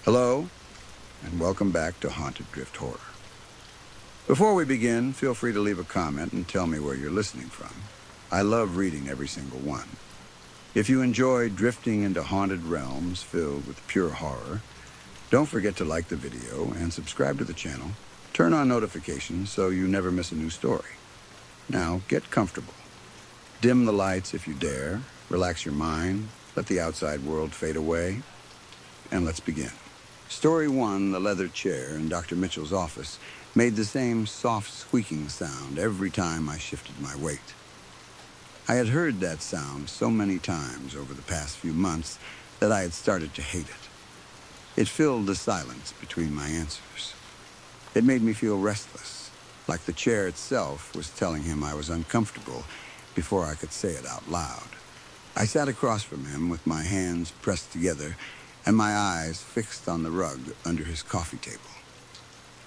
Hello, and welcome back to Haunted Drift Horror. Before we begin, feel free to leave a comment and tell me where you're listening from. I love reading every single one. If you enjoy drifting into haunted realms filled with pure horror, don't forget to like the video and subscribe to the channel. Turn on notifications so you never miss a new story. Now, get comfortable. Dim the lights if you dare, relax your mind, let the outside world fade away, and let's begin. Story 1, the leather chair in Dr. Mitchell's office, made the same soft squeaking sound every time I shifted my weight. I had heard that sound so many times over the past few months that I had started to hate it. It filled the silence between my answers. It made me feel restless, like the chair itself was telling him I was uncomfortable before I could say it out loud. I sat across from him with my hands pressed together and my eyes fixed on the rug under his coffee table.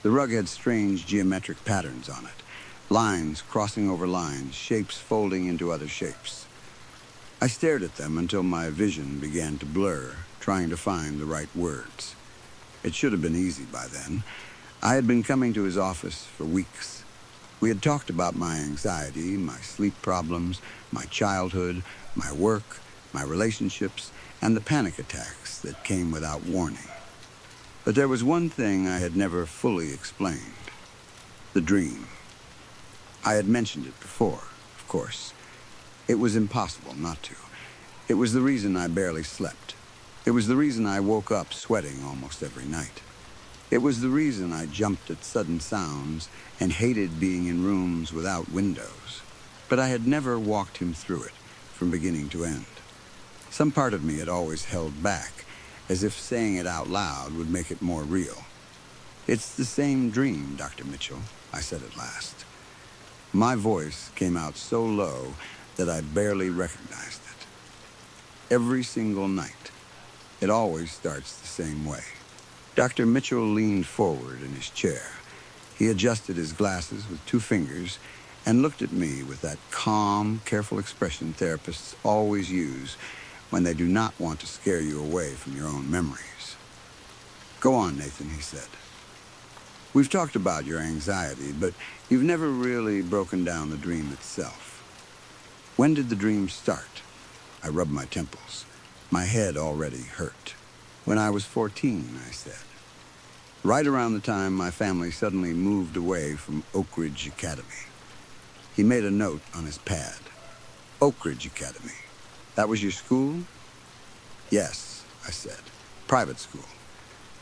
The rug had strange geometric patterns on it, lines crossing over lines, shapes folding into other shapes. I stared at them until my vision began to blur, trying to find the right words. It should have been easy by then. I had been coming to his office for weeks. We had talked about my anxiety, my sleep problems, my childhood, my work, my relationships, and the panic attacks that came without warning. But there was one thing I had never fully explained: the dream. I had mentioned it before, of course. It was impossible not to. It was the reason I barely slept. It was the reason I woke up sweating almost every night. It was the reason I jumped at sudden sounds and hated being in rooms without windows. But I had never walked him through it from beginning to end. Some part of me had always held back, as if saying it out loud would make it more real. "It's the same dream, Dr. Mitchell," I said at last. My voice came out so low that I barely recognized it. Every single night, it always starts the same way. Dr. Mitchell leaned forward in his chair. He adjusted his glasses with 2 fingers and looked at me with that calm, careful expression therapists always use when they do not want to scare you away from your own memories. "Go on, Nathan," he said. "We've talked about your anxiety, but you've never really broken down the dream itself. When did the dream start?" I rubbed my temples. My head already hurt. "When I was 14, I said. "Right around the time my family suddenly moved away from Oak Ridge Academy." He made a note on his pad. "Oak Ridge Academy. That was your school?" "Yes," I said. "Private school.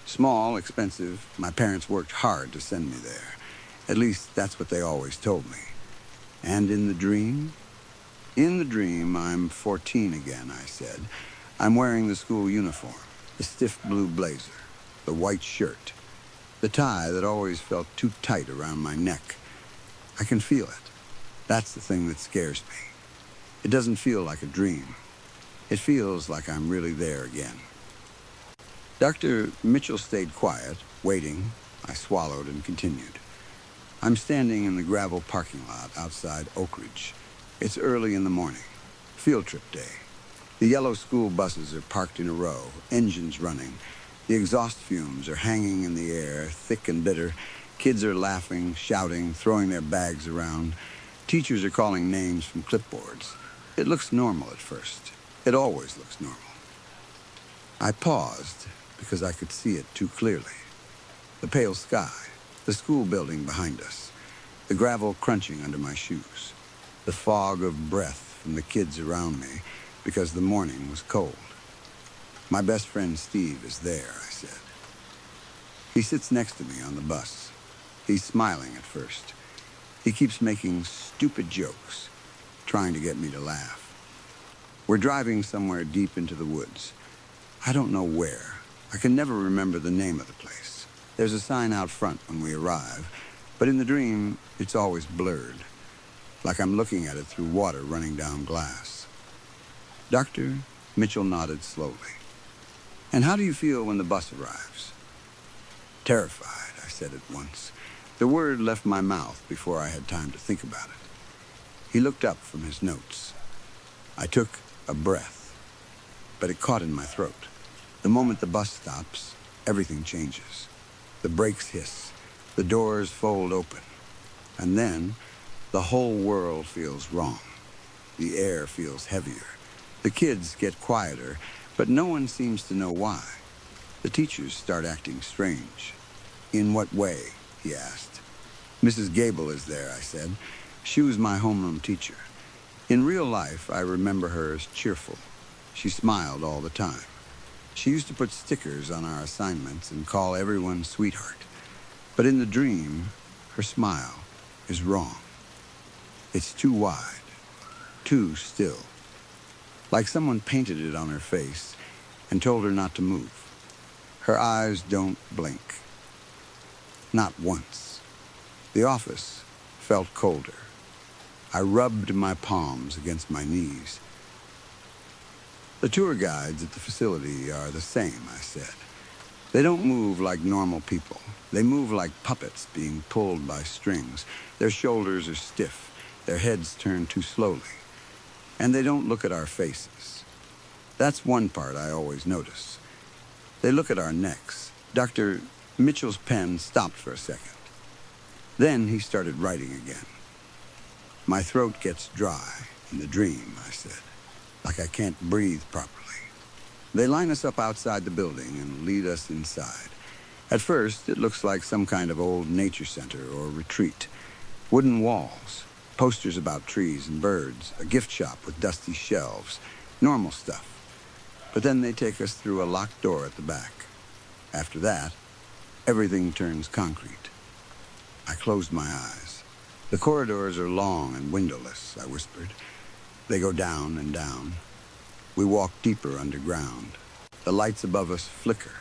Small, expensive. My parents worked hard to send me there. At least that's what they always told me." "And in the dream?" "In the dream, I'm 14 again," I said. "I'm wearing the school uniform, the stiff blue blazer, the white shirt, the tie that always felt too tight around my neck. I can feel it. That's the thing that scares me. It doesn't feel like a dream. It feels like I'm really there again." Dr. Mitchell stayed quiet, waiting. I swallowed and continued. "I'm standing in the gravel parking lot outside Oak Ridge. It's early in the morning. Field trip day. The yellow school buses are parked in a row, engines running. The exhaust fumes are hanging in the air, thick and bitter. Kids are laughing, shouting, throwing their bags around. Teachers are calling names from clipboards. It looks normal at first. It always looks normal." I paused because I could see it too clearly. The pale sky, the school building behind us, the gravel crunching under my shoes, the fog of breath from the kids around me because the morning was cold. "My best friend Steve is there," I said. "He sits next to me on the bus. He's smiling at first. He keeps making stupid jokes, trying to get me to laugh. We're driving somewhere deep into the woods. I don't know where. I can never remember the name of the place. There's a sign out front when we arrive, but in the dream, it's always blurred, like I'm looking at it through water running down glass." Dr. Mitchell nodded slowly. "And how do you feel when the bus arrives?" "Terrified," I said at once. The word left my mouth before I had time to think about it. He looked up from his notes. I took a breath, but it caught in my throat. The moment the bus stops, everything changes. The brakes hiss, the doors fold open, and then the whole world feels wrong. The air feels heavier. The kids get quieter, but no one seems to know why. The teachers start acting strange. In what way? He asked. Mrs. Gable is there, I said. She was my homeroom teacher. In real life, I remember her as cheerful. She smiled all the time. She used to put stickers on our assignments and call everyone sweetheart. But in the dream, her smile is wrong. It's too wide, too still. Like someone painted it on her face and told her not to move. Her eyes don't blink. Not once. The office felt colder. I rubbed my palms against my knees. The tour guides at the facility are the same, I said. They don't move like normal people. They move like puppets being pulled by strings. Their shoulders are stiff. Their heads turn too slowly. And they don't look at our faces. That's one part I always notice. They look at our necks. Dr. Mitchell's pen stopped for a second. Then he started writing again. My throat gets dry in the dream, I said, like I can't breathe properly. They line us up outside the building and lead us inside. At first, it looks like some kind of old nature center or retreat. Wooden walls, posters about trees and birds, a gift shop with dusty shelves, normal stuff. But then they take us through a locked door at the back. After that, everything turns concrete. I closed my eyes. The corridors are long and windowless, I whispered. They go down and down. We walk deeper underground. The lights above us flicker.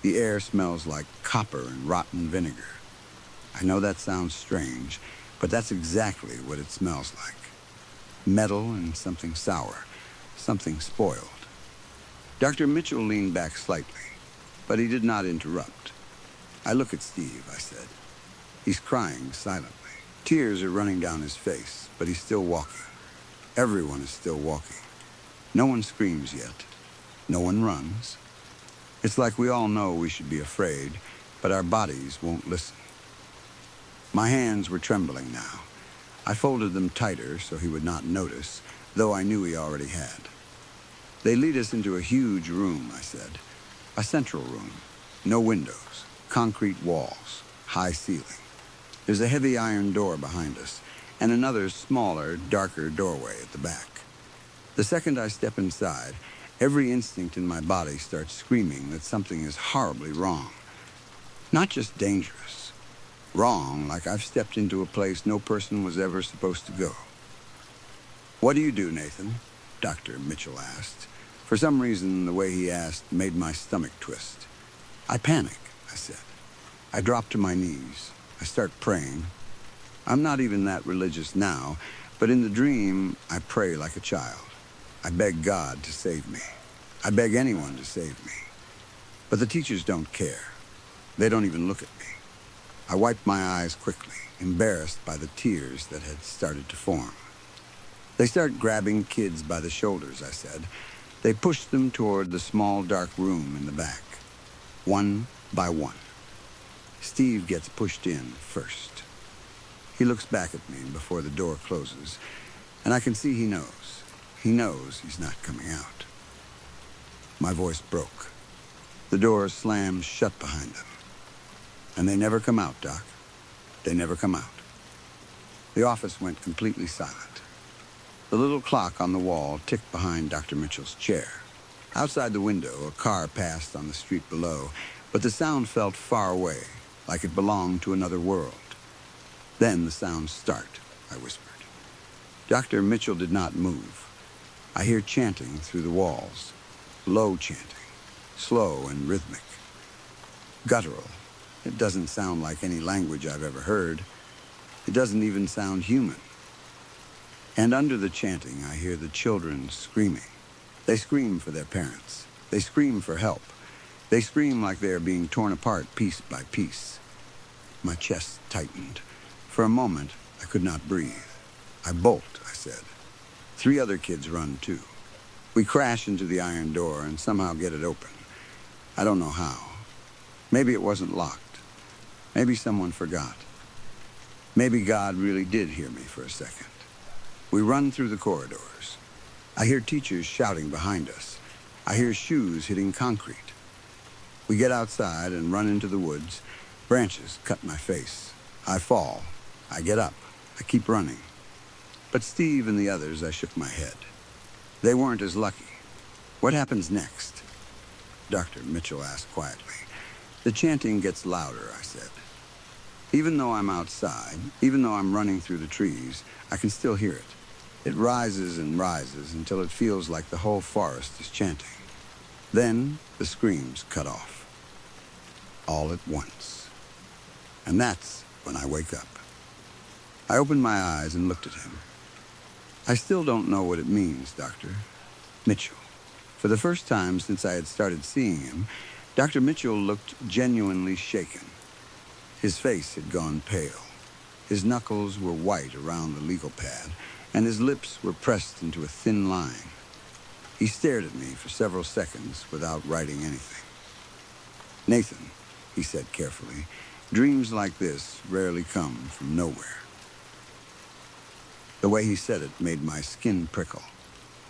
The air smells like copper and rotten vinegar. I know that sounds strange, but that's exactly what it smells like. Metal and something sour, something spoiled. Dr. Mitchell leaned back slightly, but he did not interrupt. I look at Steve, I said. He's crying silently. Tears are running down his face, but he's still walking. Everyone is still walking. No one screams yet. No one runs. It's like we all know we should be afraid, but our bodies won't listen. My hands were trembling now. I folded them tighter so he would not notice, though I knew he already had. They lead us into a huge room, I said. A central room. No windows. Concrete walls. High ceiling. There's a heavy iron door behind us, and another smaller, darker doorway at the back. The second I step inside, every instinct in my body starts screaming that something is horribly wrong. Not just dangerous. Wrong, like I've stepped into a place no person was ever supposed to go. What do you do, Nathan? Dr. Mitchell asked. For some reason, the way he asked made my stomach twist. I panic, I said. I drop to my knees. I start praying. I'm not even that religious now, but in the dream, I pray like a child. I beg God to save me. I beg anyone to save me. But the teachers don't care. They don't even look at me. I wiped my eyes quickly, embarrassed by the tears that had started to form. They start grabbing kids by the shoulders, I said. They push them toward the small, dark room in the back, one by one. Steve gets pushed in first. He looks back at me before the door closes, and I can see he knows. He knows he's not coming out. My voice broke. The door slams shut behind them. And they never come out, Doc. They never come out. The office went completely silent. The little clock on the wall ticked behind Dr. Mitchell's chair. Outside the window, a car passed on the street below, but the sound felt far away, like it belonged to another world. Then the sounds start, I whispered. Dr. Mitchell did not move. I hear chanting through the walls, low chanting, slow and rhythmic. Guttural. It doesn't sound like any language I've ever heard. It doesn't even sound human. And under the chanting, I hear the children screaming. They scream for their parents. They scream for help. They scream like they are being torn apart piece by piece. My chest tightened. For a moment, I could not breathe. I bolt, I said. 3 other kids run too. We crash into the iron door and somehow get it open. I don't know how. Maybe it wasn't locked. Maybe someone forgot. Maybe God really did hear me for a second. We run through the corridors. I hear teachers shouting behind us. I hear shoes hitting concrete. We get outside and run into the woods. Branches cut my face. I fall. I get up. I keep running. But Steve and the others, I shook my head. They weren't as lucky. What happens next? Dr. Mitchell asked quietly. The chanting gets louder, I said. Even though I'm outside, even though I'm running through the trees, I can still hear it. It rises and rises until it feels like the whole forest is chanting. Then the screams cut off. All at once. And that's when I wake up. I opened my eyes and looked at him. I still don't know what it means, Dr. Mitchell. For the first time since I had started seeing him, Dr. Mitchell looked genuinely shaken. His face had gone pale. His knuckles were white around the legal pad, and his lips were pressed into a thin line. He stared at me for several seconds without writing anything. Nathan, he said carefully, dreams like this rarely come from nowhere. The way he said it made my skin prickle.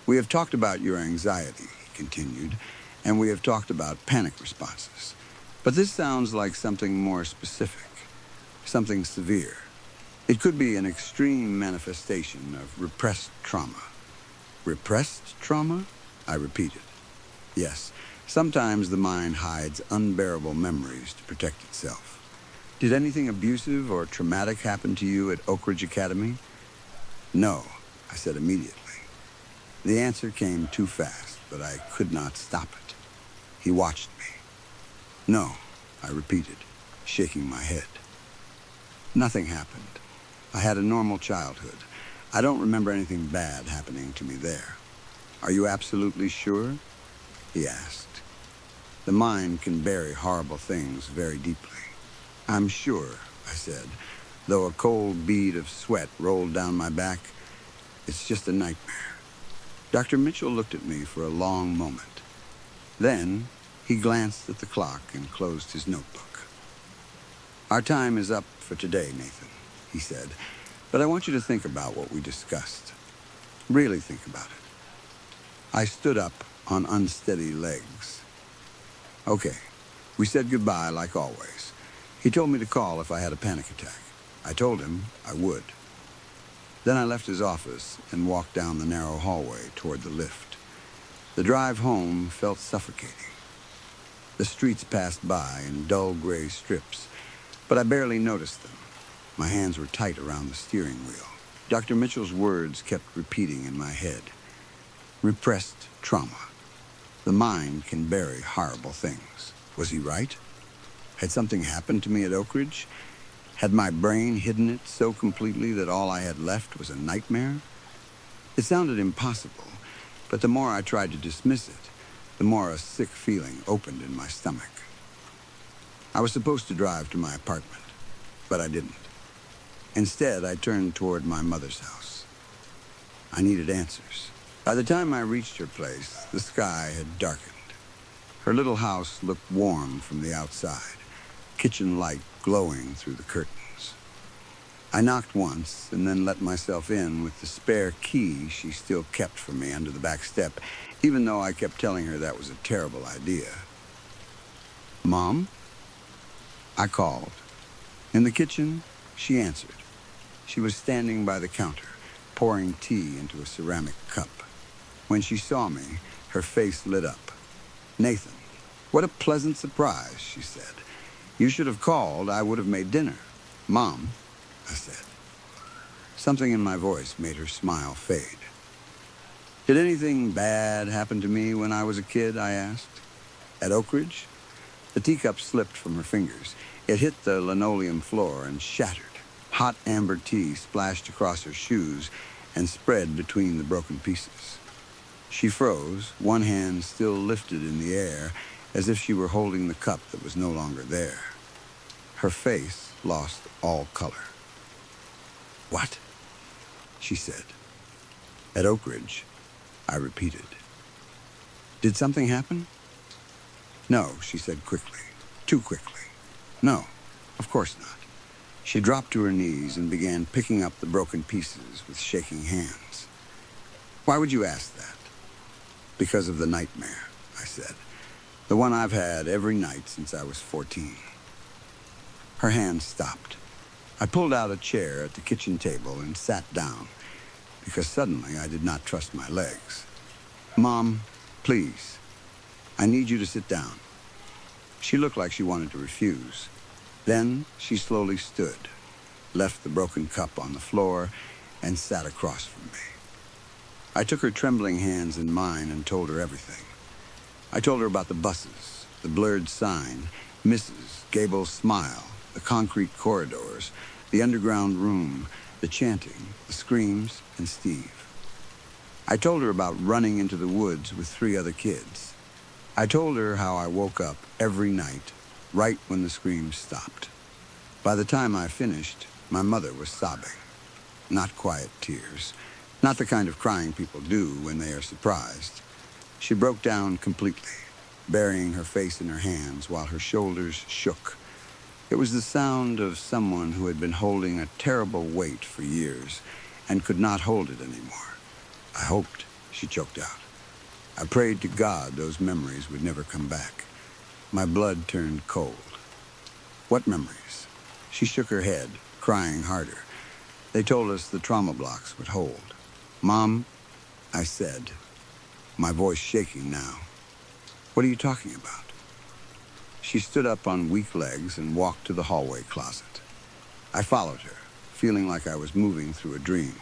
We have talked about your anxiety, he continued, and we have talked about panic responses. But this sounds like something more specific, something severe. It could be an extreme manifestation of repressed trauma. Repressed trauma? I repeated. Yes, sometimes the mind hides unbearable memories to protect itself. Did anything abusive or traumatic happen to you at Oak Ridge Academy? No, I said immediately. The answer came too fast, but I could not stop it. He watched me. No, I repeated, shaking my head. Nothing happened. I had a normal childhood. I don't remember anything bad happening to me there. Are you absolutely sure? He asked. The mind can bury horrible things very deeply. I'm sure, I said, though a cold bead of sweat rolled down my back. It's just a nightmare. Dr. Mitchell looked at me for a long moment. Then he glanced at the clock and closed his notebook. Our time is up for today, Nathan, he said, but I want you to think about what we discussed. Really think about it. I stood up on unsteady legs. Okay, we said goodbye like always. He told me to call if I had a panic attack. I told him I would. Then I left his office and walked down the narrow hallway toward the lift. The drive home felt suffocating. The streets passed by in dull gray strips, but I barely noticed them. My hands were tight around the steering wheel. Dr. Mitchell's words kept repeating in my head. Repressed trauma. The mind can bury horrible things. Was he right? Had something happened to me at Oak Ridge? Had my brain hidden it so completely that all I had left was a nightmare? It sounded impossible, but the more I tried to dismiss it, the more a sick feeling opened in my stomach. I was supposed to drive to my apartment, but I didn't. Instead, I turned toward my mother's house. I needed answers. By the time I reached her place, the sky had darkened. Her little house looked warm from the outside, kitchen light glowing through the curtains. I knocked once and then let myself in with the spare key she still kept from me under the back step, even though I kept telling her that was a terrible idea. Mom? I called. In the kitchen, she answered. She was standing by the counter, pouring tea into a ceramic cup. When she saw me, her face lit up. Nathan, what a pleasant surprise, she said. You should have called. I would have made dinner. Mom, I said. Something in my voice made her smile fade. Did anything bad happen to me when I was a kid, I asked. At Oak Ridge? The teacup slipped from her fingers. It hit the linoleum floor and shattered. Hot amber tea splashed across her shoes and spread between the broken pieces. She froze, one hand still lifted in the air, as if she were holding the cup that was no longer there. Her face lost all color. What? She said. At Oak Ridge, I repeated. Did something happen? No, she said quickly. too quickly. No, of course not. She dropped to her knees and began picking up the broken pieces with shaking hands. Why would you ask that? Because of the nightmare, I said. The one I've had every night since I was 14. Her hand stopped. I pulled out a chair at the kitchen table and sat down, because suddenly I did not trust my legs. Mom, please, I need you to sit down. She looked like she wanted to refuse. Then she slowly stood, left the broken cup on the floor, and sat across from me. I took her trembling hands in mine and told her everything. I told her about the buses, the blurred sign, Mrs. Gable's smile, the concrete corridors, the underground room, the chanting, the screams, and Steve. I told her about running into the woods with 3 other kids. I told her how I woke up every night, right when the screams stopped. By the time I finished, my mother was sobbing. Not quiet tears, not the kind of crying people do when they are surprised. She broke down completely, burying her face in her hands while her shoulders shook. It was the sound of someone who had been holding a terrible weight for years and could not hold it anymore. I hoped, she choked out. I prayed to God those memories would never come back. My blood turned cold. What memories? She shook her head, crying harder. They told us the trauma blocks would hold. Mom, I said, my voice shaking now. What are you talking about? She stood up on weak legs and walked to the hallway closet. I followed her, feeling like I was moving through a dream.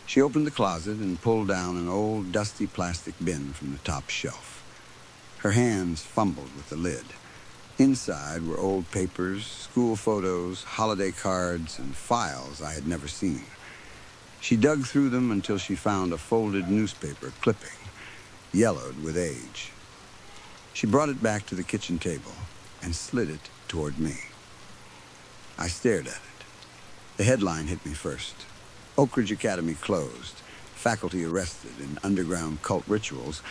She opened the closet and pulled down an old, dusty plastic bin from the top shelf. Her hands fumbled with the lid. Inside were old papers, school photos, holiday cards, and files I had never seen. She dug through them until she found a folded newspaper clipping, yellowed with age. She brought it back to the kitchen table and slid it toward me. I stared at it. The headline hit me first. Oak Ridge Academy closed, faculty arrested in underground cult rituals.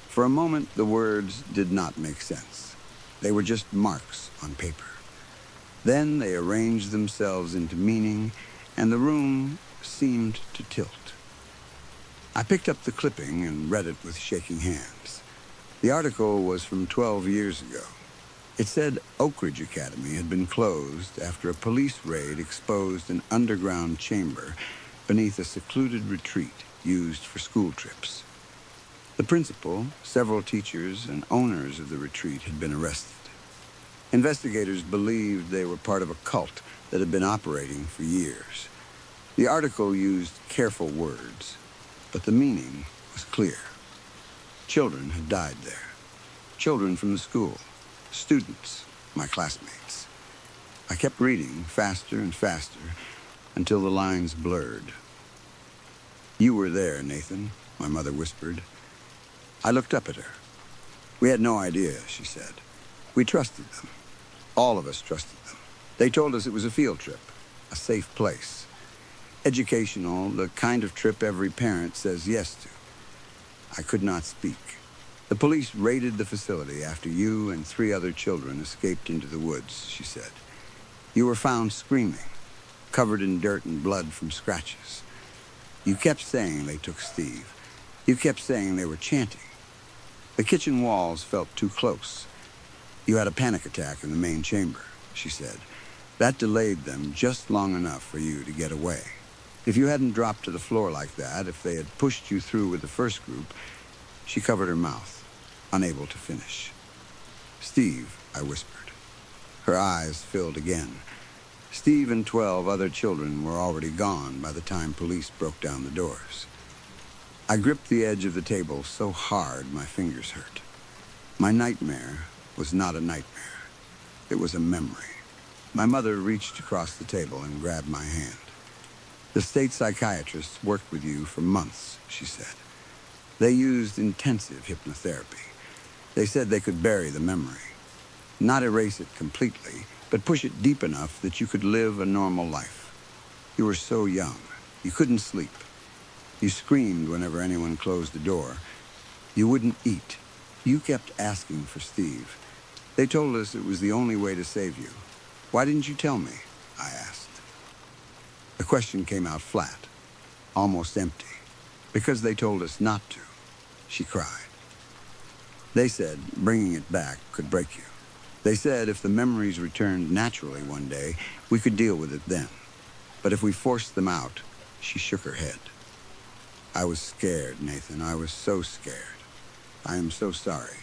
For a moment, the words did not make sense. They were just marks on paper. Then they arranged themselves into meaning, and the room seemed to tilt. I picked up the clipping and read it with shaking hands. The article was from 12 years ago. It said Oak Ridge Academy had been closed after a police raid exposed an underground chamber beneath a secluded retreat used for school trips. The principal, several teachers, and owners of the retreat had been arrested. Investigators believed they were part of a cult that had been operating for years. The article used careful words, but the meaning was clear. Children had died there. Children from the school. Students, my classmates. I kept reading faster and faster until the lines blurred. You were there, Nathan, my mother whispered. I looked up at her. We had no idea, she said. We trusted them. All of us trusted them. They told us it was a field trip, a safe place. Educational, the kind of trip every parent says yes to. I could not speak. The police raided the facility after you and 3 other children escaped into the woods, she said. You were found screaming, covered in dirt and blood from scratches. You kept saying they took Steve. You kept saying they were chanting. The kitchen walls felt too close. You had a panic attack in the main chamber, she said. That delayed them just long enough for you to get away. If you hadn't dropped to the floor like that, if they had pushed you through with the first group, she covered her mouth, unable to finish. Steve, I whispered. Her eyes filled again. Steve and 12 other children were already gone by the time police broke down the doors. I gripped the edge of the table so hard my fingers hurt. My nightmare was not a nightmare. It was a memory. My mother reached across the table and grabbed my hand. The state psychiatrists worked with you for months, she said. They used intensive hypnotherapy. They said they could bury the memory. Not erase it completely, but push it deep enough that you could live a normal life. You were so young. You couldn't sleep. You screamed whenever anyone closed the door. You wouldn't eat. You kept asking for Steve. They told us it was the only way to save you. Why didn't you tell me? I asked. The question came out flat, almost empty, because they told us not to. She cried. They said bringing it back could break you. They said if the memories returned naturally one day, we could deal with it then. But if we forced them out, she shook her head. I was scared, Nathan. I was so scared. I am so sorry.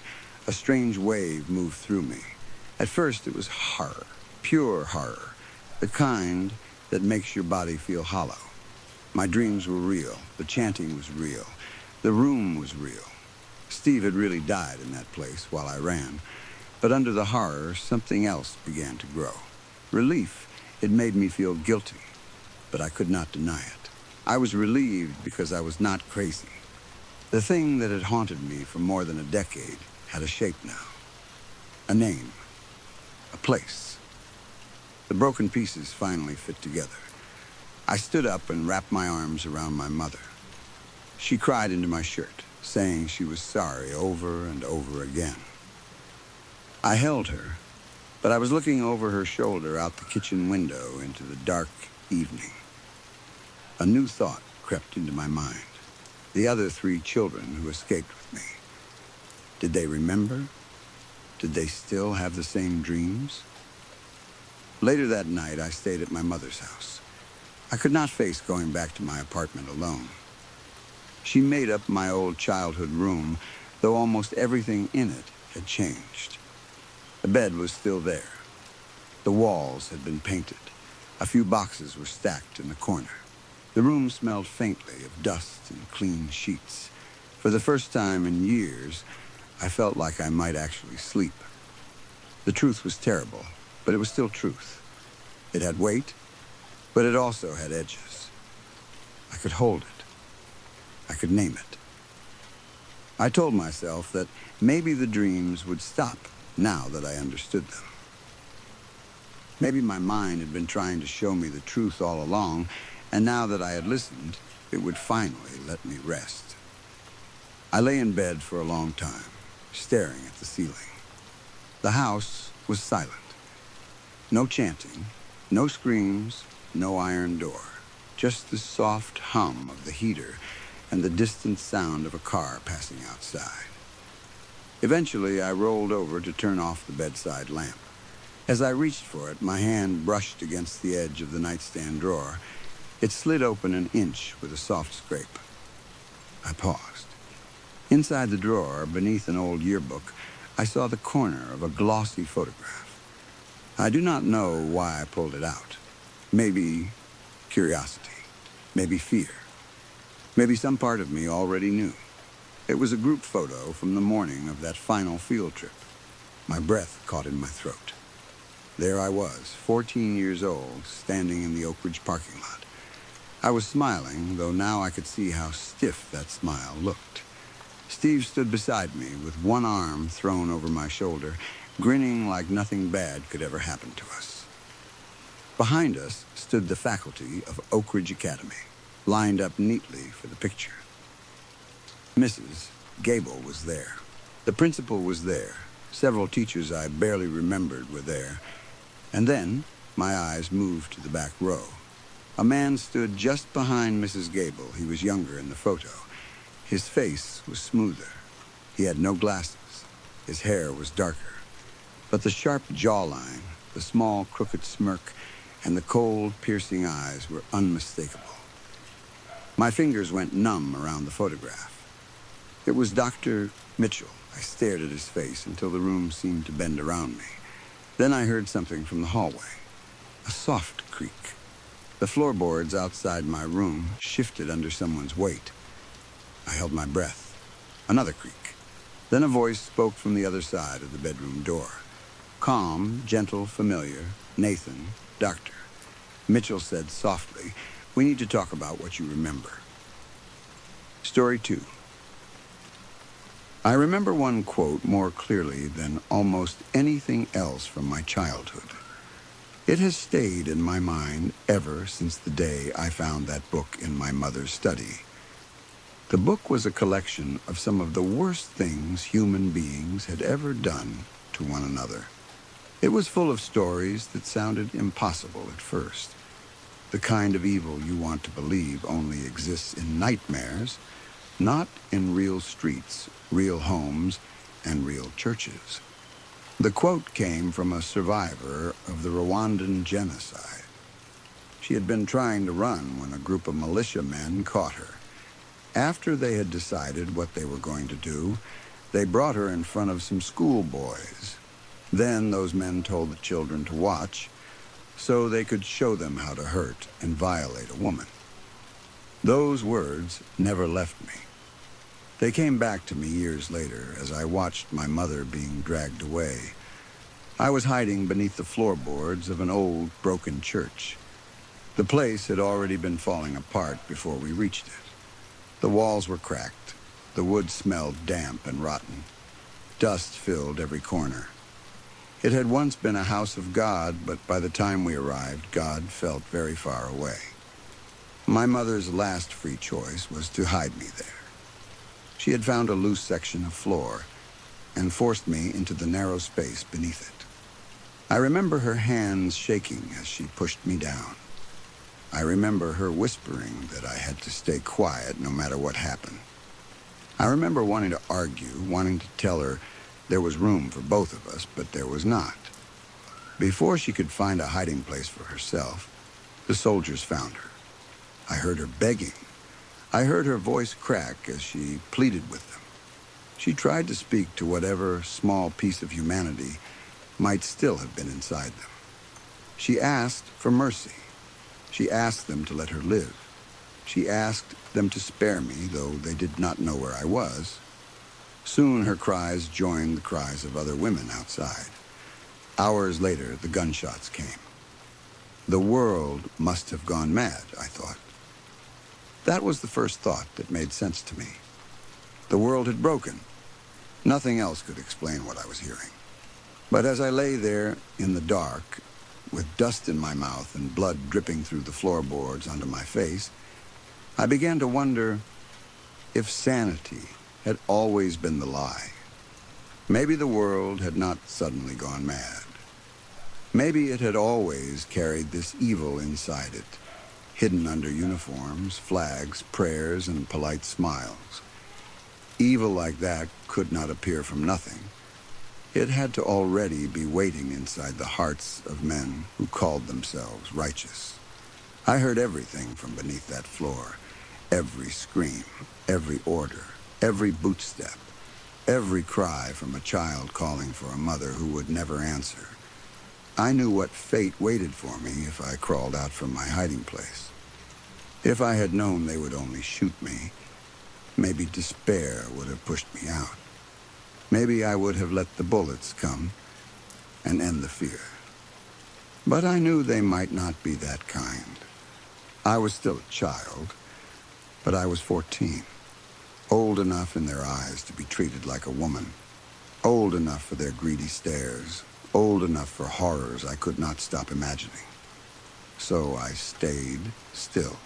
A strange wave moved through me. At first, it was horror, pure horror, the kind that makes your body feel hollow. My dreams were real. The chanting was real. The room was real. Steve had really died in that place while I ran. But under the horror, something else began to grow. Relief. It made me feel guilty, but I could not deny it. I was relieved because I was not crazy. The thing that had haunted me for more than a decade had a shape now. A name. A place. The broken pieces finally fit together. I stood up and wrapped my arms around my mother. She cried into my shirt, saying she was sorry over and over again. I held her, but I was looking over her shoulder out the kitchen window into the dark evening. A new thought crept into my mind. The other 3 children who escaped with me. Did they remember? Did they still have the same dreams? Later that night, I stayed at my mother's house. I could not face going back to my apartment alone. She made up my old childhood room, though almost everything in it had changed. The bed was still there. The walls had been painted. A few boxes were stacked in the corner. The room smelled faintly of dust and clean sheets. For the first time in years, I felt like I might actually sleep. The truth was terrible, but it was still truth. It had weight, but it also had edges. I could hold it. I could name it. I told myself that maybe the dreams would stop now that I understood them. Maybe my mind had been trying to show me the truth all along, and now that I had listened, it would finally let me rest. I lay in bed for a long time, staring at the ceiling. The house was silent. No chanting, no screams, no iron door. Just the soft hum of the heater and the distant sound of a car passing outside. Eventually, I rolled over to turn off the bedside lamp. As I reached for it, my hand brushed against the edge of the nightstand drawer. It slid open an inch with a soft scrape. I paused. Inside the drawer, beneath an old yearbook, I saw the corner of a glossy photograph. I do not know why I pulled it out. Maybe curiosity, maybe fear, maybe some part of me already knew. It was a group photo from the morning of that final field trip. My breath caught in my throat. There I was, 14 years old, standing in the Oak Ridge parking lot. I was smiling, though now I could see how stiff that smile looked. Steve stood beside me with one arm thrown over my shoulder, grinning like nothing bad could ever happen to us. Behind us stood the faculty of Oak Ridge Academy, lined up neatly for the picture. Mrs. Gable was there. The principal was there. Several teachers I barely remembered were there. And then my eyes moved to the back row. A man stood just behind Mrs. Gable. He was younger in the photo. His face was smoother. He had no glasses. His hair was darker. But the sharp jawline, the small crooked smirk, and the cold, piercing eyes were unmistakable. My fingers went numb around the photograph. It was Dr. Mitchell. I stared at his face until the room seemed to bend around me. Then I heard something from the hallway. A soft creak. The floorboards outside my room shifted under someone's weight. I held my breath. Another creak. Then a voice spoke from the other side of the bedroom door. Calm, gentle, familiar. Nathan, doctor. Mitchell said softly, "We need to talk about what you remember." Story 2. I remember one quote more clearly than almost anything else from my childhood. It has stayed in my mind ever since the day I found that book in my mother's study. The book was a collection of some of the worst things human beings had ever done to one another. It was full of stories that sounded impossible at first. The kind of evil you want to believe only exists in nightmares, not in real streets, real homes, and real churches. The quote came from a survivor of the Rwandan genocide. She had been trying to run when a group of militiamen caught her. After they had decided what they were going to do, they brought her in front of some schoolboys. Then those men told the children to watch, so they could show them how to hurt and violate a woman. Those words never left me. They came back to me years later as I watched my mother being dragged away. I was hiding beneath the floorboards of an old, broken church. The place had already been falling apart before we reached it. The walls were cracked. The wood smelled damp and rotten. Dust filled every corner. It had once been a house of God, but by the time we arrived, God felt very far away. My mother's last free choice was to hide me there. She had found a loose section of floor and forced me into the narrow space beneath it. I remember her hands shaking as she pushed me down. I remember her whispering that I had to stay quiet no matter what happened. I remember wanting to argue, wanting to tell her there was room for both of us, but there was not. Before she could find a hiding place for herself, the soldiers found her. I heard her begging. I heard her voice crack as she pleaded with them. She tried to speak to whatever small piece of humanity might still have been inside them. She asked for mercy. She asked them to let her live. She asked them to spare me, though they did not know where I was. Soon her cries joined the cries of other women outside. Hours later, the gunshots came. The world must have gone mad, I thought. That was the first thought that made sense to me. The world had broken. Nothing else could explain what I was hearing. But as I lay there in the dark, with dust in my mouth and blood dripping through the floorboards onto my face, I began to wonder if sanity had always been the lie. Maybe the world had not suddenly gone mad. Maybe it had always carried this evil inside it, hidden under uniforms, flags, prayers, and polite smiles. Evil like that could not appear from nothing. It had to already be waiting inside the hearts of men who called themselves righteous. I heard everything from beneath that floor. Every scream, every order, every boot step, every cry from a child calling for a mother who would never answer. I knew what fate waited for me if I crawled out from my hiding place. If I had known they would only shoot me, maybe despair would have pushed me out. Maybe I would have let the bullets come and end the fear. But I knew they might not be that kind. I was still a child, but I was 14. Old enough in their eyes to be treated like a woman. Old enough for their greedy stares. Old enough for horrors I could not stop imagining. So I stayed still.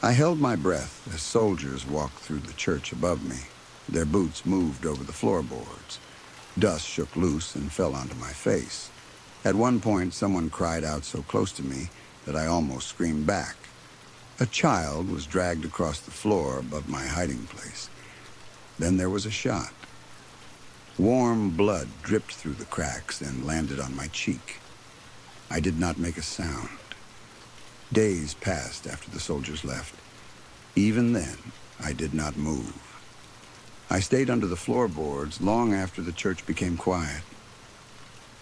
I held my breath as soldiers walked through the church above me. Their boots moved over the floorboards. Dust shook loose and fell onto my face. At one point, someone cried out so close to me that I almost screamed back. A child was dragged across the floor above my hiding place. Then there was a shot. Warm blood dripped through the cracks and landed on my cheek. I did not make a sound. Days passed after the soldiers left. Even then, I did not move. I stayed under the floorboards long after the church became quiet.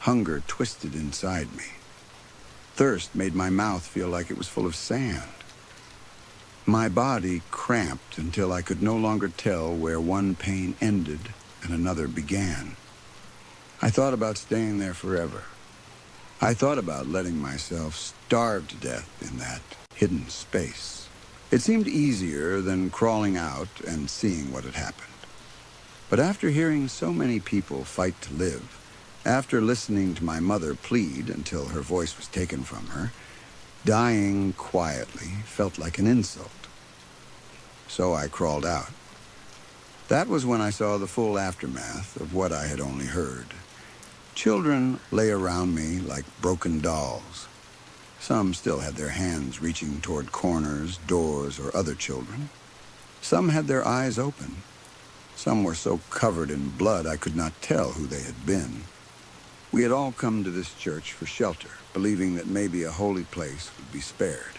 Hunger twisted inside me. Thirst made my mouth feel like it was full of sand. My body cramped until I could no longer tell where one pain ended and another began. I thought about staying there forever. I thought about letting myself starve to death in that hidden space. It seemed easier than crawling out and seeing what had happened. But after hearing so many people fight to live, after listening to my mother plead until her voice was taken from her, dying quietly felt like an insult. So I crawled out. That was when I saw the full aftermath of what I had only heard. Children lay around me like broken dolls. Some still had their hands reaching toward corners, doors, or other children. Some had their eyes open. Some were so covered in blood I could not tell who they had been. We had all come to this church for shelter, believing that maybe a holy place would be spared.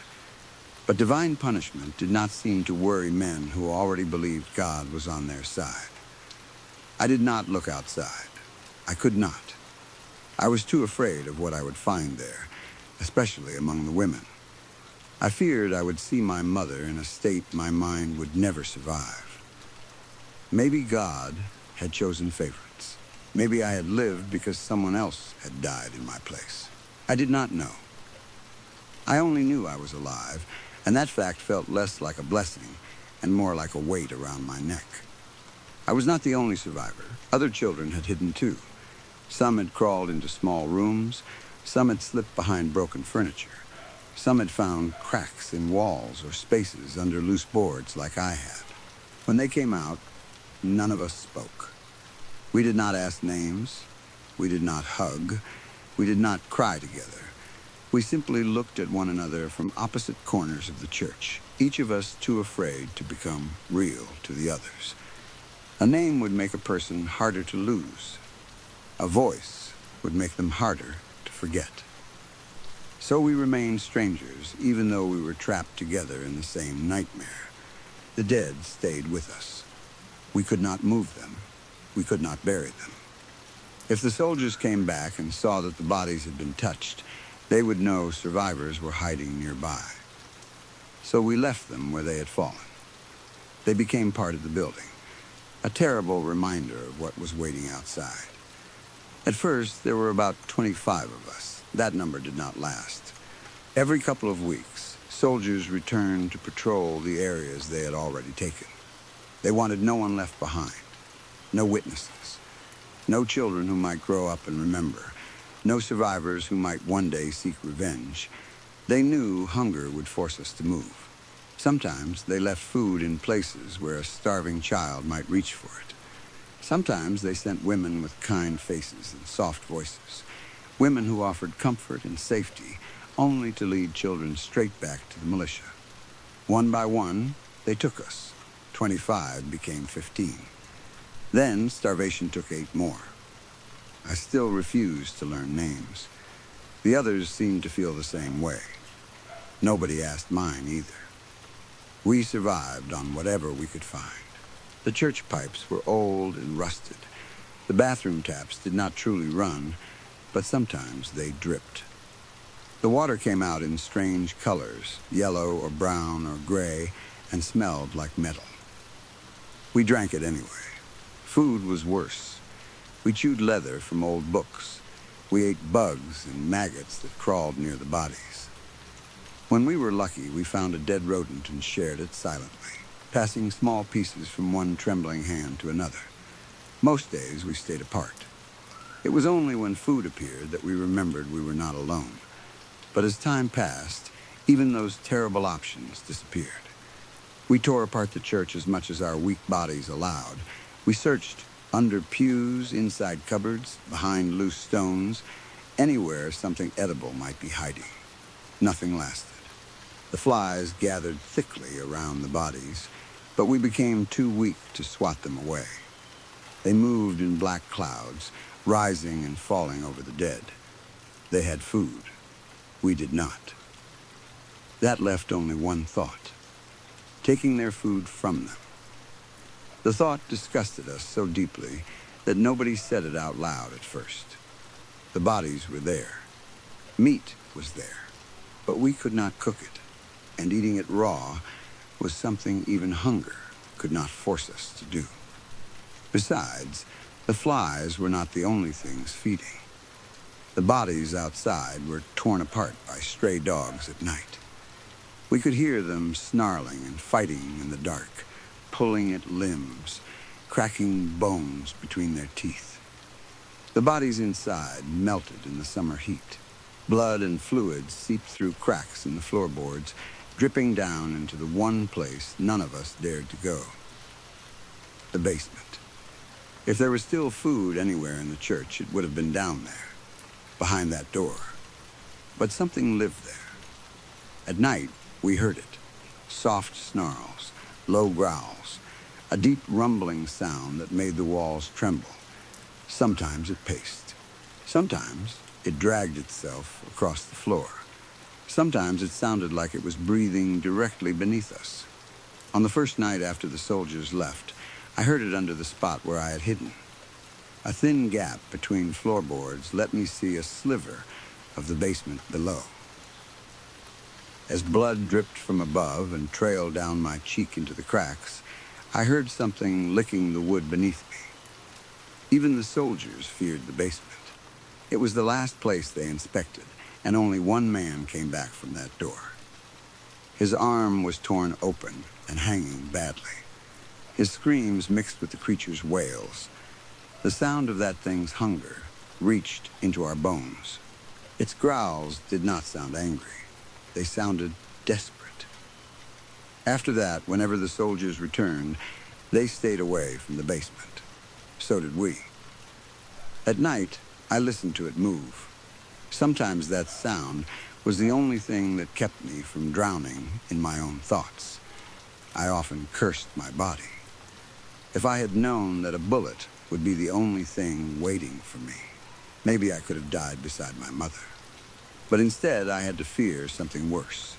But divine punishment did not seem to worry men who already believed God was on their side. I did not look outside. I could not. I was too afraid of what I would find there, especially among the women. I feared I would see my mother in a state my mind would never survive. Maybe God had chosen favorites. Maybe I had lived because someone else had died in my place. I did not know. I only knew I was alive, and that fact felt less like a blessing and more like a weight around my neck. I was not the only survivor. Other children had hidden too. Some had crawled into small rooms. Some had slipped behind broken furniture. Some had found cracks in walls or spaces under loose boards like I had. When they came out, none of us spoke. We did not ask names. We did not hug. We did not cry together. We simply looked at one another from opposite corners of the church, each of us too afraid to become real to the others. A name would make a person harder to lose. A voice would make them harder to forget. So we remained strangers, even though we were trapped together in the same nightmare. The dead stayed with us. We could not move them. We could not bury them. If the soldiers came back and saw that the bodies had been touched, they would know survivors were hiding nearby. So we left them where they had fallen. They became part of the building, a terrible reminder of what was waiting outside. At first, there were about 25 of us. That number did not last. Every couple of weeks, soldiers returned to patrol the areas they had already taken. They wanted no one left behind, no witnesses, no children who might grow up and remember, no survivors who might one day seek revenge. They knew hunger would force us to move. Sometimes they left food in places where a starving child might reach for it. Sometimes they sent women with kind faces and soft voices, women who offered comfort and safety, only to lead children straight back to the militia. One by one, they took us. 25 became 15. Then starvation took 8 more. I still refused to learn names. The others seemed to feel the same way. Nobody asked mine either. We survived on whatever we could find. The church pipes were old and rusted. The bathroom taps did not truly run, but sometimes they dripped. The water came out in strange colors, yellow or brown or gray, and smelled like metal. We drank it anyway. Food was worse. We chewed leather from old books. We ate bugs and maggots that crawled near the bodies. When we were lucky, we found a dead rodent and shared it silently, passing small pieces from one trembling hand to another. Most days we stayed apart. It was only when food appeared that we remembered we were not alone. But as time passed, even those terrible options disappeared. We tore apart the church as much as our weak bodies allowed. We searched under pews, inside cupboards, behind loose stones, anywhere something edible might be hiding. Nothing lasted. The flies gathered thickly around the bodies, but we became too weak to swat them away. They moved in black clouds, rising and falling over the dead. They had food. We did not. That left only one thought: taking their food from them. The thought disgusted us so deeply that nobody said it out loud at first. The bodies were there. Meat was there, but we could not cook it, and eating it raw was something even hunger could not force us to do. Besides, the flies were not the only things feeding. The bodies outside were torn apart by stray dogs at night. We could hear them snarling and fighting in the dark, pulling at limbs, cracking bones between their teeth. The bodies inside melted in the summer heat. Blood and fluids seeped through cracks in the floorboards, dripping down into the one place none of us dared to go: the basement. If there was still food anywhere in the church, it would have been down there, behind that door. But something lived there. At night, we heard it. Soft snarls, low growls, a deep rumbling sound that made the walls tremble. Sometimes it paced. Sometimes it dragged itself across the floor. Sometimes it sounded like it was breathing directly beneath us. On the first night after the soldiers left, I heard it under the spot where I had hidden. A thin gap between floorboards let me see a sliver of the basement below. As blood dripped from above and trailed down my cheek into the cracks, I heard something licking the wood beneath me. Even the soldiers feared the basement. It was the last place they inspected, and only one man came back from that door. His arm was torn open and hanging badly. His screams mixed with the creature's wails. The sound of that thing's hunger reached into our bones. Its growls did not sound angry. They sounded desperate. After that, whenever the soldiers returned, they stayed away from the basement. So did we. At night, I listened to it move. Sometimes that sound was the only thing that kept me from drowning in my own thoughts. I often cursed my body. If I had known that a bullet would be the only thing waiting for me, maybe I could have died beside my mother. But instead, I had to fear something worse.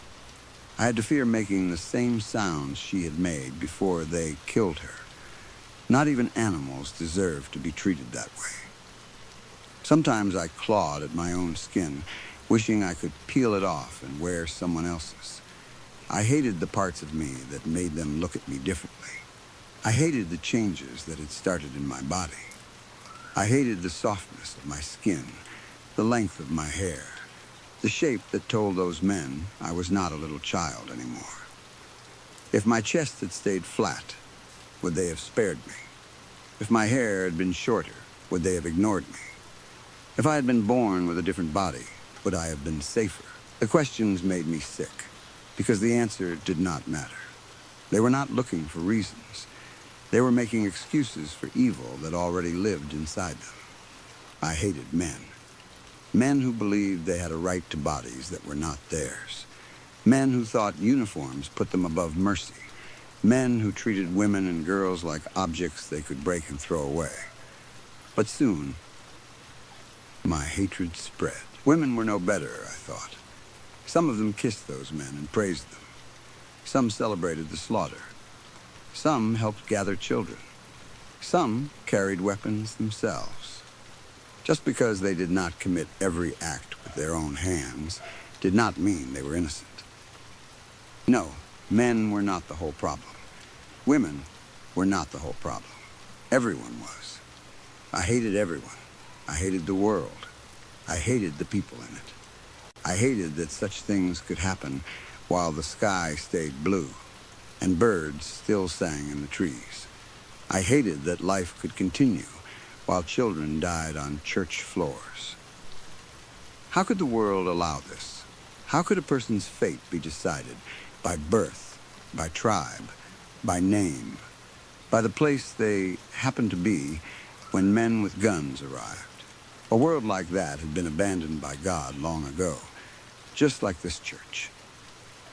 I had to fear making the same sounds she had made before they killed her. Not even animals deserve to be treated that way. Sometimes I clawed at my own skin, wishing I could peel it off and wear someone else's. I hated the parts of me that made them look at me differently. I hated the changes that had started in my body. I hated the softness of my skin, the length of my hair, the shape that told those men I was not a little child anymore. If my chest had stayed flat, would they have spared me? If my hair had been shorter, would they have ignored me? If I had been born with a different body, would I have been safer? The questions made me sick, because the answer did not matter. They were not looking for reasons. They were making excuses for evil that already lived inside them. I hated men. Men who believed they had a right to bodies that were not theirs. Men who thought uniforms put them above mercy. Men who treated women and girls like objects they could break and throw away. But soon, my hatred spread. Women were no better, I thought. Some of them kissed those men and praised them. Some celebrated the slaughter. Some helped gather children. Some carried weapons themselves. Just because they did not commit every act with their own hands did not mean they were innocent. No, men were not the whole problem. Women were not the whole problem. Everyone was. I hated everyone. I hated the world. I hated the people in it. I hated that such things could happen while the sky stayed blue and birds still sang in the trees. I hated that life could continue while children died on church floors. How could the world allow this? How could a person's fate be decided by birth, by tribe, by name, by the place they happened to be when men with guns arrived? A world like that had been abandoned by God long ago, just like this church.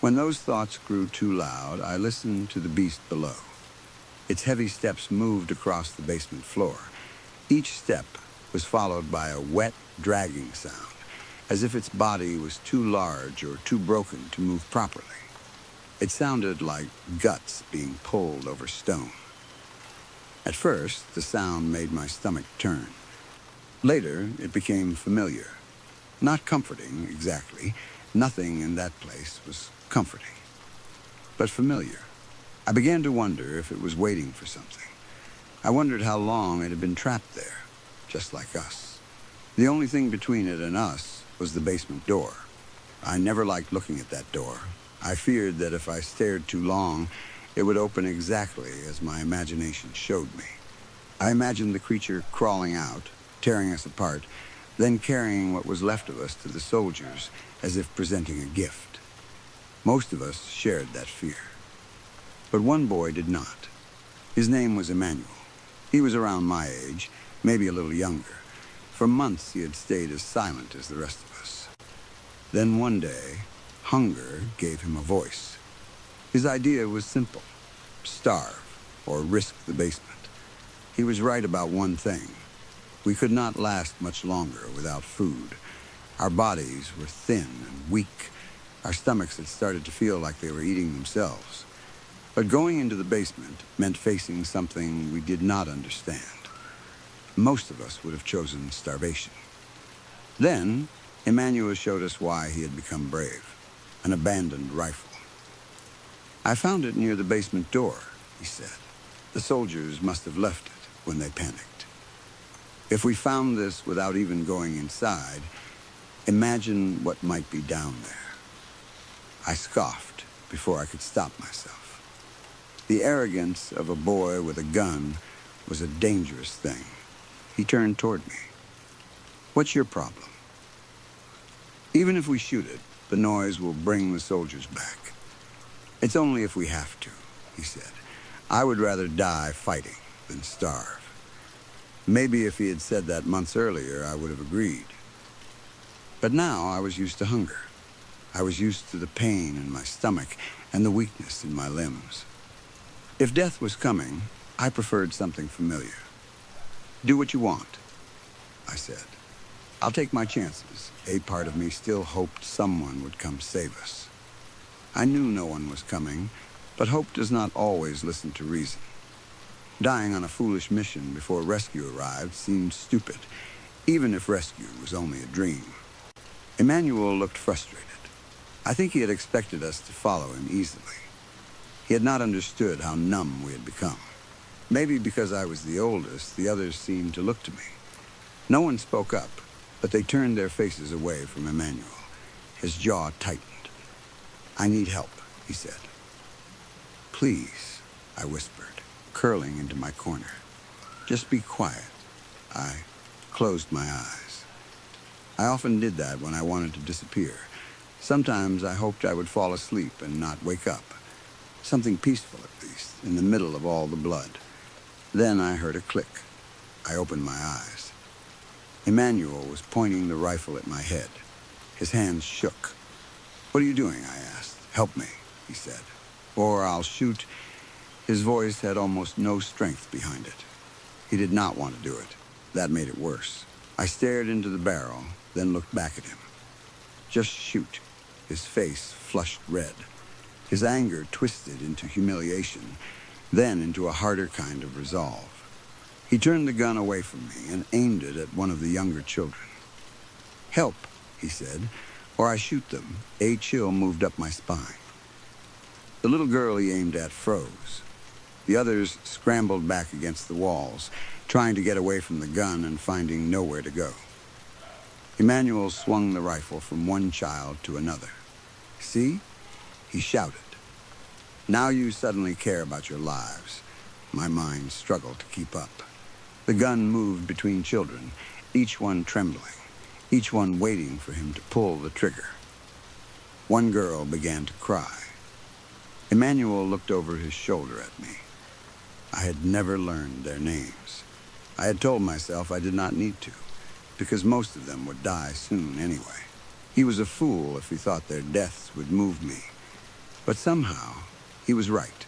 When those thoughts grew too loud, I listened to the beast below. Its heavy steps moved across the basement floor. Each step was followed by a wet, dragging sound, as if its body was too large or too broken to move properly. It sounded like guts being pulled over stone. At first, the sound made my stomach turn. Later, it became familiar. Not comforting, exactly. Nothing in that place was comforting, but familiar. I began to wonder if it was waiting for something. I wondered how long it had been trapped there, just like us. The only thing between it and us was the basement door. I never liked looking at that door. I feared that if I stared too long, it would open exactly as my imagination showed me. I imagined the creature crawling out, tearing us apart, then carrying what was left of us to the soldiers as if presenting a gift. Most of us shared that fear. But one boy did not. His name was Emmanuel. He was around my age, maybe a little younger. For months he had stayed as silent as the rest of us. Then one day, hunger gave him a voice. His idea was simple: starve or risk the basement. He was right about one thing. We could not last much longer without food. Our bodies were thin and weak. Our stomachs had started to feel like they were eating themselves. But going into the basement meant facing something we did not understand. Most of us would have chosen starvation. Then, Emmanuel showed us why he had become brave: an abandoned rifle. "I found it near the basement door," he said. "The soldiers must have left it when they panicked. If we found this without even going inside, imagine what might be down there." I scoffed before I could stop myself. The arrogance of a boy with a gun was a dangerous thing. He turned toward me. "What's your problem?" "Even if we shoot it, the noise will bring the soldiers back. It's only if we have to," he said. "I would rather die fighting than starve." Maybe if he had said that months earlier, I would have agreed. But now I was used to hunger. I was used to the pain in my stomach and the weakness in my limbs. If death was coming, I preferred something familiar. "Do what you want," I said. "I'll take my chances." A part of me still hoped someone would come save us. I knew no one was coming, but hope does not always listen to reason. Dying on a foolish mission before rescue arrived seemed stupid, even if rescue was only a dream. Emmanuel looked frustrated. I think he had expected us to follow him easily. He had not understood how numb we had become. Maybe because I was the oldest, the others seemed to look to me. No one spoke up, but they turned their faces away from Emmanuel. His jaw tightened. "I need help," he said. "Please," I whispered, curling into my corner. "Just be quiet." I closed my eyes. I often did that when I wanted to disappear. Sometimes I hoped I would fall asleep and not wake up. Something peaceful, at least, in the middle of all the blood. Then I heard a click. I opened my eyes. Emmanuel was pointing the rifle at my head. His hands shook. "What are you doing?" I asked. "Help me," he said, "or I'll shoot." His voice had almost no strength behind it. He did not want to do it. That made it worse. I stared into the barrel, then looked back at him. "Just shoot." His face flushed red. His anger twisted into humiliation, then into a harder kind of resolve. He turned the gun away from me and aimed it at one of the younger children. "Help," he said, "or I shoot them." A chill moved up my spine. The little girl he aimed at froze. The others scrambled back against the walls, trying to get away from the gun and finding nowhere to go. Emmanuel swung the rifle from one child to another. "See?" he shouted. "Now you suddenly care about your lives." My mind struggled to keep up. The gun moved between children, each one trembling, each one waiting for him to pull the trigger. One girl began to cry. Emmanuel looked over his shoulder at me. I had never learned their names. I had told myself I did not need to, because most of them would die soon anyway. He was a fool if he thought their deaths would move me. But somehow, he was right.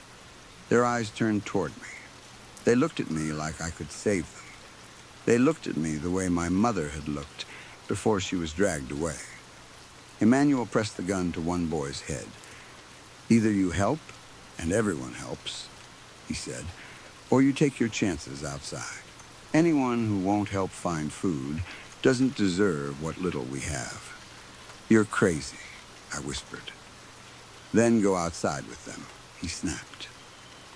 Their eyes turned toward me. They looked at me like I could save them. They looked at me the way my mother had looked before she was dragged away. Emmanuel pressed the gun to one boy's head. "Either you help, and everyone helps," he said, "or you take your chances outside. Anyone who won't help find food doesn't deserve what little we have." "You're crazy," I whispered. "Then go outside with them," he snapped.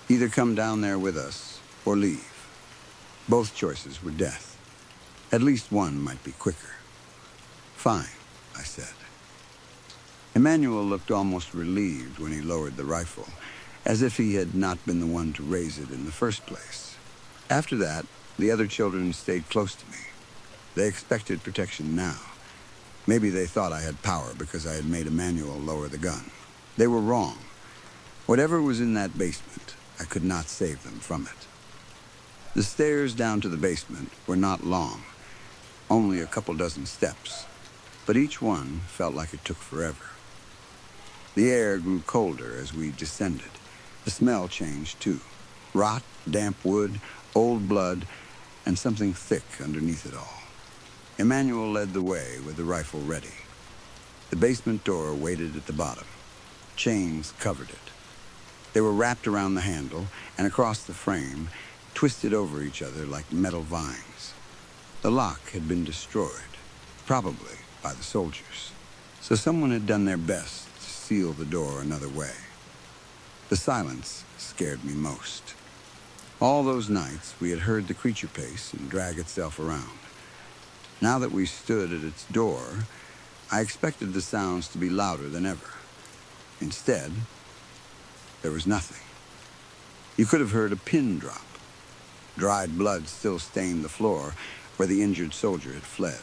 "Either come down there with us or leave." Both choices were death. At least one might be quicker. "Fine," I said. Emmanuel looked almost relieved when he lowered the rifle, as if he had not been the one to raise it in the first place. After that, the other children stayed close to me. They expected protection now. Maybe they thought I had power because I had made Emmanuel lower the gun. They were wrong. Whatever was in that basement, I could not save them from it. The stairs down to the basement were not long, only a couple dozen steps, but each one felt like it took forever. The air grew colder as we descended. The smell changed too. Rot, damp wood, old blood, and something thick underneath it all. Emmanuel led the way with the rifle ready. The basement door waited at the bottom. Chains covered it. They were wrapped around the handle and across the frame, twisted over each other like metal vines. The lock had been destroyed, probably by the soldiers. So someone had done their best to seal the door another way. The silence scared me most. All those nights we had heard the creature pace and drag itself around. Now that we stood at its door, I expected the sounds to be louder than ever. Instead, there was nothing. You could have heard a pin drop. Dried blood still stained the floor where the injured soldier had fled.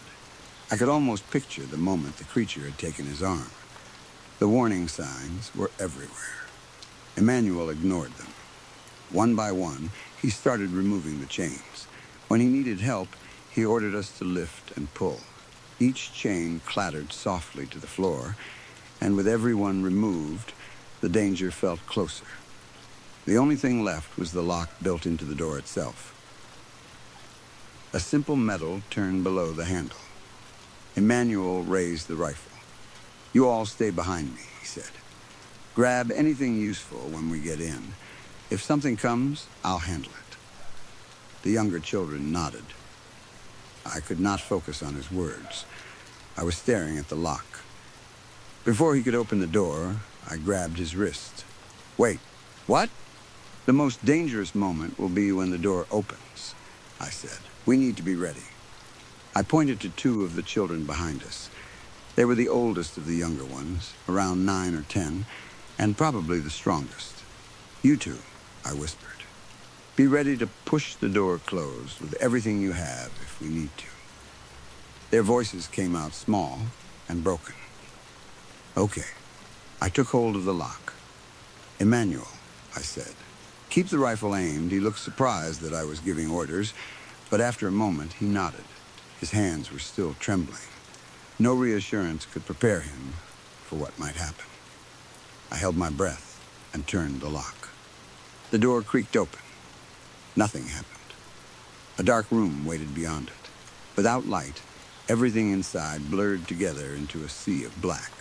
I could almost picture the moment the creature had taken his arm. The warning signs were everywhere. Emmanuel ignored them. One by one, he started removing the chains. When he needed help, he ordered us to lift and pull. Each chain clattered softly to the floor, and with every one removed, the danger felt closer. The only thing left was the lock built into the door itself. A simple metal turned below the handle. Emmanuel raised the rifle. "You all stay behind me," he said. "Grab anything useful when we get in. If something comes, I'll handle it." The younger children nodded. I could not focus on his words. I was staring at the lock. Before he could open the door, I grabbed his wrist. "Wait, what?" "The most dangerous moment will be when the door opens," I said. "We need to be ready." I pointed to two of the children behind us. They were the oldest of the younger ones, around 9 or 10, and probably the strongest. "You two," I whispered. "Be ready to push the door closed with everything you have if we need to." Their voices came out small and broken. "Okay." I took hold of the lock. "Emmanuel," I said. "Keep the rifle aimed." He looked surprised that I was giving orders, but after a moment he nodded. His hands were still trembling. No reassurance could prepare him for what might happen. I held my breath and turned the lock. The door creaked open. Nothing happened. A dark room waited beyond it. Without light, everything inside blurred together into a sea of black.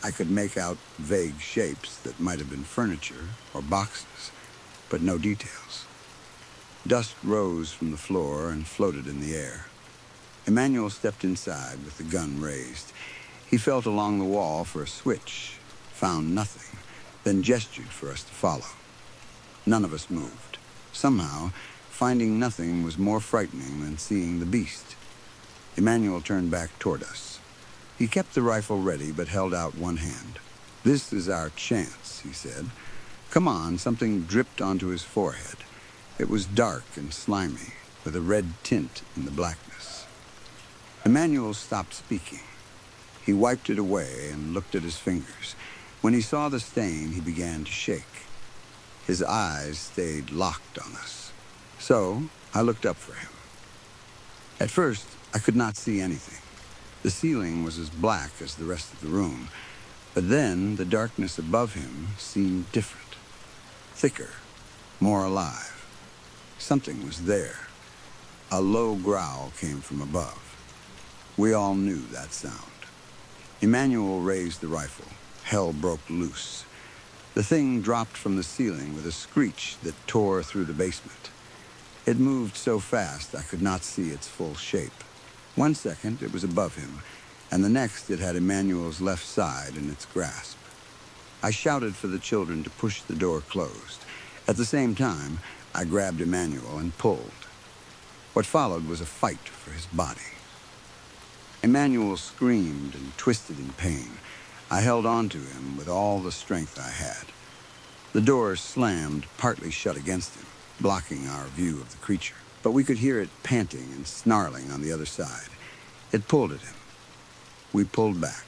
I could make out vague shapes that might have been furniture or boxes, but no details. Dust rose from the floor and floated in the air. Emmanuel stepped inside with the gun raised. He felt along the wall for a switch, found nothing, then gestured for us to follow. None of us moved. Somehow, finding nothing was more frightening than seeing the beast. Emmanuel turned back toward us. He kept the rifle ready but held out one hand. "This is our chance," he said. "Come on." Something dripped onto his forehead. It was dark and slimy, with a red tint in the blackness. Emmanuel stopped speaking. He wiped it away and looked at his fingers. When he saw the stain, he began to shake. His eyes stayed locked on us. So I looked up for him. At first, I could not see anything. The ceiling was as black as the rest of the room, but then the darkness above him seemed different, thicker, more alive. Something was there. A low growl came from above. We all knew that sound. Emmanuel raised the rifle. Hell broke loose. The thing dropped from the ceiling with a screech that tore through the basement. It moved so fast I could not see its full shape. 1 second it was above him, and the next it had Emmanuel's left side in its grasp. I shouted for the children to push the door closed. At the same time, I grabbed Emmanuel and pulled. What followed was a fight for his body. Emmanuel screamed and twisted in pain. I held on to him with all the strength I had. The door slammed partly shut against him, blocking our view of the creature. But we could hear it panting and snarling on the other side. It pulled at him. We pulled back.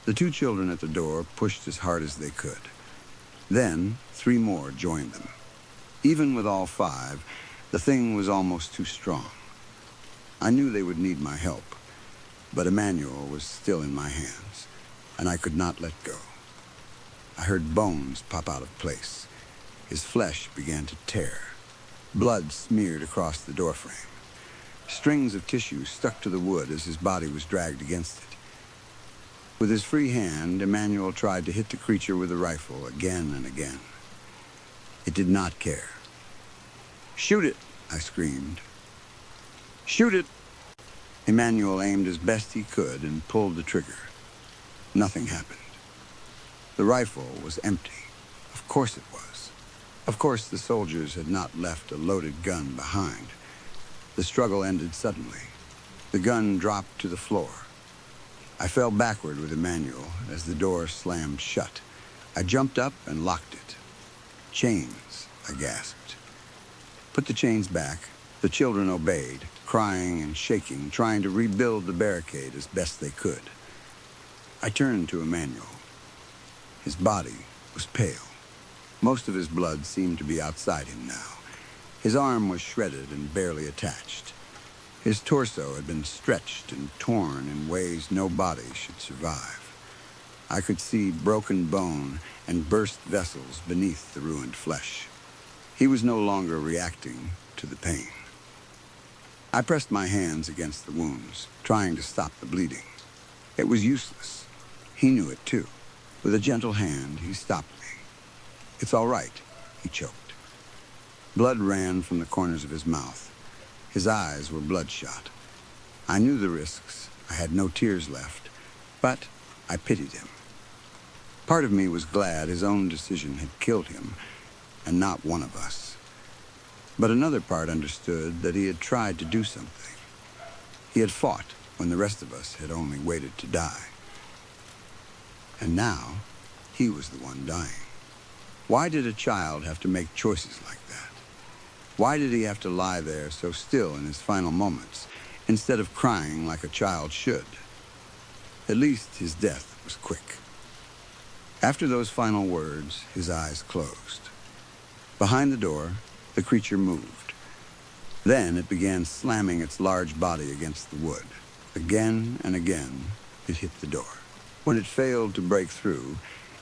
The two children at the door pushed as hard as they could. Then 3 more joined them. Even with all 5, The thing was almost too strong. I knew they would need my help, but Emmanuel was still in my hands, and I could not let go. I heard bones pop out of place. His flesh began to tear. Blood smeared across the doorframe. Strings of tissue stuck to the wood as his body was dragged against it. With his free hand, Emmanuel tried to hit the creature with a rifle again and again. It did not care. "Shoot it!" I screamed. "Shoot it!" Emmanuel aimed as best he could and pulled the trigger. Nothing happened. The rifle was empty. Of course it was. Of course the soldiers had not left a loaded gun behind. The struggle ended suddenly. The gun dropped to the floor. I fell backward with Emmanuel as the door slammed shut. I jumped up and locked it. "Chains," I gasped. "Put the chains back." The children obeyed, crying and shaking, trying to rebuild the barricade as best they could. I turned to Emmanuel. His body was pale. Most of his blood seemed to be outside him now. His arm was shredded and barely attached. His torso had been stretched and torn in ways no body should survive. I could see broken bone and burst vessels beneath the ruined flesh. He was no longer reacting to the pain. I pressed my hands against the wounds, trying to stop the bleeding. It was useless. He knew it too. With a gentle hand, he stopped me. "It's all right," he choked. Blood ran from the corners of his mouth. His eyes were bloodshot. I knew the risks. I had no tears left, but I pitied him. Part of me was glad his own decision had killed him, and not one of us. But another part understood that he had tried to do something. He had fought when the rest of us had only waited to die. And now, he was the one dying. Why did a child have to make choices like that? Why did he have to lie there so still in his final moments, instead of crying like a child should? At least his death was quick. After those final words, his eyes closed. Behind the door, the creature moved. Then it began slamming its large body against the wood. Again and again, it hit the door. When it failed to break through,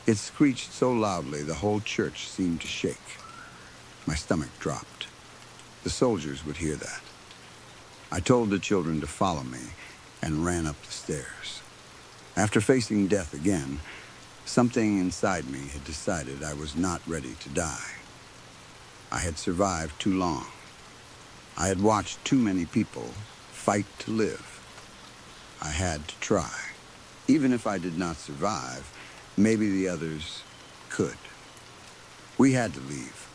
it screeched so loudly the whole church seemed to shake. My stomach dropped. The soldiers would hear that. I told the children to follow me and ran up the stairs. After facing death again, something inside me had decided I was not ready to die. I had survived too long. I had watched too many people fight to live. I had to try. Even if I did not survive, maybe the others could. We had to leave.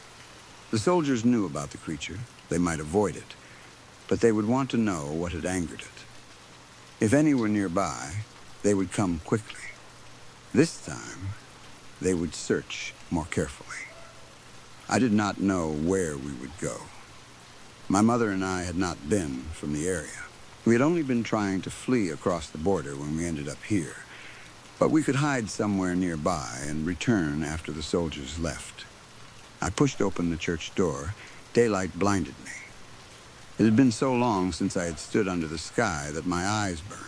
The soldiers knew about the creature. They might avoid it, but they would want to know what had angered it. If any were nearby, they would come quickly. This time, they would search more carefully. I did not know where we would go. My mother and I had not been from the area. We had only been trying to flee across the border when we ended up here, but we could hide somewhere nearby and return after the soldiers left. I pushed open the church door. Daylight blinded me. It had been so long since I had stood under the sky that my eyes burned.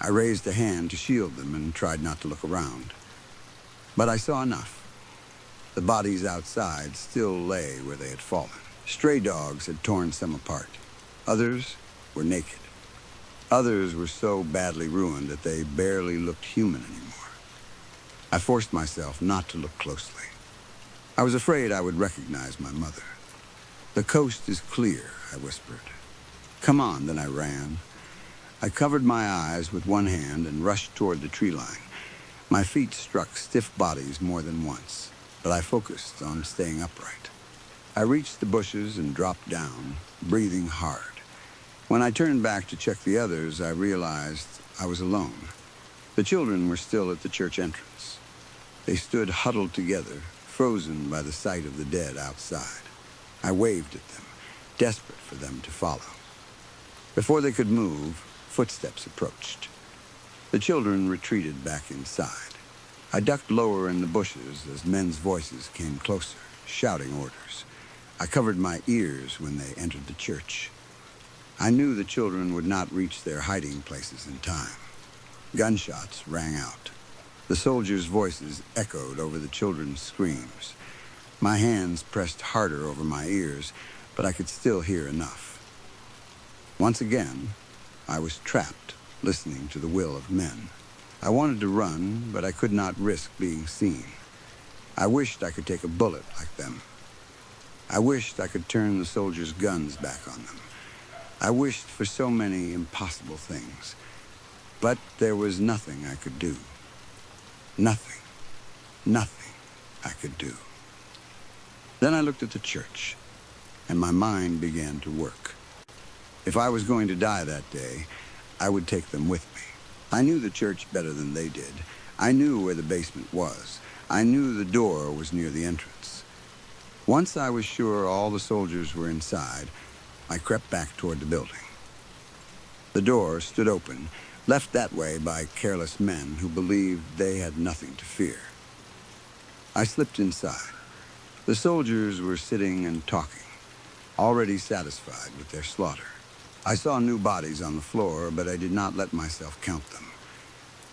I raised a hand to shield them and tried not to look around. But I saw enough. The bodies outside still lay where they had fallen. Stray dogs had torn some apart. Others were naked. Others were so badly ruined that they barely looked human anymore. I forced myself not to look closely. I was afraid I would recognize my mother. "The coast is clear," I whispered. "Come on," then I ran. I covered my eyes with one hand and rushed toward the tree line. My feet struck stiff bodies more than once, but I focused on staying upright. I reached the bushes and dropped down, breathing hard. When I turned back to check the others, I realized I was alone. The children were still at the church entrance. They stood huddled together, frozen by the sight of the dead outside. I waved at them, desperate for them to follow. Before they could move, footsteps approached. The children retreated back inside. I ducked lower in the bushes as men's voices came closer, shouting orders. I covered my ears when they entered the church. I knew the children would not reach their hiding places in time. Gunshots rang out. The soldiers' voices echoed over the children's screams. My hands pressed harder over my ears, but I could still hear enough. Once again, I was trapped, listening to the will of men. I wanted to run, but I could not risk being seen. I wished I could take a bullet like them. I wished I could turn the soldiers' guns back on them. I wished for so many impossible things. But there was nothing I could do. Nothing I could do. Then I looked at the church, and my mind began to work. If I was going to die that day, I would take them with me. I knew the church better than they did. I knew where the basement was. I knew the door was near the entrance. Once I was sure all the soldiers were inside, I crept back toward the building. The door stood open, left that way by careless men who believed they had nothing to fear. I slipped inside. The soldiers were sitting and talking, already satisfied with their slaughter. I saw new bodies on the floor, but I did not let myself count them.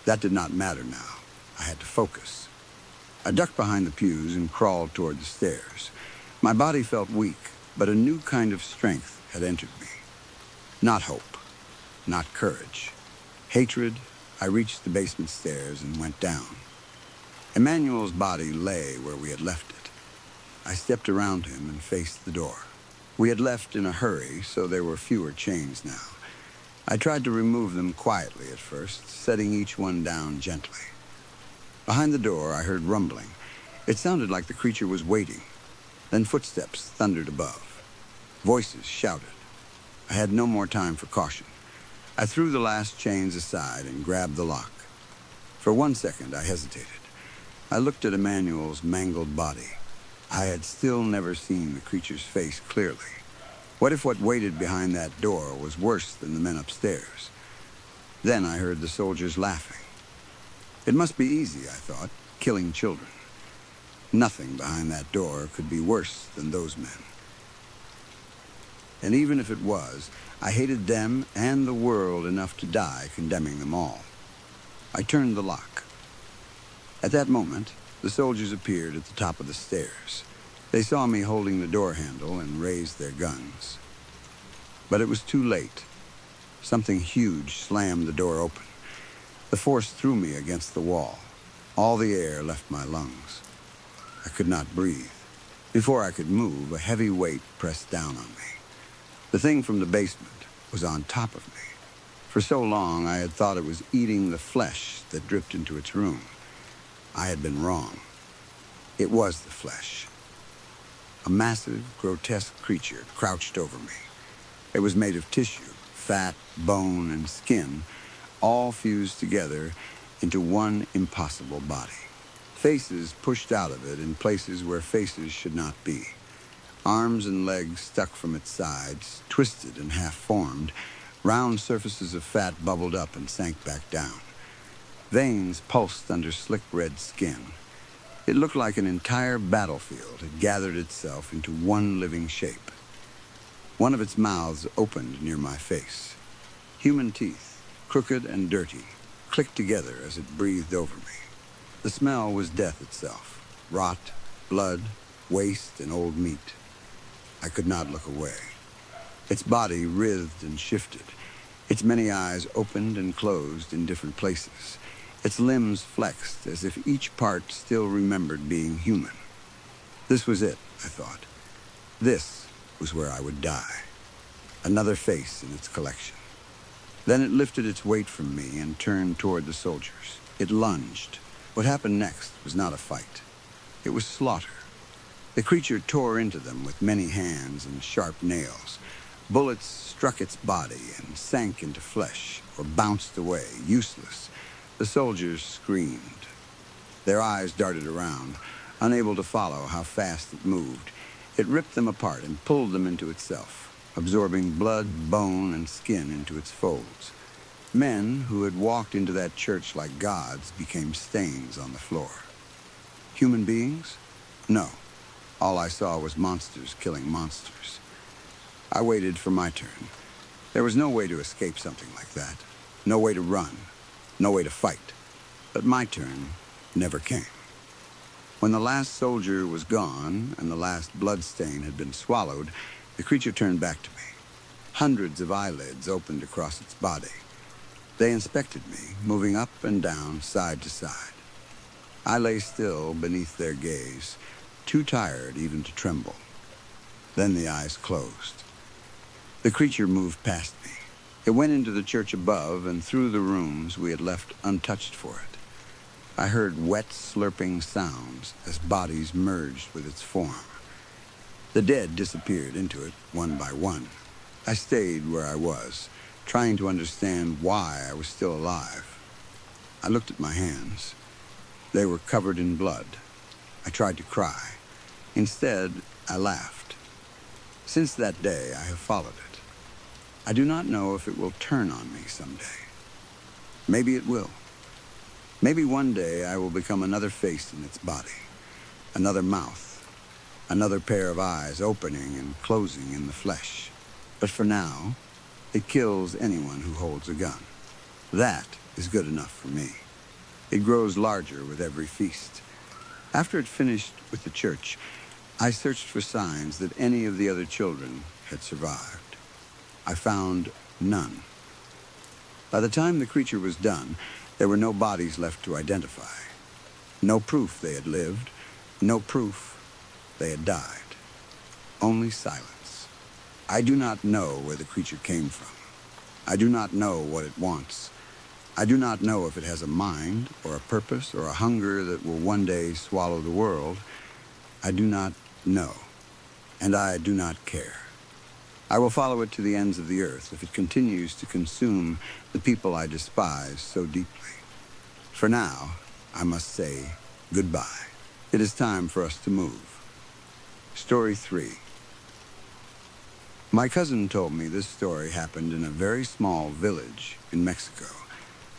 That did not matter now. I had to focus. I ducked behind the pews and crawled toward the stairs. My body felt weak, but a new kind of strength had entered me. Not hope, not courage. Hatred. I reached the basement stairs and went down. Emmanuel's body lay where we had left it. I stepped around him and faced the door. We had left in a hurry, so there were fewer chains now. I tried to remove them quietly at first, setting each one down gently. Behind the door, I heard rumbling. It sounded like the creature was waiting. Then footsteps thundered above. Voices shouted. I had no more time for caution. I threw the last chains aside and grabbed the lock. For 1 second, I hesitated. I looked at Emmanuel's mangled body. I had still never seen the creature's face clearly. What if what waited behind that door was worse than the men upstairs? Then I heard the soldiers laughing. It must be easy, I thought, killing children. Nothing behind that door could be worse than those men. And even if it was, I hated them and the world enough to die condemning them all. I turned the lock. At that moment, the soldiers appeared at the top of the stairs. They saw me holding the door handle and raised their guns. But it was too late. Something huge slammed the door open. The force threw me against the wall. All the air left my lungs. I could not breathe. Before I could move, a heavy weight pressed down on me. The thing from the basement was on top of me. For so long, I had thought it was eating the flesh that dripped into its room. I had been wrong. It was the flesh. A massive, grotesque creature crouched over me. It was made of tissue, fat, bone, and skin, all fused together into one impossible body. Faces pushed out of it in places where faces should not be. Arms and legs stuck from its sides, twisted and half-formed. Round surfaces of fat bubbled up and sank back down. Veins pulsed under slick red skin. It looked like an entire battlefield had gathered itself into one living shape. One of its mouths opened near my face. Human teeth, crooked and dirty, clicked together as it breathed over me. The smell was death itself, rot, blood, waste, and old meat. I could not look away. Its body writhed and shifted. Its many eyes opened and closed in different places. Its limbs flexed as if each part still remembered being human. This was it, I thought. This was where I would die. Another face in its collection. Then it lifted its weight from me and turned toward the soldiers. It lunged. What happened next was not a fight. It was slaughter. The creature tore into them with many hands and sharp nails. Bullets struck its body and sank into flesh or bounced away, useless. The soldiers screamed. Their eyes darted around, unable to follow how fast it moved. It ripped them apart and pulled them into itself, absorbing blood, bone, and skin into its folds. Men who had walked into that church like gods became stains on the floor. Human beings? No. All I saw was monsters killing monsters. I waited for my turn. There was no way to escape something like that. No way to run. No way to fight. But my turn never came. When the last soldier was gone and the last bloodstain had been swallowed, the creature turned back to me. Hundreds of eyelids opened across its body. They inspected me, moving up and down, side to side. I lay still beneath their gaze, too tired even to tremble. Then the eyes closed. The creature moved past me. It went into the church above and through the rooms we had left untouched for it. I heard wet, slurping sounds as bodies merged with its form. The dead disappeared into it, one by one. I stayed where I was, trying to understand why I was still alive. I looked at my hands. They were covered in blood. I tried to cry. Instead, I laughed. Since that day, I have followed it. I do not know if it will turn on me someday. Maybe it will. Maybe one day I will become another face in its body, another mouth, another pair of eyes opening and closing in the flesh. But for now, it kills anyone who holds a gun. That is good enough for me. It grows larger with every feast. After it finished with the church, I searched for signs that any of the other children had survived. I found none. By the time the creature was done, there were no bodies left to identify. No proof they had lived. No proof they had died. Only silence. I do not know where the creature came from. I do not know what it wants. I do not know if it has a mind or a purpose or a hunger that will one day swallow the world. I do not know. And I do not care. I will follow it to the ends of the earth if it continues to consume the people I despise so deeply. For now, I must say goodbye. It is time for us to move. Story 3. My cousin told me this story happened in a very small village in Mexico,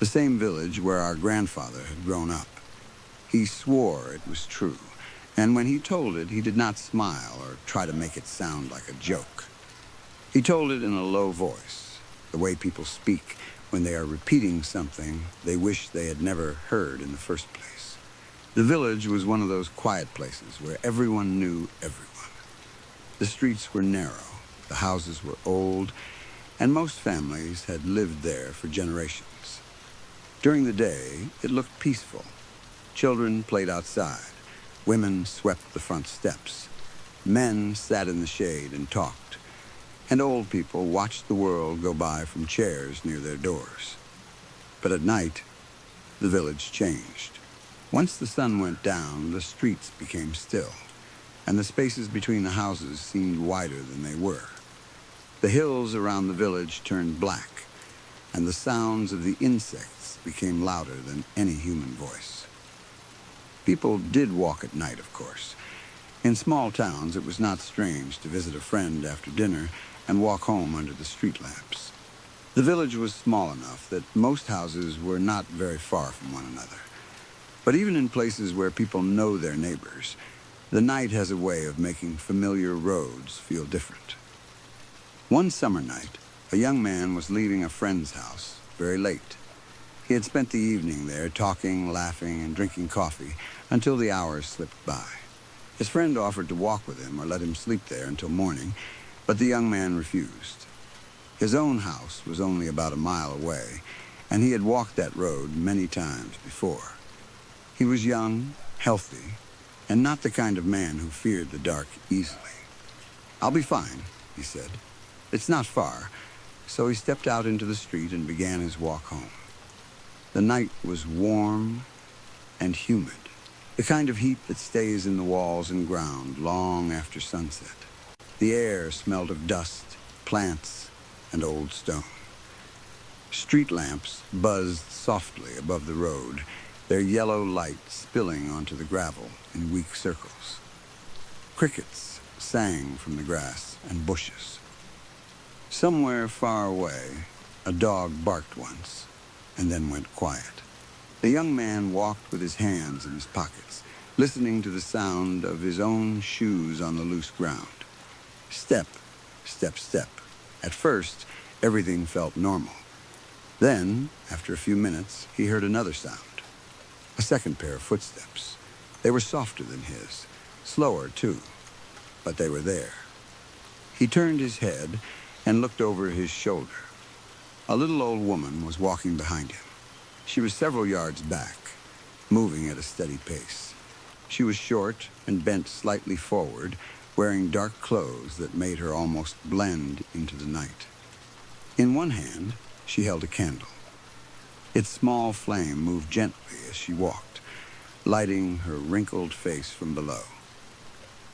the same village where our grandfather had grown up. He swore it was true, and when he told it, he did not smile or try to make it sound like a joke. He told it in a low voice, the way people speak when they are repeating something they wish they had never heard in the first place. The village was one of those quiet places where everyone knew everyone. The streets were narrow, the houses were old, and most families had lived there for generations. During the day, it looked peaceful. Children played outside. Women swept the front steps. Men sat in the shade and talked. And old people watched the world go by from chairs near their doors. But at night, the village changed. Once the sun went down, the streets became still, and the spaces between the houses seemed wider than they were. The hills around the village turned black, and the sounds of the insects became louder than any human voice. People did walk at night, of course. In small towns, it was not strange to visit a friend after dinner and walk home under the street lamps. The village was small enough that most houses were not very far from one another. But even in places where people know their neighbors, the night has a way of making familiar roads feel different. One summer night, a young man was leaving a friend's house very late. He had spent the evening there talking, laughing, and drinking coffee until the hours slipped by. His friend offered to walk with him or let him sleep there until morning, but the young man refused. His own house was only about a mile away, and he had walked that road many times before. He was young, healthy, and not the kind of man who feared the dark easily. "I'll be fine," he said. "It's not far." So he stepped out into the street and began his walk home. The night was warm and humid, the kind of heat that stays in the walls and ground long after sunset. The air smelled of dust, plants, and old stone. Street lamps buzzed softly above the road, their yellow light spilling onto the gravel in weak circles. Crickets sang from the grass and bushes. Somewhere far away, a dog barked once and then went quiet. The young man walked with his hands in his pockets, listening to the sound of his own shoes on the loose ground. Step, step, step. At first, everything felt normal. Then, after a few minutes, he heard another sound. A second pair of footsteps. They were softer than his, slower too, but they were there. He turned his head and looked over his shoulder. A little old woman was walking behind him. She was several yards back, moving at a steady pace. She was short and bent slightly forward, wearing dark clothes that made her almost blend into the night. In one hand, she held a candle. Its small flame moved gently as she walked, lighting her wrinkled face from below.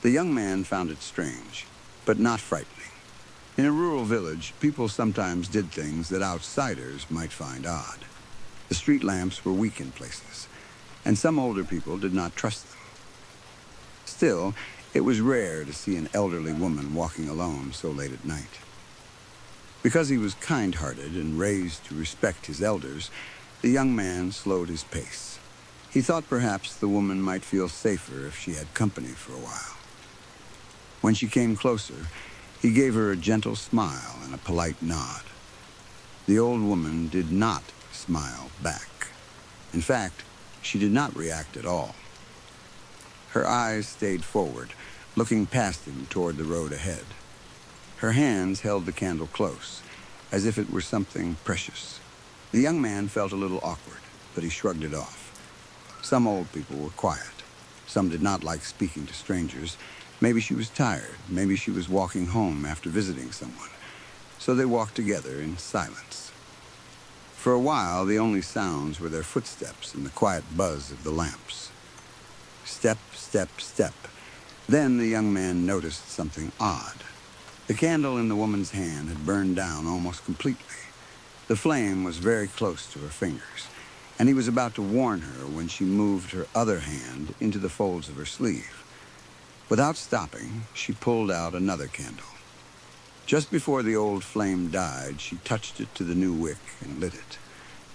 The young man found it strange, but not frightening. In a rural village, people sometimes did things that outsiders might find odd. The street lamps were weak in places, and some older people did not trust them. Still, it was rare to see an elderly woman walking alone so late at night. Because he was kind-hearted and raised to respect his elders, the young man slowed his pace. He thought perhaps the woman might feel safer if she had company for a while. When she came closer, he gave her a gentle smile and a polite nod. The old woman did not smile back. In fact, she did not react at all. Her eyes stayed forward, looking past him toward the road ahead. Her hands held the candle close, as if it were something precious. The young man felt a little awkward, but he shrugged it off. Some old people were quiet. Some did not like speaking to strangers. Maybe she was tired. Maybe she was walking home after visiting someone. So they walked together in silence. For a while, the only sounds were their footsteps and the quiet buzz of the lamps. Step, step, step. Then the young man noticed something odd. The candle in the woman's hand had burned down almost completely. The flame was very close to her fingers, and he was about to warn her when she moved her other hand into the folds of her sleeve. Without stopping, she pulled out another candle. Just before the old flame died, she touched it to the new wick and lit it.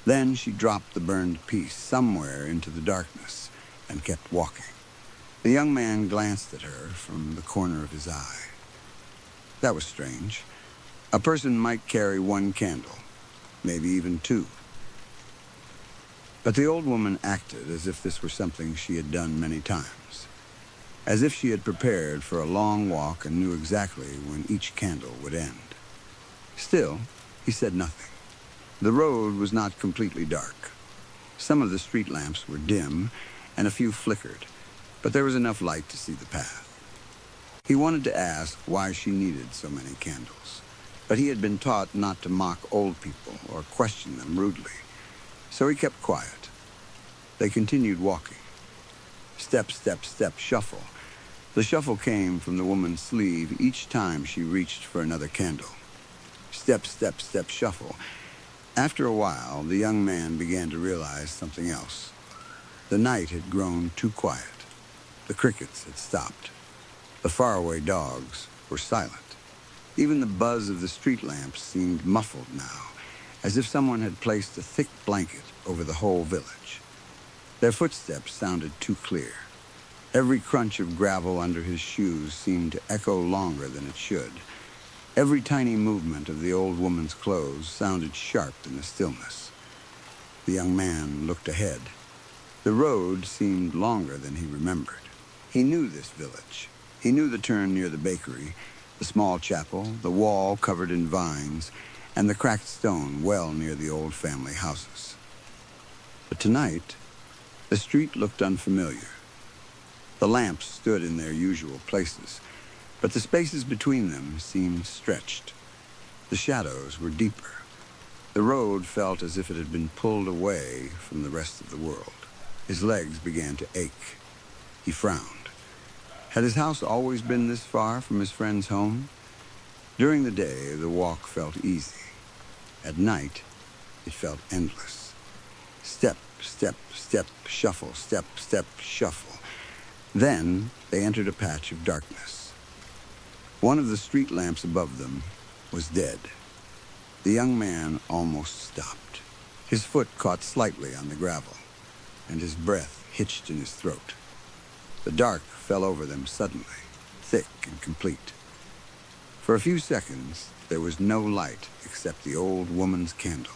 Then she dropped the burned piece somewhere into the darkness and kept walking. The young man glanced at her from the corner of his eye. That was strange. A person might carry one candle, maybe even two. But the old woman acted as if this were something she had done many times, as if she had prepared for a long walk and knew exactly when each candle would end. Still, he said nothing. The road was not completely dark. Some of the street lamps were dim, and a few flickered, but there was enough light to see the path. He wanted to ask why she needed so many candles, but he had been taught not to mock old people or question them rudely, so he kept quiet. They continued walking. Step, step, step, shuffle. The shuffle came from the woman's sleeve each time she reached for another candle. Step, step, step, shuffle. After a while, the young man began to realize something else. The night had grown too quiet. The crickets had stopped. The faraway dogs were silent. Even the buzz of the street lamps seemed muffled now, as if someone had placed a thick blanket over the whole village. Their footsteps sounded too clear. Every crunch of gravel under his shoes seemed to echo longer than it should. Every tiny movement of the old woman's clothes sounded sharp in the stillness. The young man looked ahead. The road seemed longer than he remembered. He knew this village. He knew the turn near the bakery, the small chapel, the wall covered in vines, and the cracked stone well near the old family houses. But tonight, the street looked unfamiliar. The lamps stood in their usual places, but the spaces between them seemed stretched. The shadows were deeper. The road felt as if it had been pulled away from the rest of the world. His legs began to ache. He frowned. Had his house always been this far from his friend's home? During the day, the walk felt easy. At night, it felt endless. Step, step, step, shuffle, step, step, shuffle. Then they entered a patch of darkness. One of the street lamps above them was dead. The young man almost stopped. His foot caught slightly on the gravel, and his breath hitched in his throat. The dark fell over them suddenly, thick and complete. For a few seconds, there was no light except the old woman's candle.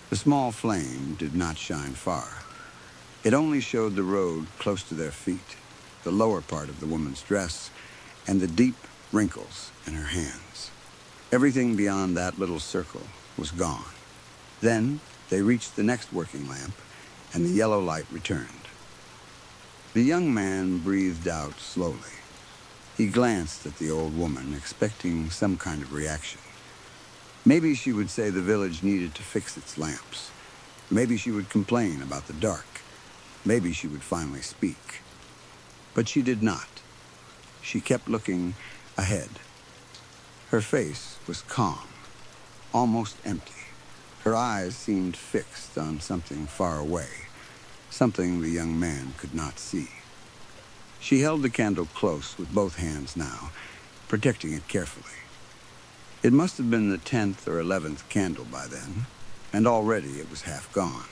The small flame did not shine far. It only showed the road close to their feet, the lower part of the woman's dress, and the deep wrinkles in her hands. Everything beyond that little circle was gone. Then they reached the next working lamp, and the yellow light returned. The young man breathed out slowly. He glanced at the old woman, expecting some kind of reaction. Maybe she would say the village needed to fix its lamps. Maybe she would complain about the dark. Maybe she would finally speak. But she did not. She kept looking ahead. Her face was calm, almost empty. Her eyes seemed fixed on something far away, something the young man could not see. She held the candle close with both hands now, protecting it carefully. It must have been the 10th or 11th candle by then, and already it was half gone.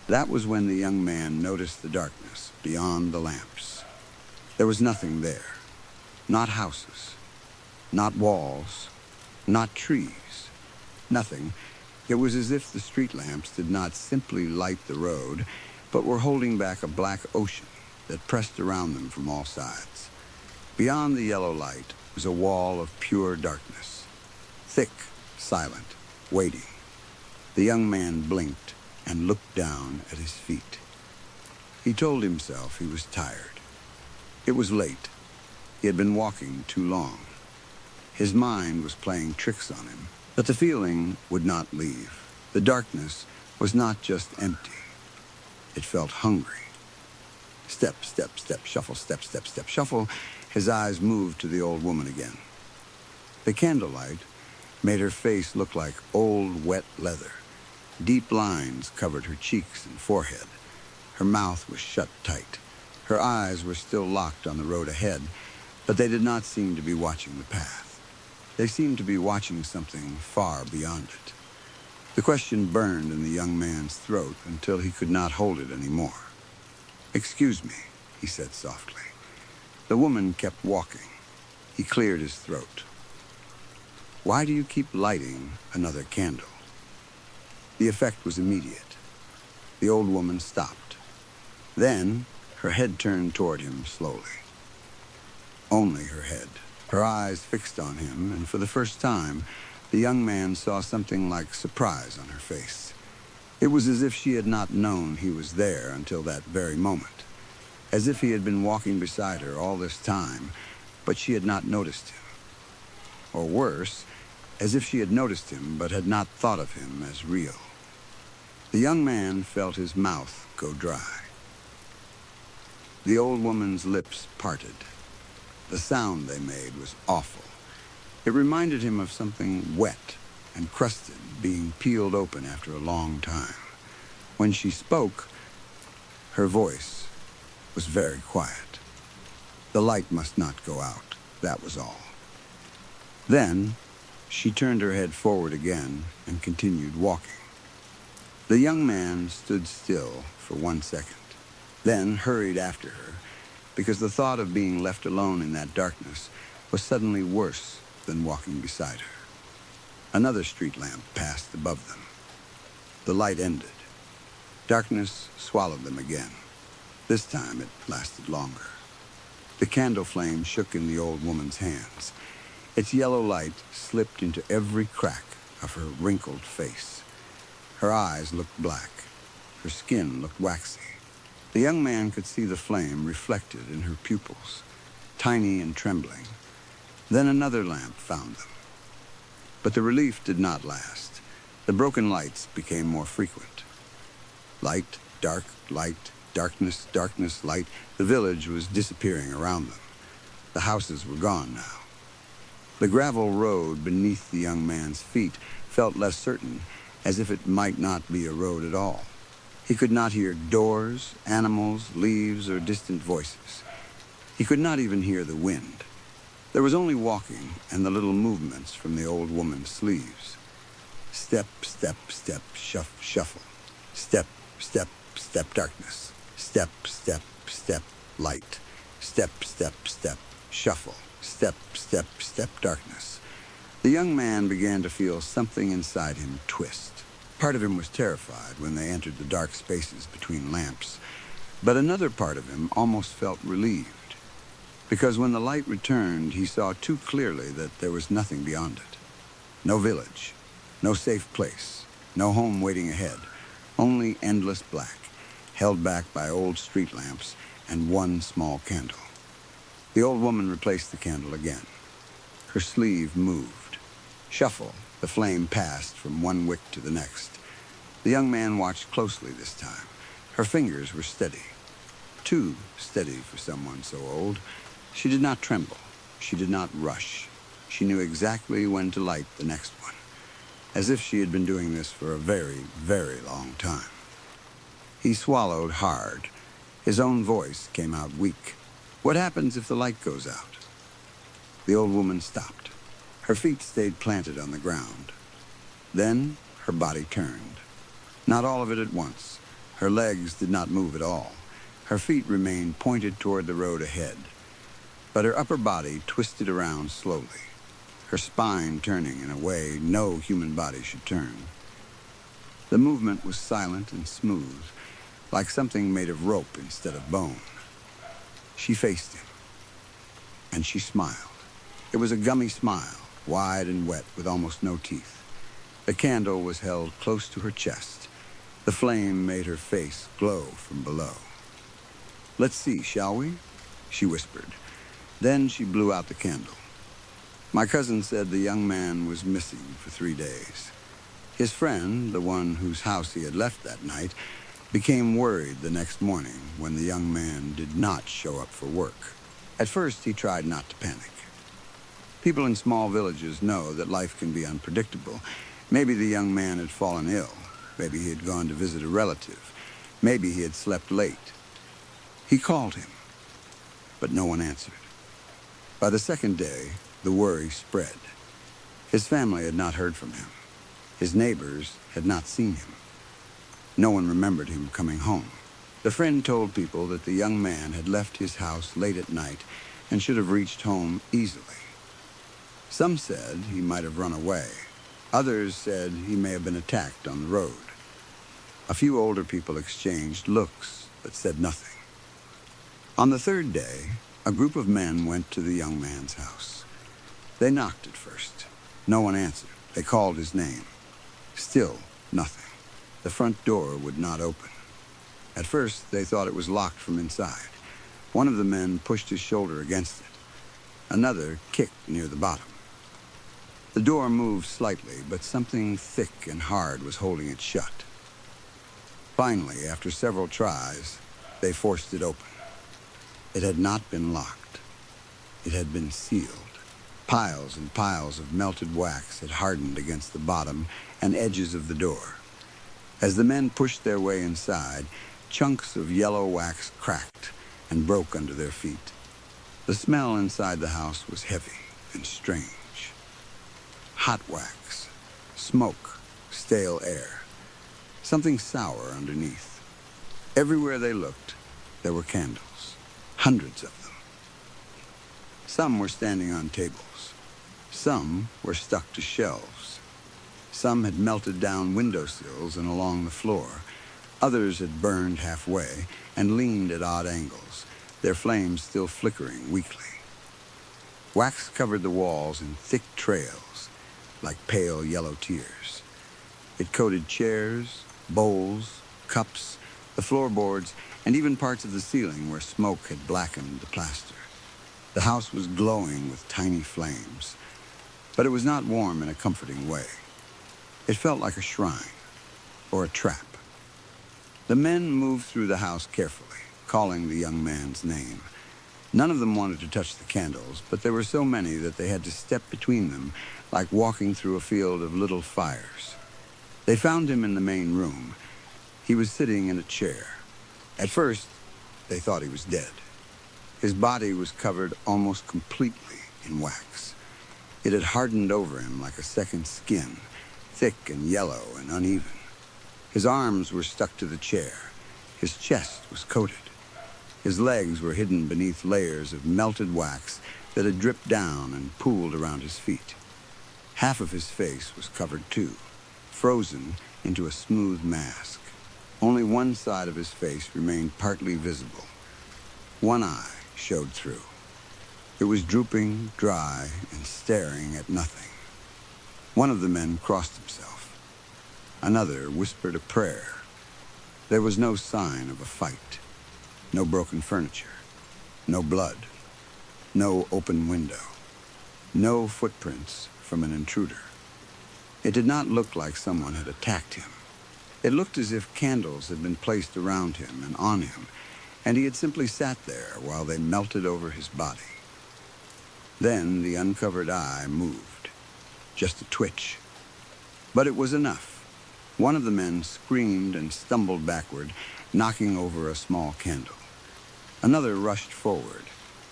That was when the young man noticed the darkness beyond the lamps. There was nothing there. Not houses, not walls, not trees, nothing. It was as if the street lamps did not simply light the road, but were holding back a black ocean that pressed around them from all sides. Beyond the yellow light was a wall of pure darkness, thick, silent, waiting. The young man blinked and looked down at his feet. He told himself he was tired. It was late. He had been walking too long. His mind was playing tricks on him, but the feeling would not leave. The darkness was not just empty. It felt hungry. Step, step, step, shuffle, step, step, step, shuffle. His eyes moved to the old woman again. The candlelight made her face look like old, wet leather. Deep lines covered her cheeks and forehead. Her mouth was shut tight. Her eyes were still locked on the road ahead, but they did not seem to be watching the path. They seemed to be watching something far beyond it. The question burned in the young man's throat until he could not hold it anymore. "Excuse me," he said softly. The woman kept walking. He cleared his throat. "Why do you keep lighting another candle?" The effect was immediate. The old woman stopped. Then her head turned toward him slowly. Only her head. Her eyes fixed on him, and for the first time, the young man saw something like surprise on her face. It was as if she had not known he was there until that very moment, as if he had been walking beside her all this time, but she had not noticed him. Or worse, as if she had noticed him but had not thought of him as real. The young man felt his mouth go dry. The old woman's lips parted. The sound they made was awful. It reminded him of something wet and crusted being peeled open after a long time. When she spoke, her voice was very quiet. The light must not go out, that was all. Then she turned her head forward again and continued walking. The young man stood still for 1 second, then hurried after her, because the thought of being left alone in that darkness was suddenly worse than walking beside her. Another street lamp passed above them. The light ended. Darkness swallowed them again. This time it lasted longer. The candle flame shook in the old woman's hands. Its yellow light slipped into every crack of her wrinkled face. Her eyes looked black. Her skin looked waxy. The young man could see the flame reflected in her pupils, tiny and trembling. Then another lamp found them. But the relief did not last. The broken lights became more frequent. Light, dark, light, darkness, darkness, light. The village was disappearing around them. The houses were gone now. The gravel road beneath the young man's feet felt less certain, as if it might not be a road at all. He could not hear doors, animals, leaves, or distant voices. He could not even hear the wind. There was only walking and the little movements from the old woman's sleeves. Step, step, step, shuffle. Step, step, step, darkness. Step, step, step, light. Step, step, step, shuffle. Step, step, step, darkness. The young man began to feel something inside him twist. Part of him was terrified when they entered the dark spaces between lamps, but another part of him almost felt relieved, because when the light returned, he saw too clearly that there was nothing beyond it. No village, no safe place, no home waiting ahead, only endless black, held back by old street lamps and one small candle. The old woman replaced the candle again. Her sleeve moved. Shuffle, the flame passed from one wick to the next. The young man watched closely this time. Her fingers were steady. Too steady for someone so old. She did not tremble. She did not rush. She knew exactly when to light the next one, as if she had been doing this for a very, very long time. He swallowed hard. His own voice came out weak. What happens if the light goes out? The old woman stopped. Her feet stayed planted on the ground. Then her body turned. Not all of it at once. Her legs did not move at all. Her feet remained pointed toward the road ahead. But her upper body twisted around slowly, her spine turning in a way no human body should turn. The movement was silent and smooth, like something made of rope instead of bone. She faced him, and she smiled. It was a gummy smile, wide and wet, with almost no teeth. The candle was held close to her chest. The flame made her face glow from below. "Let's see, shall we?" she whispered. Then she blew out the candle. My cousin said the young man was missing for 3 days. His friend, the one whose house he had left that night, became worried the next morning when the young man did not show up for work. At first, he tried not to panic. People in small villages know that life can be unpredictable. Maybe the young man had fallen ill. Maybe he had gone to visit a relative. Maybe he had slept late. He called him, but no one answered. By the second day, the worry spread. His family had not heard from him. His neighbors had not seen him. No one remembered him coming home. The friend told people that the young man had left his house late at night and should have reached home easily. Some said he might have run away. Others said he may have been attacked on the road. A few older people exchanged looks, but said nothing. On the third day, a group of men went to the young man's house. They knocked at first. No one answered. They called his name. Still nothing. The front door would not open. At first, they thought it was locked from inside. One of the men pushed his shoulder against it. Another kicked near the bottom. The door moved slightly, but something thick and hard was holding it shut. Finally, after several tries, they forced it open. It had not been locked. It had been sealed. Piles and piles of melted wax had hardened against the bottom and edges of the door. As the men pushed their way inside, chunks of yellow wax cracked and broke under their feet. The smell inside the house was heavy and strange. Hot wax, smoke, stale air, something sour underneath. Everywhere they looked, there were candles, hundreds of them. Some were standing on tables. Some were stuck to shelves. Some had melted down windowsills and along the floor. Others had burned halfway and leaned at odd angles, their flames still flickering weakly. Wax covered the walls in thick trails, like pale yellow tears. It coated chairs, bowls, cups, the floorboards, and even parts of the ceiling where smoke had blackened the plaster. The house was glowing with tiny flames, but it was not warm in a comforting way. It felt like a shrine or a trap. The men moved through the house carefully, calling the young man's name. None of them wanted to touch the candles, but there were so many that they had to step between them, like walking through a field of little fires. They found him in the main room. He was sitting in a chair. At first, they thought he was dead. His body was covered almost completely in wax. It had hardened over him like a second skin, thick and yellow and uneven. His arms were stuck to the chair. His chest was coated. His legs were hidden beneath layers of melted wax that had dripped down and pooled around his feet. Half of his face was covered too, frozen into a smooth mask. Only one side of his face remained partly visible. One eye showed through. It was drooping, dry, and staring at nothing. One of the men crossed himself. Another whispered a prayer. There was no sign of a fight. No broken furniture. No blood. No open window. No footprints from an intruder. It did not look like someone had attacked him. It looked as if candles had been placed around him and on him, and he had simply sat there while they melted over his body. Then the uncovered eye moved. Just a twitch. But it was enough. One of the men screamed and stumbled backward, knocking over a small candle. Another rushed forward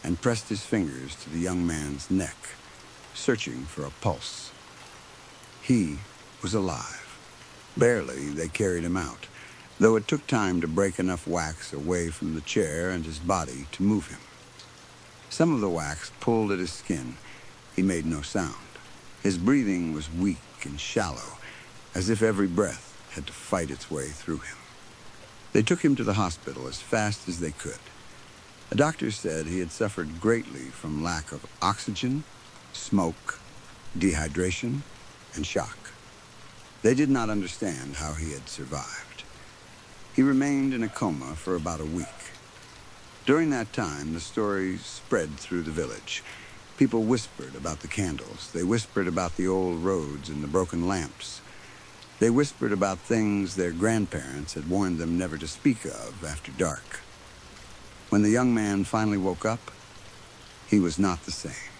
and pressed his fingers to the young man's neck, searching for a pulse. He was alive. Barely they carried him out, though it took time to break enough wax away from the chair and his body to move him. Some of the wax pulled at his skin. He made no sound. His breathing was weak and shallow, as if every breath had to fight its way through him. They took him to the hospital as fast as they could. The doctor said he had suffered greatly from lack of oxygen, smoke, dehydration, and shock. They did not understand how he had survived. He remained in a coma for about a week. During that time, the story spread through the village. People whispered about the candles. They whispered about the old roads and the broken lamps. They whispered about things their grandparents had warned them never to speak of after dark. When the young man finally woke up, he was not the same.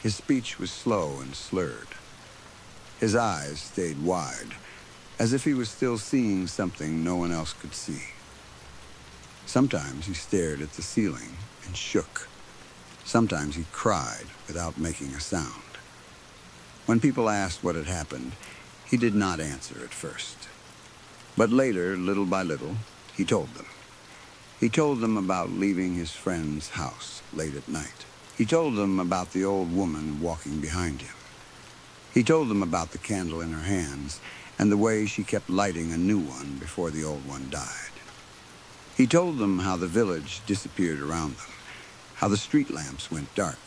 His speech was slow and slurred. His eyes stayed wide, as if he was still seeing something no one else could see. Sometimes he stared at the ceiling and shook. Sometimes he cried without making a sound. When people asked what had happened, he did not answer at first. But later, little by little, he told them. He told them about leaving his friend's house late at night. He told them about the old woman walking behind him. He told them about the candle in her hands and the way she kept lighting a new one before the old one died. He told them how the village disappeared around them, how the street lamps went dark,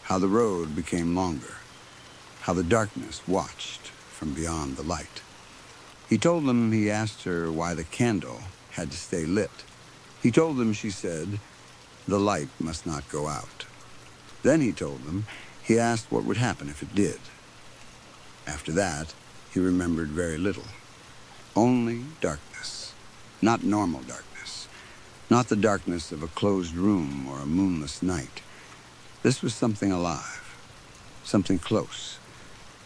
how the road became longer, how the darkness watched from beyond the light. He told them he asked her why the candle had to stay lit. He told them she said, the light must not go out. Then he told them he asked what would happen if it did. After that, he remembered very little. Only darkness. Not normal darkness. Not the darkness of a closed room or a moonless night. This was something alive. Something close.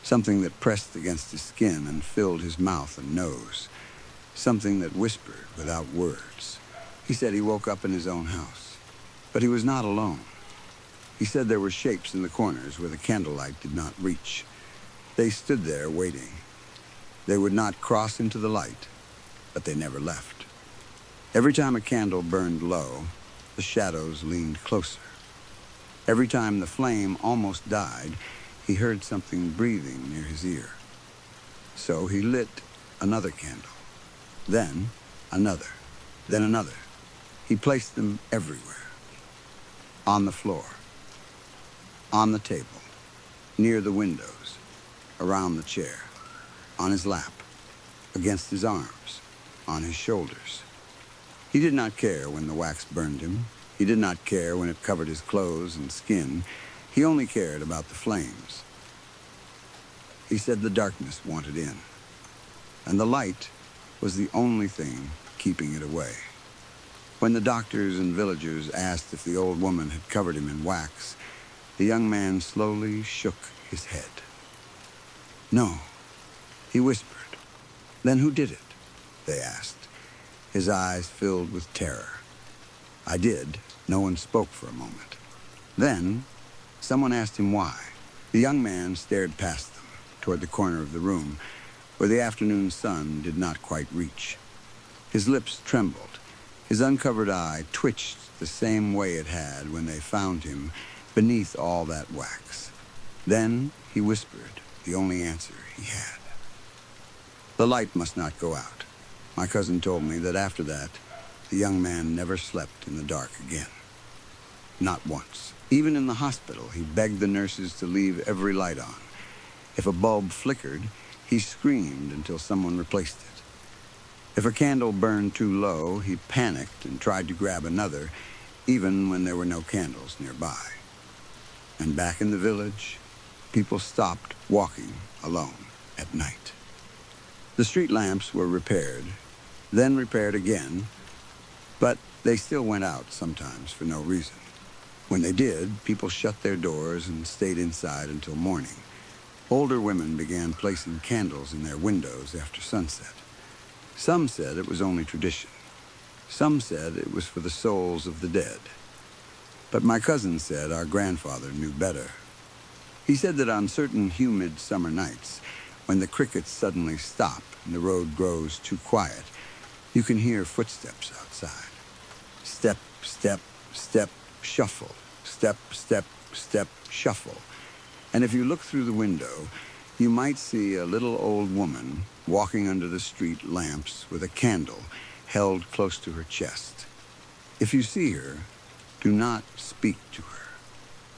Something that pressed against his skin and filled his mouth and nose. Something that whispered without words. He said he woke up in his own house. But he was not alone. He said there were shapes in the corners where the candlelight did not reach. They stood there waiting. They would not cross into the light, but they never left. Every time a candle burned low, the shadows leaned closer. Every time the flame almost died, he heard something breathing near his ear. So he lit another candle, then another, then another. He placed them everywhere. On the floor, on the table, near the windows, around the chair, on his lap, against his arms, on his shoulders. He did not care when the wax burned him. He did not care when it covered his clothes and skin. He only cared about the flames. He said the darkness wanted in, and the light was the only thing keeping it away. When the doctors and villagers asked if the old woman had covered him in wax, the young man slowly shook his head. No, he whispered. Then who did it? They asked, his eyes filled with terror. I did. No one spoke for a moment. Then, someone asked him why. The young man stared past them, toward the corner of the room, where the afternoon sun did not quite reach. His lips trembled. His uncovered eye twitched the same way it had when they found him beneath all that wax. Then he whispered the only answer he had. The light must not go out. My cousin told me that after that, the young man never slept in the dark again. Not once. Even in the hospital, he begged the nurses to leave every light on. If a bulb flickered, he screamed until someone replaced it. If a candle burned too low, he panicked and tried to grab another, even when there were no candles nearby. And back in the village, people stopped walking alone at night. The street lamps were repaired, then repaired again, but they still went out sometimes for no reason. When they did, people shut their doors and stayed inside until morning. Older women began placing candles in their windows after sunset. Some said it was only tradition. Some said it was for the souls of the dead. But my cousin said our grandfather knew better. He said that on certain humid summer nights, when the crickets suddenly stop and the road grows too quiet, you can hear footsteps outside. Step, step, step, shuffle. Step, step, step, shuffle. And if you look through the window, you might see a little old woman walking under the street lamps with a candle held close to her chest. If you see her, do not speak to her.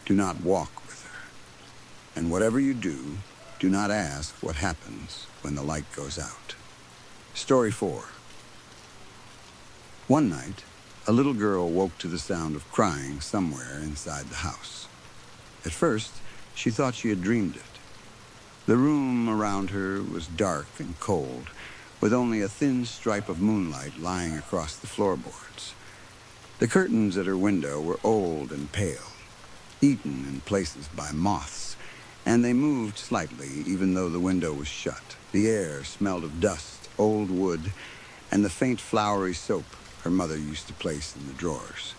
Do not walk with her. And whatever you do, do not ask what happens when the light goes out. Story 4. One night, a little girl woke to the sound of crying somewhere inside the house. At first, she thought she had dreamed it. The room around her was dark and cold, with only a thin stripe of moonlight lying across the floorboards. The curtains at her window were old and pale, eaten in places by moths, and they moved slightly even though the window was shut. The air smelled of dust, old wood, and the faint flowery soap her mother used to place in the drawers.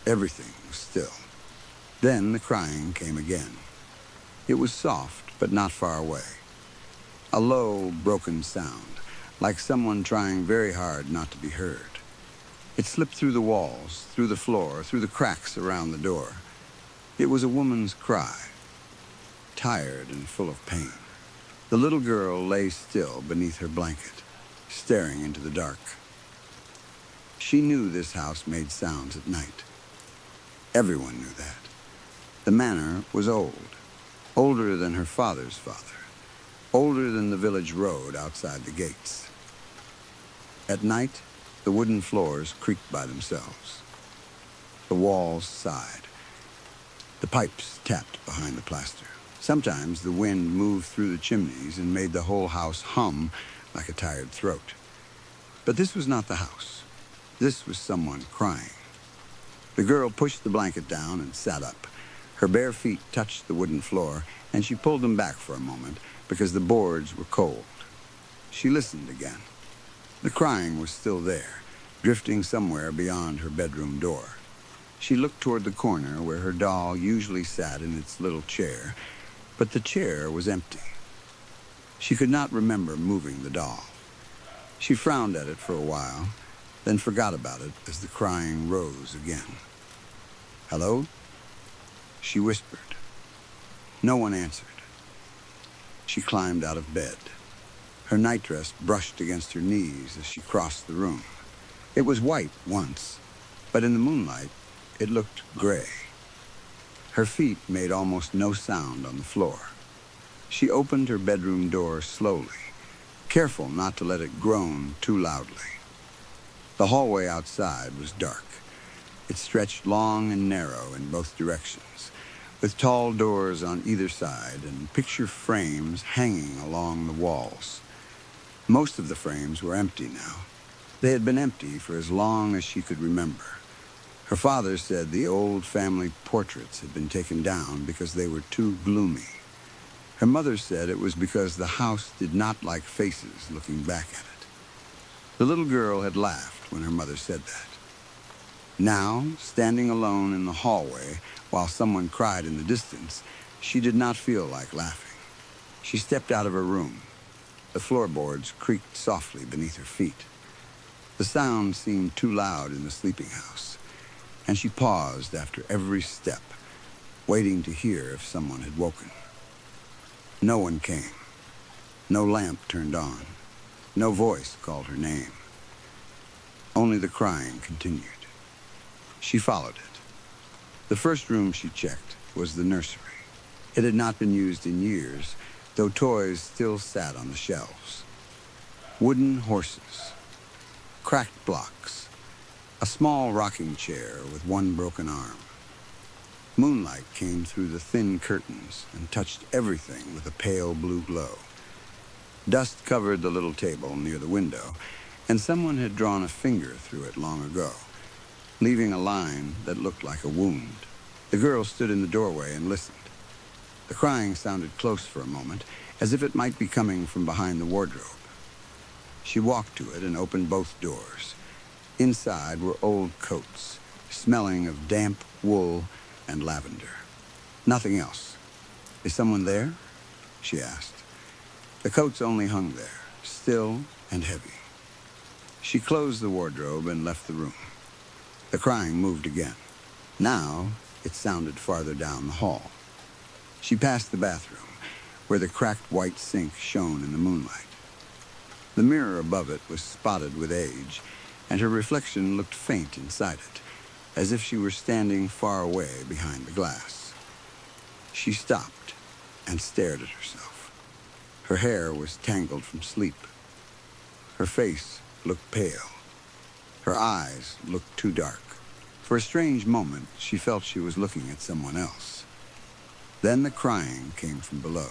Everything was still. Then the crying came again. It was soft, but not far away. A low, broken sound, like someone trying very hard not to be heard. It slipped through the walls, through the floor, through the cracks around the door. It was a woman's cry, tired and full of pain. The little girl lay still beneath her blanket, staring into the dark. She knew this house made sounds at night. Everyone knew that. The manor was old, older than her father's father, older than the village road outside the gates. At night, the wooden floors creaked by themselves. The walls sighed. The pipes tapped behind the plaster. Sometimes the wind moved through the chimneys and made the whole house hum like a tired throat. But this was not the house. This was someone crying. The girl pushed the blanket down and sat up. Her bare feet touched the wooden floor, and she pulled them back for a moment because the boards were cold. She listened again. The crying was still there, drifting somewhere beyond her bedroom door. She looked toward the corner where her doll usually sat in its little chair, but the chair was empty. She could not remember moving the doll. She frowned at it for a while, then forgot about it as the crying rose again. "Hello?" she whispered. No one answered. She climbed out of bed. Her nightdress brushed against her knees as she crossed the room. It was white once, but in the moonlight, it looked gray. Her feet made almost no sound on the floor. She opened her bedroom door slowly, careful not to let it groan too loudly. The hallway outside was dark. It stretched long and narrow in both directions, with tall doors on either side and picture frames hanging along the walls. Most of the frames were empty now. They had been empty for as long as she could remember. Her father said the old family portraits had been taken down because they were too gloomy. Her mother said it was because the house did not like faces looking back at it. The little girl had laughed when her mother said that. Now, standing alone in the hallway while someone cried in the distance, she did not feel like laughing. She stepped out of her room. The floorboards creaked softly beneath her feet. The sound seemed too loud in the sleeping house. and she paused after every step, waiting to hear if someone had woken. No one came. No lamp turned on. No voice called her name. Only the crying continued. She followed it. The first room she checked was the nursery. It had not been used in years, though toys still sat on the shelves. Wooden horses, cracked blocks, a small rocking chair with one broken arm. Moonlight came through the thin curtains and touched everything with a pale blue glow. Dust covered the little table near the window, and someone had drawn a finger through it long ago, leaving a line that looked like a wound. The girl stood in the doorway and listened. The crying sounded close for a moment, as if it might be coming from behind the wardrobe. She walked to it and opened both doors. Inside were old coats, smelling of damp wool and lavender. Nothing else. "Is someone there?" she asked. The coats only hung there, still and heavy. She closed the wardrobe and left the room. The crying moved again. Now it sounded farther down the hall. She passed the bathroom, where the cracked white sink shone in the moonlight. The mirror above it was spotted with age, and her reflection looked faint inside it, as if she were standing far away behind the glass. She stopped and stared at herself. Her hair was tangled from sleep. Her face looked pale. Her eyes looked too dark. For a strange moment, she felt she was looking at someone else. Then the crying came from below.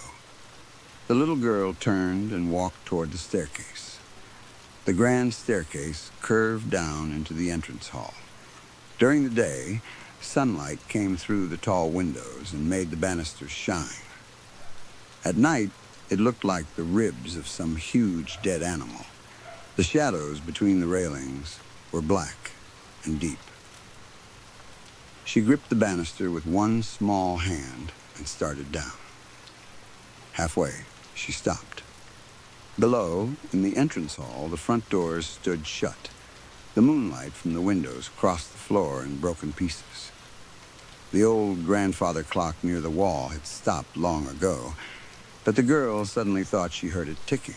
The little girl turned and walked toward the staircase. The grand staircase curved down into the entrance hall. During the day, sunlight came through the tall windows and made the banisters shine. At night, it looked like the ribs of some huge dead animal. The shadows between the railings were black and deep. She gripped the banister with one small hand and started down. Halfway, she stopped. Below, in the entrance hall, the front doors stood shut. The moonlight from the windows crossed the floor in broken pieces. The old grandfather clock near the wall had stopped long ago, but the girl suddenly thought she heard it ticking.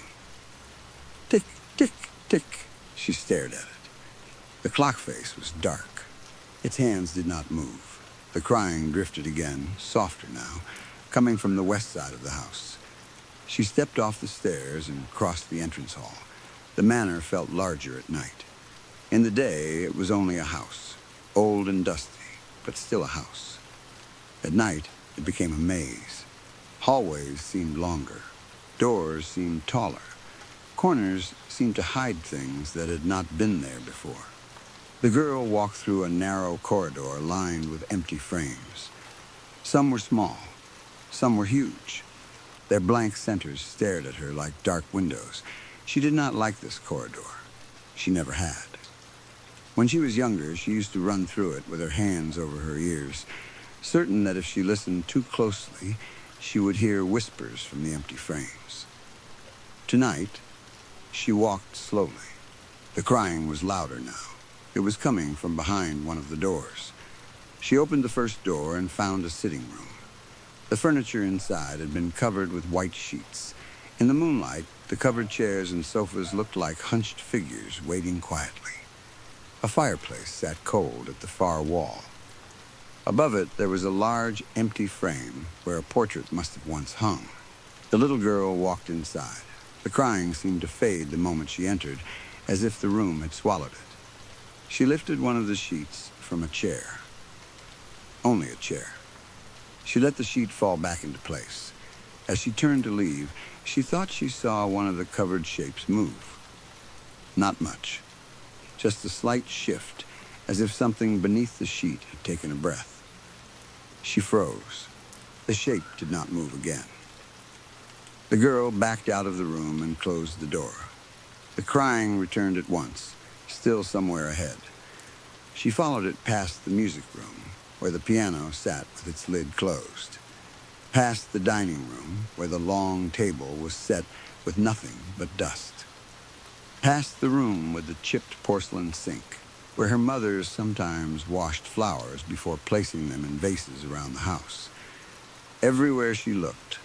Tick, tick, tick. She stared at it. The clock face was dark. Its hands did not move. The crying drifted again, softer now, coming from the west side of the house. She stepped off the stairs and crossed the entrance hall. The manor felt larger at night. In the day, it was only a house, old and dusty, but still a house. At night, it became a maze. Hallways seemed longer. Doors seemed taller. Corners seemed to hide things that had not been there before. The girl walked through a narrow corridor lined with empty frames. Some were small. Some were huge. Their blank centers stared at her like dark windows. She did not like this corridor. She never had. When she was younger, she used to run through it with her hands over her ears, certain that if she listened too closely, she would hear whispers from the empty frames. Tonight, she walked slowly. The crying was louder now. It was coming from behind one of the doors. She opened the first door and found a sitting room. The furniture inside had been covered with white sheets. In the moonlight, the covered chairs and sofas looked like hunched figures waiting quietly. A fireplace sat cold at the far wall. Above it, there was a large, empty frame where a portrait must have once hung. The little girl walked inside. The crying seemed to fade the moment she entered, as if the room had swallowed it. She lifted one of the sheets from a chair. Only a chair. She let the sheet fall back into place. As she turned to leave, she thought she saw one of the covered shapes move. Not much. Just a slight shift, as if something beneath the sheet had taken a breath. She froze. The shape did not move again. The girl backed out of the room and closed the door. The crying returned at once, still somewhere ahead. She followed it past the music room, where the piano sat with its lid closed. Past the dining room, where the long table was set with nothing but dust. Past the room with the chipped porcelain sink. where her mother sometimes washed flowers before placing them in vases around the house. Everywhere she looked,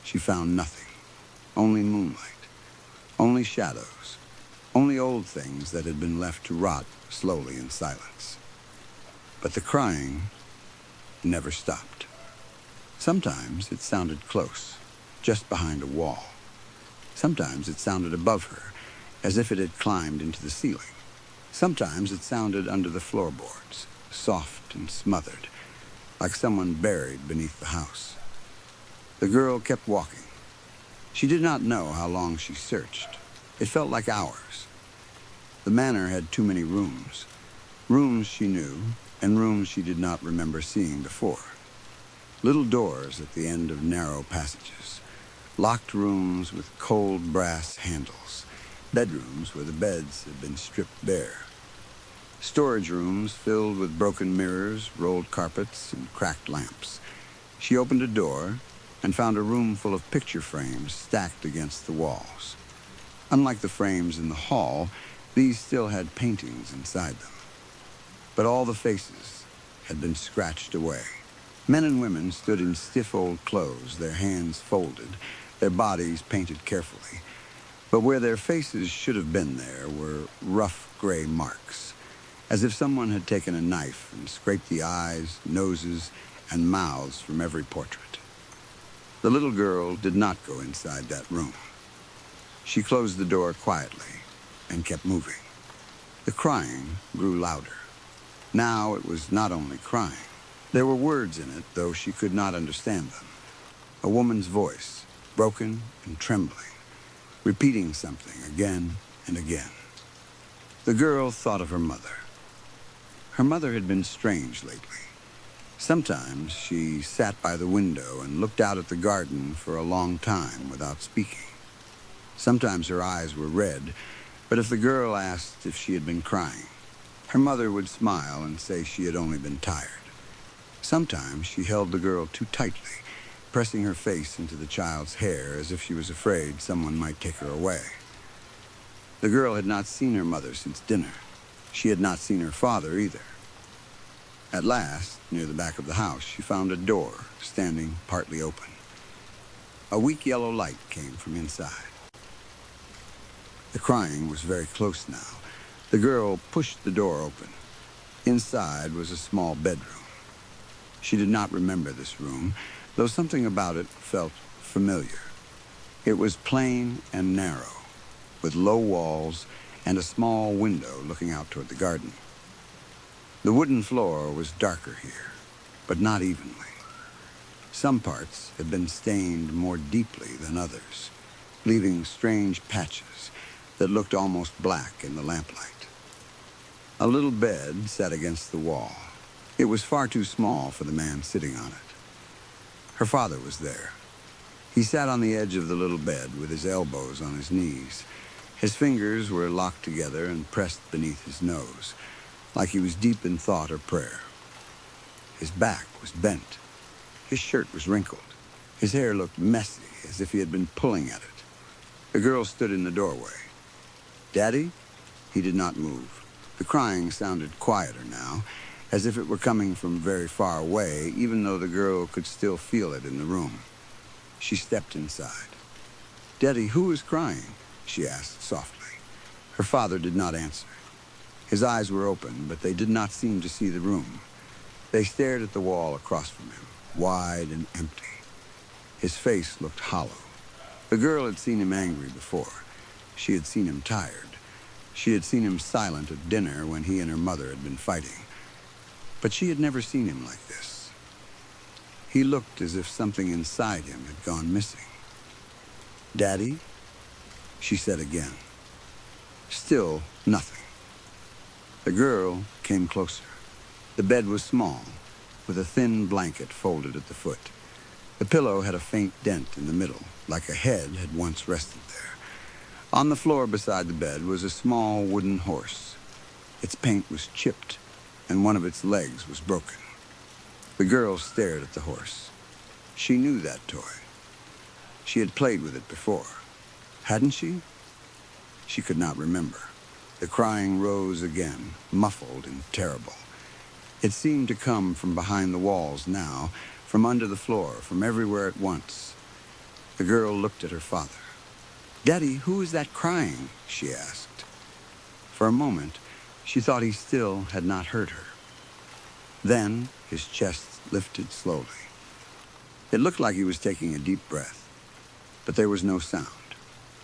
she found nothing, only moonlight, only shadows, only old things that had been left to rot slowly in silence. But the crying never stopped. Sometimes it sounded close, just behind a wall. Sometimes it sounded above her, as if it had climbed into the ceiling. Sometimes it sounded under the floorboards, soft and smothered, like someone buried beneath the house. The girl kept walking. She did not know how long she searched. It felt like hours. The manor had too many rooms. Rooms she knew, and rooms she did not remember seeing before. Little doors at the end of narrow passages. Locked rooms with cold brass handles. Bedrooms where the beds had been stripped bare. Storage rooms filled with broken mirrors, rolled carpets, and cracked lamps. She opened a door and found a room full of picture frames stacked against the walls. Unlike the frames in the hall, these still had paintings inside them. But all the faces had been scratched away. Men and women stood in stiff old clothes, their hands folded, their bodies painted carefully. But where their faces should have been there were rough gray marks, as if someone had taken a knife and scraped the eyes, noses, and mouths from every portrait. The little girl did not go inside that room. She closed the door quietly and kept moving. The crying grew louder. Now it was not only crying. There were words in it, though she could not understand them. A woman's voice, broken and trembling, repeating something again and again. The girl thought of her mother. Her mother had been strange lately. Sometimes she sat by the window and looked out at the garden for a long time without speaking. Sometimes her eyes were red, but if the girl asked if she had been crying, her mother would smile and say she had only been tired. Sometimes she held the girl too tightly, pressing her face into the child's hair as if she was afraid someone might take her away. The girl had not seen her mother since dinner. She had not seen her father either. At last, near the back of the house, she found a door standing partly open. A weak yellow light came from inside. The crying was very close now. The girl pushed the door open. Inside was a small bedroom. She did not remember this room, though something about it felt familiar. It was plain and narrow, with low walls and a small window looking out toward the garden. The wooden floor was darker here, but not evenly. Some parts had been stained more deeply than others, leaving strange patches that looked almost black in the lamplight. A little bed sat against the wall. It was far too small for the man sitting on it. Her father was there. He sat on the edge of the little bed with his elbows on his knees. His fingers were locked together and pressed beneath his nose, like he was deep in thought or prayer. His back was bent. His shirt was wrinkled. His hair looked messy, as if he had been pulling at it. The girl stood in the doorway. "Daddy?" He did not move. The crying sounded quieter now, as if it were coming from very far away, even though the girl could still feel it in the room. She stepped inside. "Daddy, who is crying?" she asked softly. Her father did not answer. His eyes were open, but they did not seem to see the room. They stared at the wall across from him, wide and empty. His face looked hollow. The girl had seen him angry before. She had seen him tired. She had seen him silent at dinner when he and her mother had been fighting. But she had never seen him like this. He looked as if something inside him had gone missing. "Daddy?" she said again. Still nothing. The girl came closer. The bed was small, with a thin blanket folded at the foot. The pillow had a faint dent in the middle, like a head had once rested there. On the floor beside the bed was a small wooden horse. Its paint was chipped, and one of its legs was broken. The girl stared at the horse. She knew that toy. She had played with it before. Hadn't she? She could not remember. The crying rose again, muffled and terrible. It seemed to come from behind the walls now, from under the floor, from everywhere at once. The girl looked at her father. "Daddy, who is that crying?" she asked. For a moment, she thought he still had not heard her. Then his chest lifted slowly. It looked like he was taking a deep breath, but there was no sound.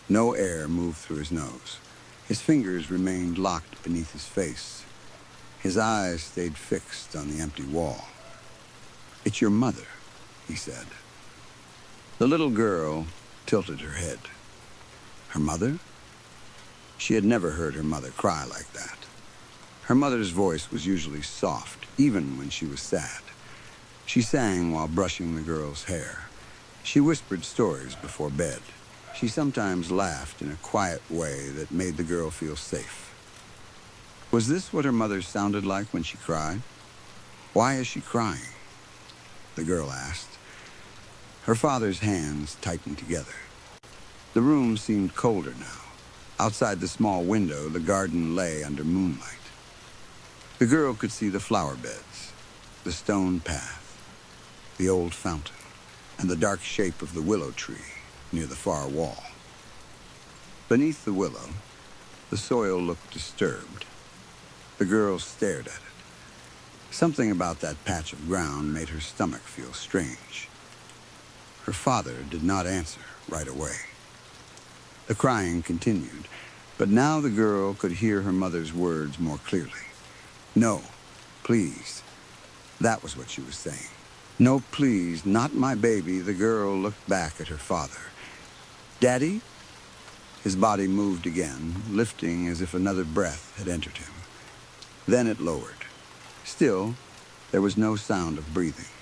No air moved through his nose. His fingers remained locked beneath his face. His eyes stayed fixed on the empty wall. "It's your mother," he said. The little girl tilted her head. Her mother? She had never heard her mother cry like that. Her mother's voice was usually soft, even when she was sad. She sang while brushing the girl's hair. She whispered stories before bed. She sometimes laughed in a quiet way that made the girl feel safe. Was this what her mother sounded like when she cried? "Why is she crying?" the girl asked. Her father's hands tightened together. The room seemed colder now. Outside the small window, the garden lay under moonlight. The girl could see the flower beds, the stone path, the old fountain, and the dark shape of the willow tree near the far wall. Beneath the willow, the soil looked disturbed. The girl stared at it. Something about that patch of ground made her stomach feel strange. Her father did not answer right away. The crying continued, but now the girl could hear her mother's words more clearly. "No, please." That was what she was saying. "No, please, not my baby." The girl looked back at her father. "Daddy?" His body moved again, lifting as if another breath had entered him. Then it lowered. Still, there was no sound of breathing.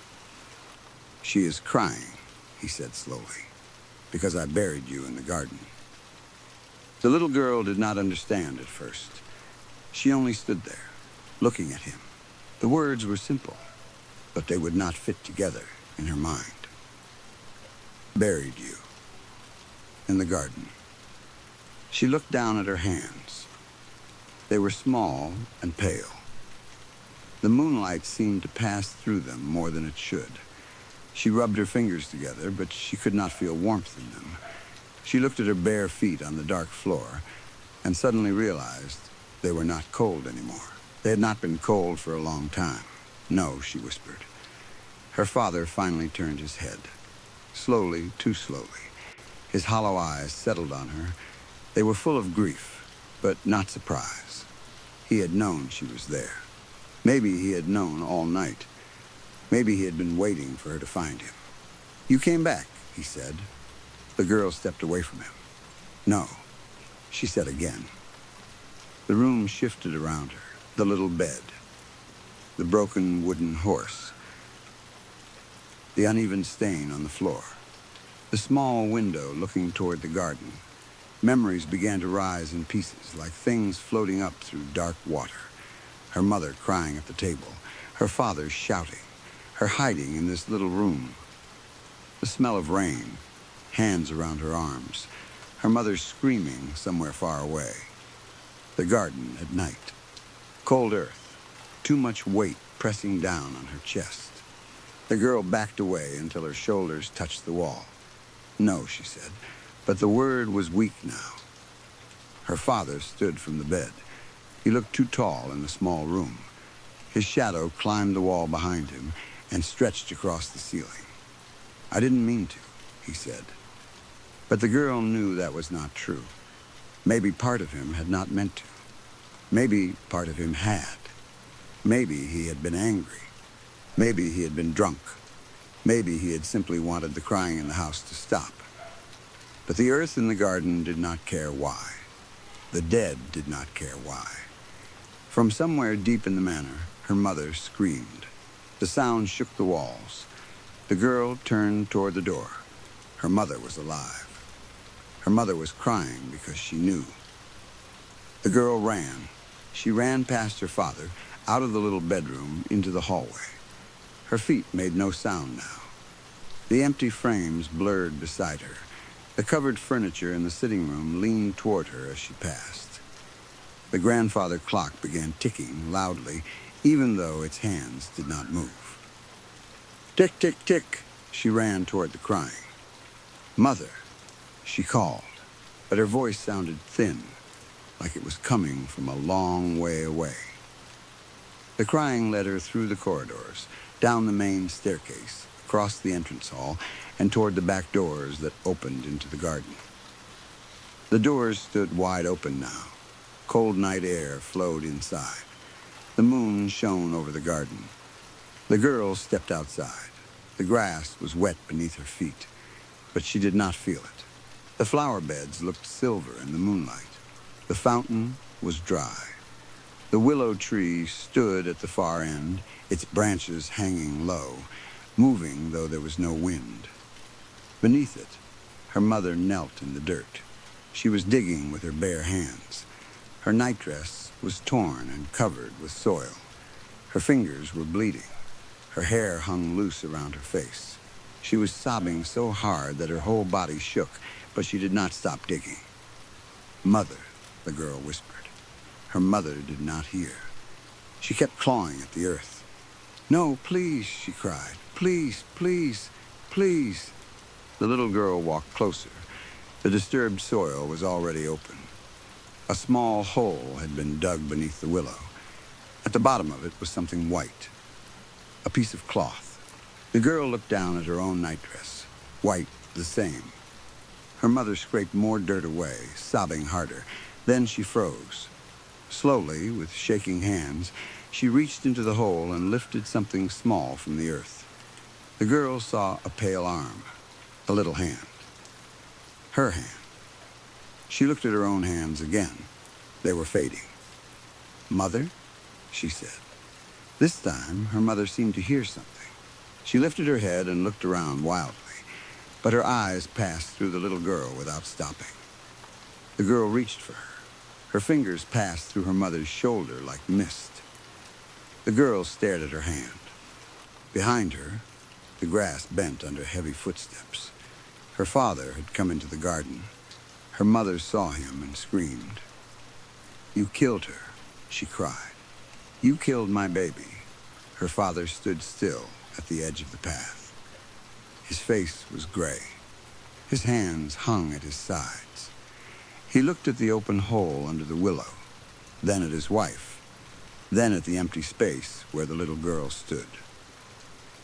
"She is crying," he said slowly, "because I buried you in the garden." The little girl did not understand at first. She only stood there, looking at him. The words were simple, but they would not fit together in her mind. "Buried you in the garden." She looked down at her hands. They were small and pale. The moonlight seemed to pass through them more than it should. She rubbed her fingers together, but she could not feel warmth in them. She looked at her bare feet on the dark floor and suddenly realized they were not cold anymore. They had not been cold for a long time. "No," she whispered. Her father finally turned his head. Slowly, too slowly. His hollow eyes settled on her. They were full of grief, but not surprise. He had known she was there. Maybe he had known all night. Maybe he had been waiting for her to find him. "You came back," he said. The girl stepped away from him. "No," she said again. The room shifted around her. The little bed, the broken wooden horse, the uneven stain on the floor, the small window looking toward the garden. Memories began to rise in pieces, like things floating up through dark water. Her mother crying at the table, her father shouting, her hiding in this little room. The smell of rain, hands around her arms, her mother screaming somewhere far away. The garden at night. Cold earth, too much weight pressing down on her chest. The girl backed away until her shoulders touched the wall. "No," she said, but the word was weak now. Her father stood from the bed. He looked too tall in the small room. His shadow climbed the wall behind him and stretched across the ceiling. "I didn't mean to," he said. But the girl knew that was not true. Maybe part of him had not meant to. Maybe part of him had. Maybe he had been angry. Maybe he had been drunk. Maybe he had simply wanted the crying in the house to stop. But the earth in the garden did not care why. The dead did not care why. From somewhere deep in the manor, her mother screamed. The sound shook the walls. The girl turned toward the door. Her mother was alive. Her mother was crying because she knew. The girl ran. She ran past her father, out of the little bedroom, into the hallway. Her feet made no sound now. The empty frames blurred beside her. The covered furniture in the sitting room leaned toward her as she passed. The grandfather clock began ticking loudly, even though its hands did not move. Tick, tick, tick, she ran toward the crying. Mother, she called, but her voice sounded thin, like it was coming from a long way away. The crying led her through the corridors, down the main staircase, across the entrance hall, and toward the back doors that opened into the garden. The doors stood wide open now. Cold night air flowed inside. The moon shone over the garden. The girl stepped outside. The grass was wet beneath her feet, but she did not feel it. The flower beds looked silver in the moonlight. The fountain was dry. The willow tree stood at the far end, its branches hanging low, moving though there was no wind. Beneath it, her mother knelt in the dirt. She was digging with her bare hands. Her nightdress was torn and covered with soil. Her fingers were bleeding. Her hair hung loose around her face. She was sobbing so hard that her whole body shook, but she did not stop digging. Mother, the girl whispered. Her mother did not hear. She kept clawing at the earth. No, please, she cried. Please, please, please. The little girl walked closer. The disturbed soil was already open. A small hole had been dug beneath the willow. At the bottom of it was something white, a piece of cloth. The girl looked down at her own nightdress, white the same. Her mother scraped more dirt away, sobbing harder. Then she froze. Slowly, with shaking hands, she reached into the hole and lifted something small from the earth. The girl saw a pale arm, a little hand. Her hand. She looked at her own hands again. They were fading. Mother, she said. This time, her mother seemed to hear something. She lifted her head and looked around wildly, but her eyes passed through the little girl without stopping. The girl reached for her. Her fingers passed through her mother's shoulder like mist. The girl stared at her hand. Behind her, the grass bent under heavy footsteps. Her father had come into the garden. Her mother saw him and screamed. You killed her, she cried. You killed my baby. Her father stood still at the edge of the path. His face was gray. His hands hung at his sides. He looked at the open hole under the willow, then at his wife, then at the empty space where the little girl stood.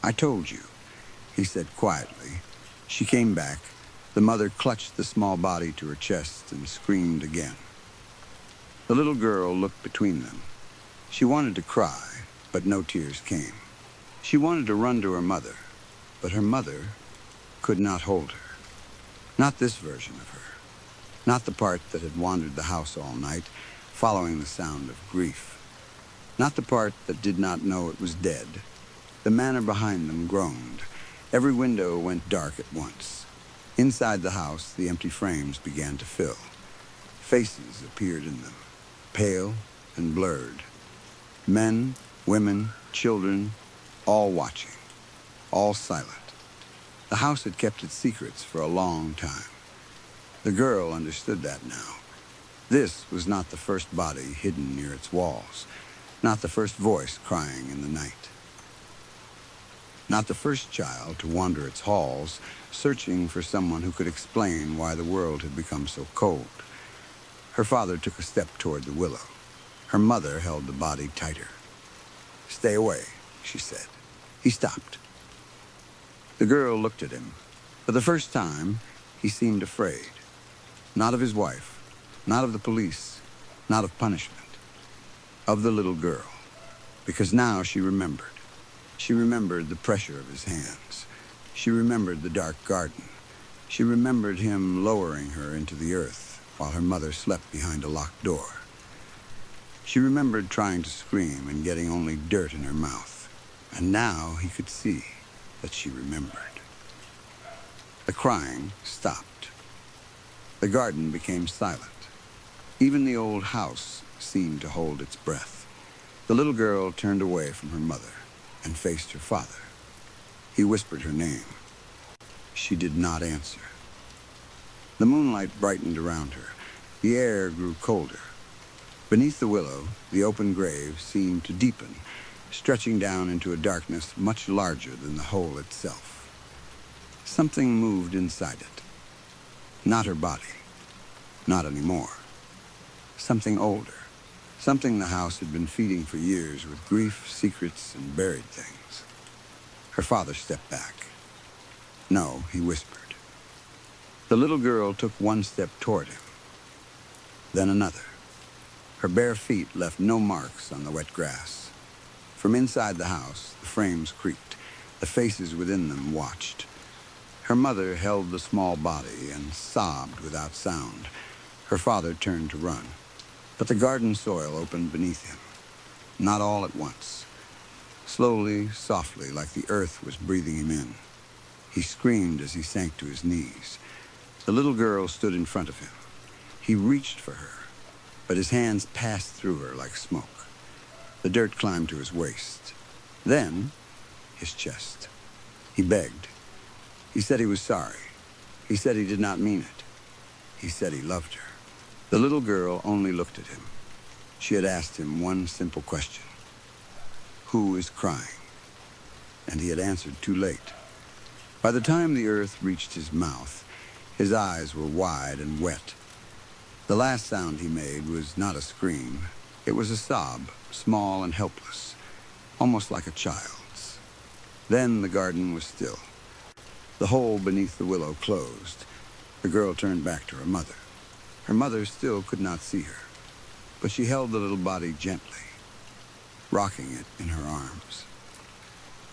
I told you, he said quietly. She came back. The mother clutched the small body to her chest and screamed again. The little girl looked between them. She wanted to cry, but no tears came. She wanted to run to her mother, but her mother could not hold her. Not this version of her. Not the part that had wandered the house all night, following the sound of grief. Not the part that did not know it was dead. The manor behind them groaned. Every window went dark at once. Inside the house, the empty frames began to fill. Faces appeared in them, pale and blurred. Men, women, children, all watching, all silent. The house had kept its secrets for a long time. The girl understood that now. This was not the first body hidden near its walls, not the first voice crying in the night. Not the first child to wander its halls, searching for someone who could explain why the world had become so cold. Her father took a step toward the willow. Her mother held the body tighter. Stay away, she said. He stopped. The girl looked at him. For the first time, he seemed afraid. Not of his wife, not of the police, not of punishment. Of the little girl. Because now she remembered. She remembered the pressure of his hands. She remembered the dark garden. She remembered him lowering her into the earth while her mother slept behind a locked door. She remembered trying to scream and getting only dirt in her mouth. And now he could see that she remembered. The crying stopped. The garden became silent. Even the old house seemed to hold its breath. The little girl turned away from her mother and faced her father. He whispered her name. She did not answer. The moonlight brightened around her. The air grew colder. Beneath the willow, the open grave seemed to deepen, stretching down into a darkness much larger than the hole itself. Something moved inside it. Not her body. Not anymore. Something older. Something the house had been feeding for years with grief, secrets, and buried things. Her father stepped back. No, he whispered. The little girl took one step toward him. Then another. Her bare feet left no marks on the wet grass. From inside the house, the frames creaked. The faces within them watched. Her mother held the small body and sobbed without sound. Her father turned to run. But the garden soil opened beneath him. Not all at once. Slowly, softly, like the earth was breathing him in. He screamed as he sank to his knees. The little girl stood in front of him. He reached for her, but his hands passed through her like smoke. The dirt climbed to his waist. Then, his chest. He begged. He said he was sorry. He said he did not mean it. He said he loved her. The little girl only looked at him. She had asked him one simple question. Who is crying? And he had answered too late. By the time the earth reached his mouth, his eyes were wide and wet. The last sound he made was not a scream. It was a sob, small and helpless, almost like a child's. Then the garden was still. The hole beneath the willow closed. The girl turned back to her mother. Her mother still could not see her, but she held the little body gently, rocking it in her arms.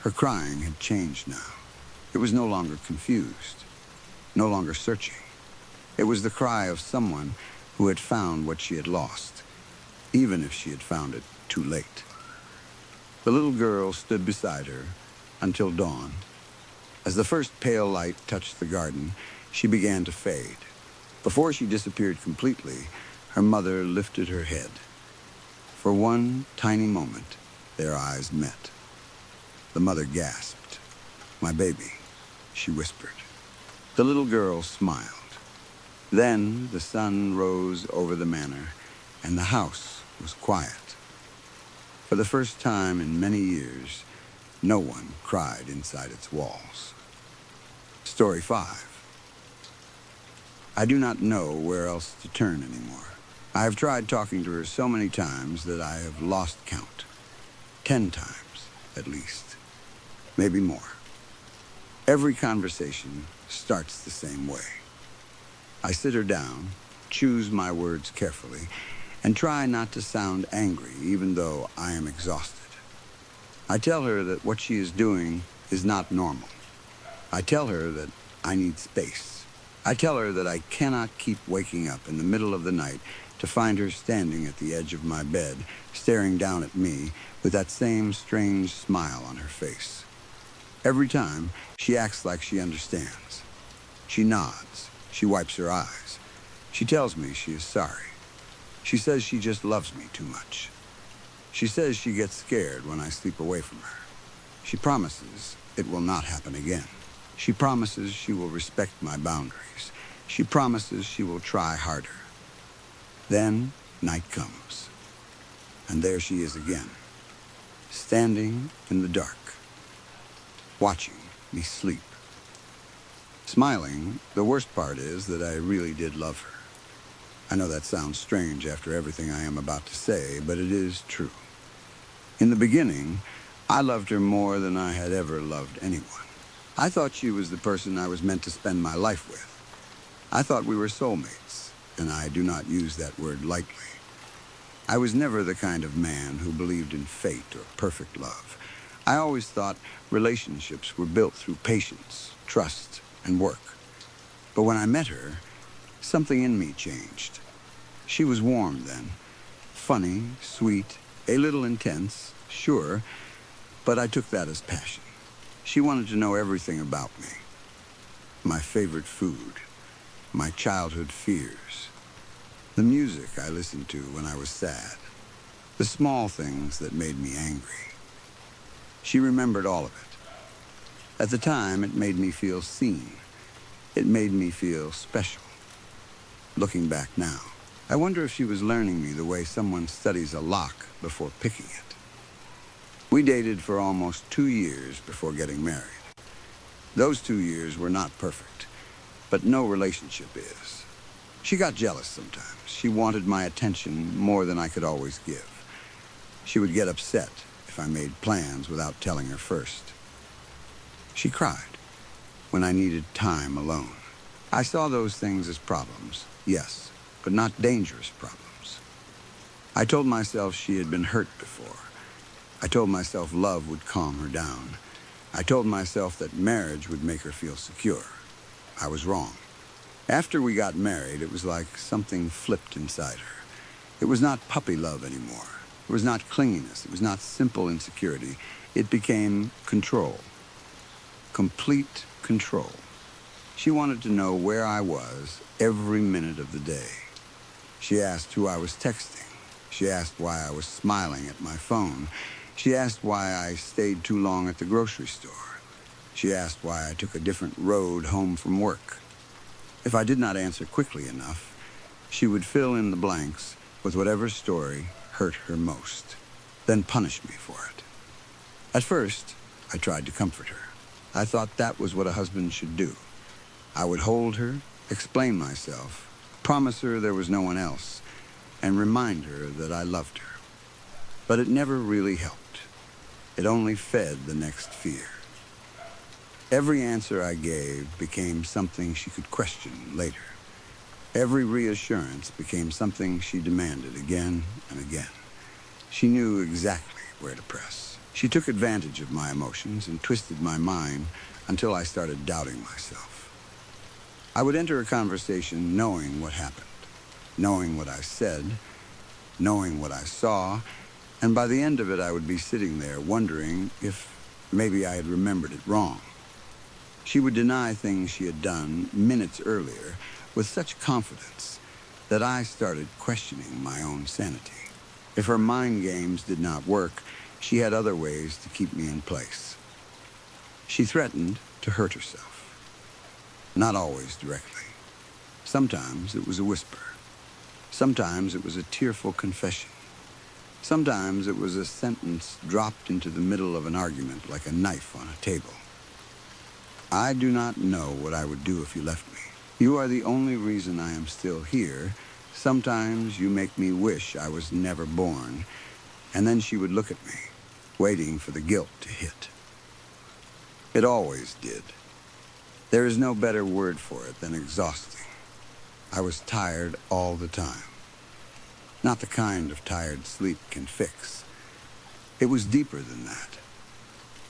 Her crying had changed now. It was no longer confused, no longer searching. It was the cry of someone who had found what she had lost, even if she had found it too late. The little girl stood beside her until dawn. As the first pale light touched the garden, she began to fade. Before she disappeared completely, her mother lifted her head. For one tiny moment, their eyes met. The mother gasped. "My baby," she whispered. The little girl smiled. Then the sun rose over the manor, and the house was quiet. For the first time in many years, no one cried inside its walls. Story 5. I do not know where else to turn anymore. I have tried talking to her so many times that I have lost count. 10 times, at least. Maybe more. Every conversation starts the same way. I sit her down, choose my words carefully, and try not to sound angry even though I am exhausted. I tell her that what she is doing is not normal. I tell her that I need space. I tell her that I cannot keep waking up in the middle of the night to find her standing at the edge of my bed, staring down at me with that same strange smile on her face. Every time, she acts like she understands. She nods. She wipes her eyes. She tells me she is sorry. She says she just loves me too much. She says she gets scared when I sleep away from her. She promises it will not happen again. She promises she will respect my boundaries. She promises she will try harder. Then night comes, and there she is again, standing in the dark, watching me sleep. Smiling, the worst part is that I really did love her. I know that sounds strange after everything I am about to say, but it is true. In the beginning, I loved her more than I had ever loved anyone. I thought she was the person I was meant to spend my life with. I thought we were soulmates, and I do not use that word lightly. I was never the kind of man who believed in fate or perfect love. I always thought relationships were built through patience, trust, and work. But when I met her, something in me changed. She was warm then, funny, sweet, a little intense, sure, but I took that as passion. She wanted to know everything about me. My favorite food, my childhood fears, the music I listened to when I was sad, the small things that made me angry. She remembered all of it. At the time, it made me feel seen. It made me feel special. Looking back now, I wonder if she was learning me the way someone studies a lock before picking it. We dated for almost 2 years before getting married. Those 2 years were not perfect, but no relationship is. She got jealous sometimes. She wanted my attention more than I could always give. She would get upset if I made plans without telling her first. She cried when I needed time alone. I saw those things as problems, yes, but not dangerous problems. I told myself she had been hurt before. I told myself love would calm her down. I told myself that marriage would make her feel secure. I was wrong. After we got married, it was like something flipped inside her. It was not puppy love anymore. It was not clinginess. It was not simple insecurity. It became control. Complete control. She wanted to know where I was every minute of the day. She asked who I was texting. She asked why I was smiling at my phone. She asked why I stayed too long at the grocery store. She asked why I took a different road home from work. If I did not answer quickly enough, she would fill in the blanks with whatever story hurt her most, then punish me for it. At first, I tried to comfort her. I thought that was what a husband should do. I would hold her, explain myself, promise her there was no one else, and remind her that I loved her. But it never really helped. It only fed the next fear. Every answer I gave became something she could question later. Every reassurance became something she demanded again and again. She knew exactly where to press. She took advantage of my emotions and twisted my mind until I started doubting myself. I would enter a conversation knowing what happened, knowing what I said, knowing what I saw, and by the end of it I would be sitting there wondering if maybe I had remembered it wrong. She would deny things she had done minutes earlier with such confidence that I started questioning my own sanity. If her mind games did not work, she had other ways to keep me in place. She threatened to hurt herself. Not always directly. Sometimes it was a whisper. Sometimes it was a tearful confession. Sometimes it was a sentence dropped into the middle of an argument like a knife on a table. I do not know what I would do if you left me. You are the only reason I am still here. Sometimes you make me wish I was never born. And then she would look at me, waiting for the guilt to hit. It always did. There is no better word for it than exhausting. I was tired all the time. Not the kind of tired sleep can fix. It was deeper than that.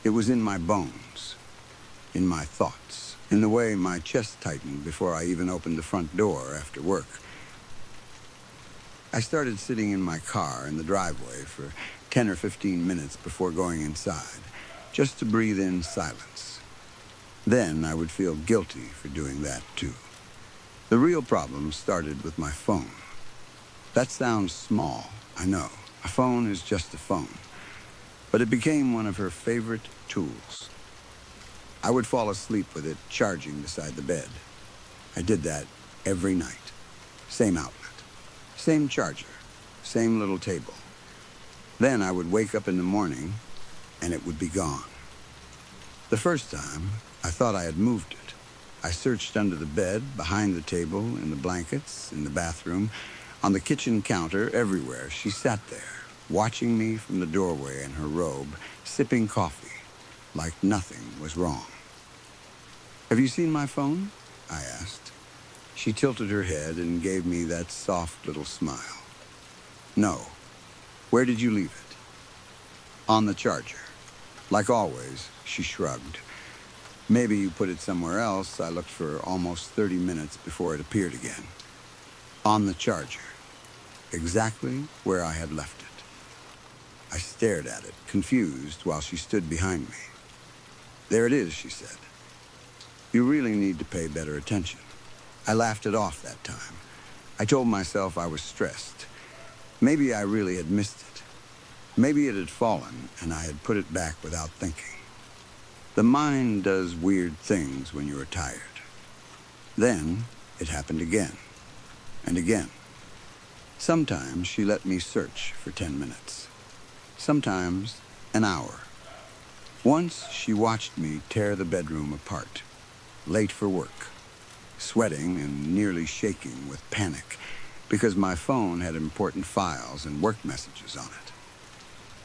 It was in my bones, in my thoughts, in the way my chest tightened before I even opened the front door after work. I started sitting in my car in the driveway for 10 or 15 minutes before going inside, just to breathe in silence. Then I would feel guilty for doing that too. The real problem started with my phone. That sounds small, I know. A phone is just a phone. But it became one of her favorite tools. I would fall asleep with it charging beside the bed. I did that every night. Same outlet, same charger, same little table. Then I would wake up in the morning and it would be gone. The first time, I thought I had moved it. I searched under the bed, behind the table, in the blankets, in the bathroom, on the kitchen counter, everywhere. She sat there, watching me from the doorway in her robe, sipping coffee, like nothing was wrong. "Have you seen my phone?" I asked. She tilted her head and gave me that soft little smile. "No. Where did you leave it?" "On the charger." Like always, she shrugged. "Maybe you put it somewhere else." I looked for almost 30 minutes before it appeared again. On the charger. Exactly where I had left it. I stared at it, confused, while she stood behind me. "There it is," she said. "You really need to pay better attention." I laughed it off that time. I told myself I was stressed. Maybe I really had missed it. Maybe it had fallen and I had put it back without thinking. The mind does weird things when you are tired. Then it happened again and again. Sometimes she let me search for 10 minutes. Sometimes an hour. Once she watched me tear the bedroom apart, late for work, sweating and nearly shaking with panic because my phone had important files and work messages on it.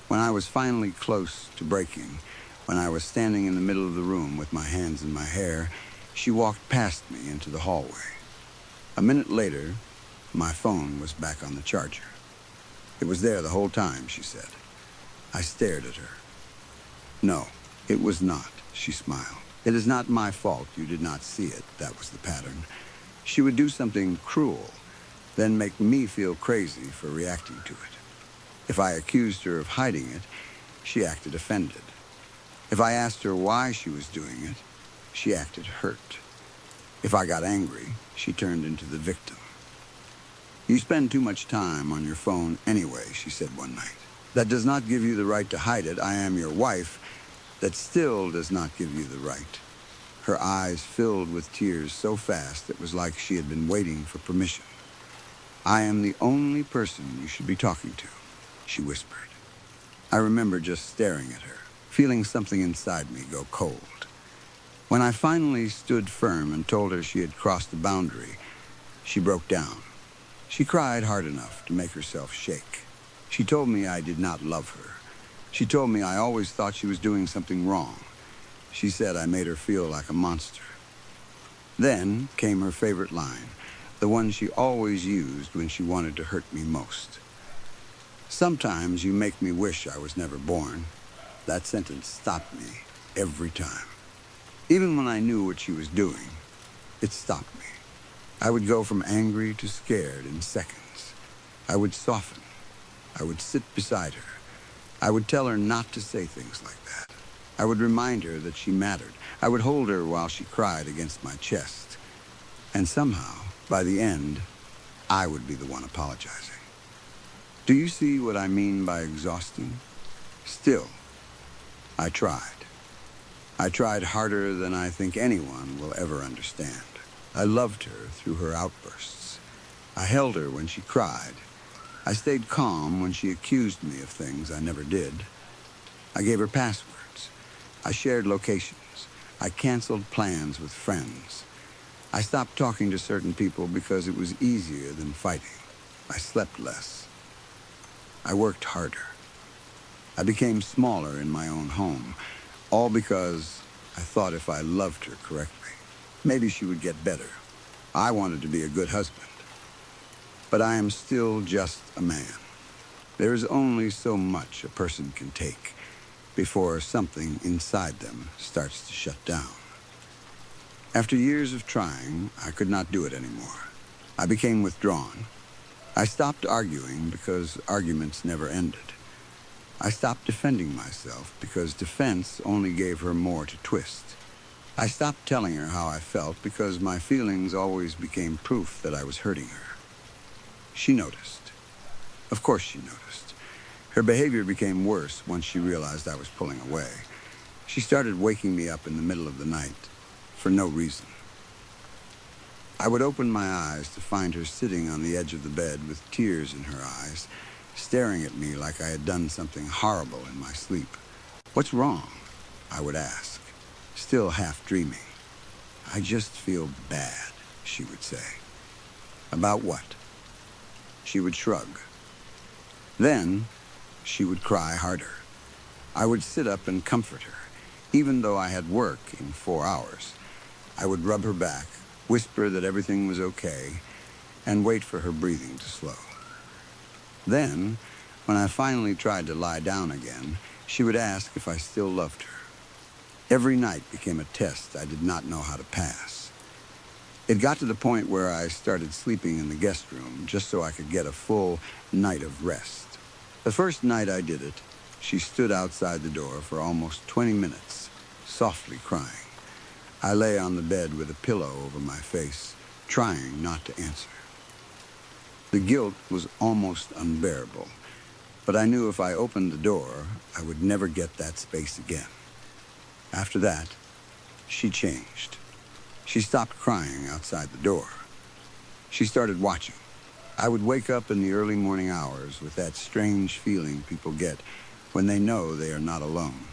When I was finally close to breaking, when I was standing in the middle of the room with my hands in my hair, she walked past me into the hallway. A minute later, my phone was back on the charger. It was there the whole time, she said. I stared at her. No, it was not, she smiled. It is not my fault you did not see it, that was the pattern. She would do something cruel, then make me feel crazy for reacting to it. If I accused her of hiding it, she acted offended. If I asked her why she was doing it, she acted hurt. If I got angry, she turned into the victim. You spend too much time on your phone anyway, she said one night. That does not give you the right to hide it. I am your wife. That still does not give you the right. Her eyes filled with tears so fast it was like she had been waiting for permission. I am the only person you should be talking to, she whispered. I remember just staring at her, feeling something inside me go cold. When I finally stood firm and told her she had crossed the boundary, she broke down. She cried hard enough to make herself shake. She told me I did not love her. She told me I always thought she was doing something wrong. She said I made her feel like a monster. Then came her favorite line, the one she always used when she wanted to hurt me most. Sometimes you make me wish I was never born. That sentence stopped me every time. Even when I knew what she was doing, it stopped me. I would go from angry to scared in seconds. I would soften. I would sit beside her. I would tell her not to say things like that. I would remind her that she mattered. I would hold her while she cried against my chest. And somehow, by the end, I would be the one apologizing. Do you see what I mean by exhausting? Still, I tried. I tried harder than I think anyone will ever understand. I loved her through her outbursts. I held her when she cried. I stayed calm when she accused me of things I never did. I gave her passwords. I shared locations. I canceled plans with friends. I stopped talking to certain people because it was easier than fighting. I slept less. I worked harder. I became smaller in my own home, all because I thought if I loved her correctly, maybe she would get better. I wanted to be a good husband. But I am still just a man. There is only so much a person can take before something inside them starts to shut down. After years of trying, I could not do it anymore. I became withdrawn. I stopped arguing because arguments never ended. I stopped defending myself because defense only gave her more to twist. I stopped telling her how I felt because my feelings always became proof that I was hurting her. She noticed. Of course she noticed. Her behavior became worse once she realized I was pulling away. She started waking me up in the middle of the night for no reason. I would open my eyes to find her sitting on the edge of the bed with tears in her eyes, staring at me like I had done something horrible in my sleep. What's wrong? I would ask, still half dreaming. I just feel bad, she would say. About what? She would shrug. Then she would cry harder. I would sit up and comfort her, even though I had work in 4 hours. I would rub her back, whisper that everything was okay, and wait for her breathing to slow. Then, when I finally tried to lie down again, she would ask if I still loved her. Every night became a test I did not know how to pass. It got to the point where I started sleeping in the guest room just so I could get a full night of rest. The first night I did it, she stood outside the door for almost 20 minutes, softly crying. I lay on the bed with a pillow over my face, trying not to answer. The guilt was almost unbearable, but I knew if I opened the door, I would never get that space again. After that, she changed. She stopped crying outside the door. She started watching. I would wake up in the early morning hours with that strange feeling people get when they know they are not alone.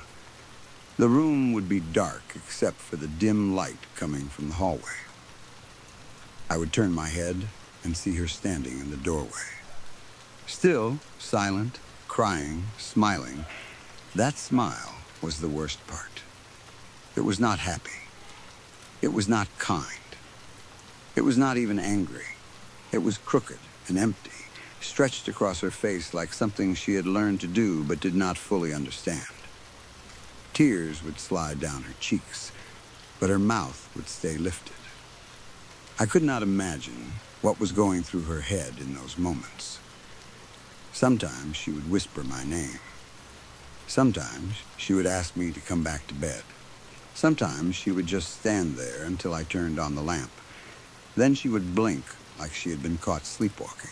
The room would be dark except for the dim light coming from the hallway. I would turn my head and see her standing in the doorway. Still, silent, crying, smiling. That smile was the worst part. It was not happy. It was not kind. It was not even angry. It was crooked and empty, stretched across her face like something she had learned to do but did not fully understand. Tears would slide down her cheeks, but her mouth would stay lifted. I could not imagine what was going through her head in those moments. Sometimes she would whisper my name. Sometimes she would ask me to come back to bed. Sometimes she would just stand there until I turned on the lamp. Then she would blink like she had been caught sleepwalking.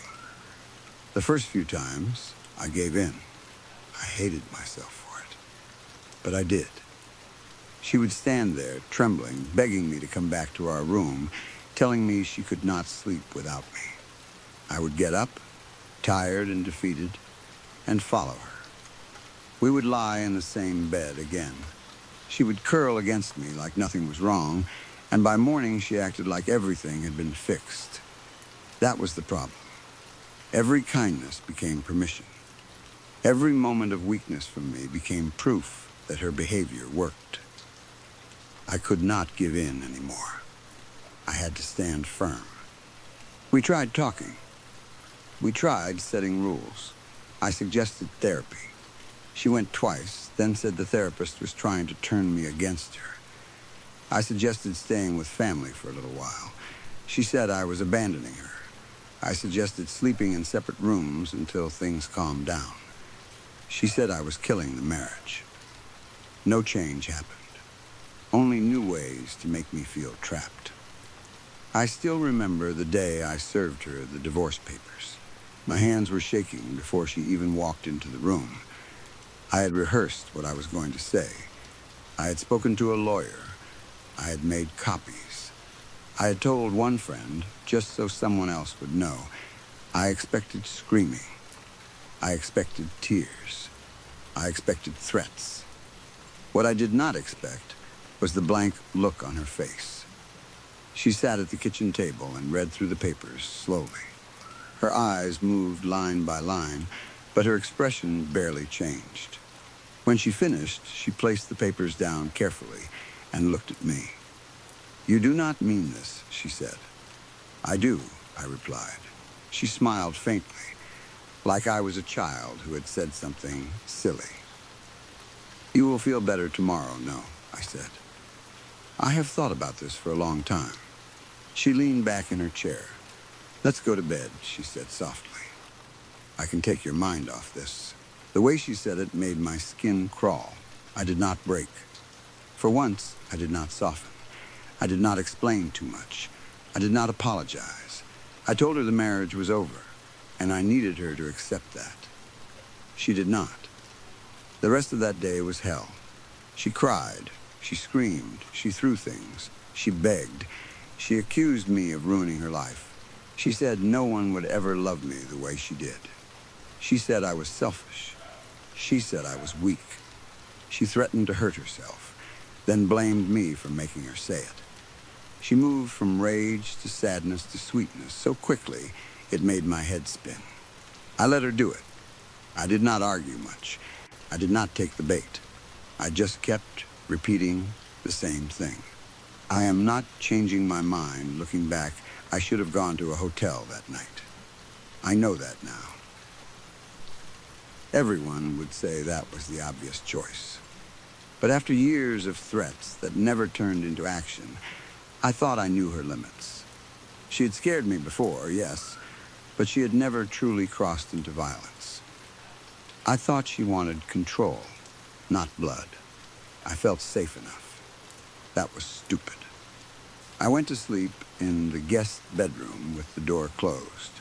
The first few times, I gave in. I hated myself for it. But I did. She would stand there, trembling, begging me to come back to our room, telling me she could not sleep without me. I would get up, tired and defeated, and follow her. We would lie in the same bed again. She would curl against me like nothing was wrong, and by morning she acted like everything had been fixed. That was the problem. Every kindness became permission. Every moment of weakness from me became proof that her behavior worked. I could not give in anymore. I had to stand firm. We tried talking. We tried setting rules. I suggested therapy. She went twice, then said the therapist was trying to turn me against her. I suggested staying with family for a little while. She said I was abandoning her. I suggested sleeping in separate rooms until things calmed down. She said I was killing the marriage. No change happened. Only new ways to make me feel trapped. I still remember the day I served her the divorce papers. My hands were shaking before she even walked into the room. I had rehearsed what I was going to say. I had spoken to a lawyer. I had made copies. I had told one friend, just so someone else would know, I expected screaming. I expected tears. I expected threats. What I did not expect was the blank look on her face. She sat at the kitchen table and read through the papers slowly. Her eyes moved line by line, but her expression barely changed. When she finished, she placed the papers down carefully and looked at me. "You do not mean this," she said. "I do," I replied. She smiled faintly, like I was a child who had said something silly. "You will feel better tomorrow, no," I said. "I have thought about this for a long time." She leaned back in her chair. "Let's go to bed," she said softly. "I can take your mind off this." The way she said it made my skin crawl. I did not break. For once, I did not soften. I did not explain too much. I did not apologize. I told her the marriage was over, and I needed her to accept that. She did not. The rest of that day was hell. She cried. She screamed. She threw things. She begged. She accused me of ruining her life. She said no one would ever love me the way she did. She said I was selfish. She said I was weak. She threatened to hurt herself, then blamed me for making her say it. She moved from rage to sadness to sweetness so quickly it made my head spin. I let her do it. I did not argue much. I did not take the bait. I just kept repeating the same thing. I am not changing my mind. Looking back, I should have gone to a hotel that night. I know that now. Everyone would say that was the obvious choice. But after years of threats that never turned into action, I thought I knew her limits. She had scared me before, yes, but she had never truly crossed into violence. I thought she wanted control, not blood. I felt safe enough. That was stupid. I went to sleep in the guest bedroom with the door closed.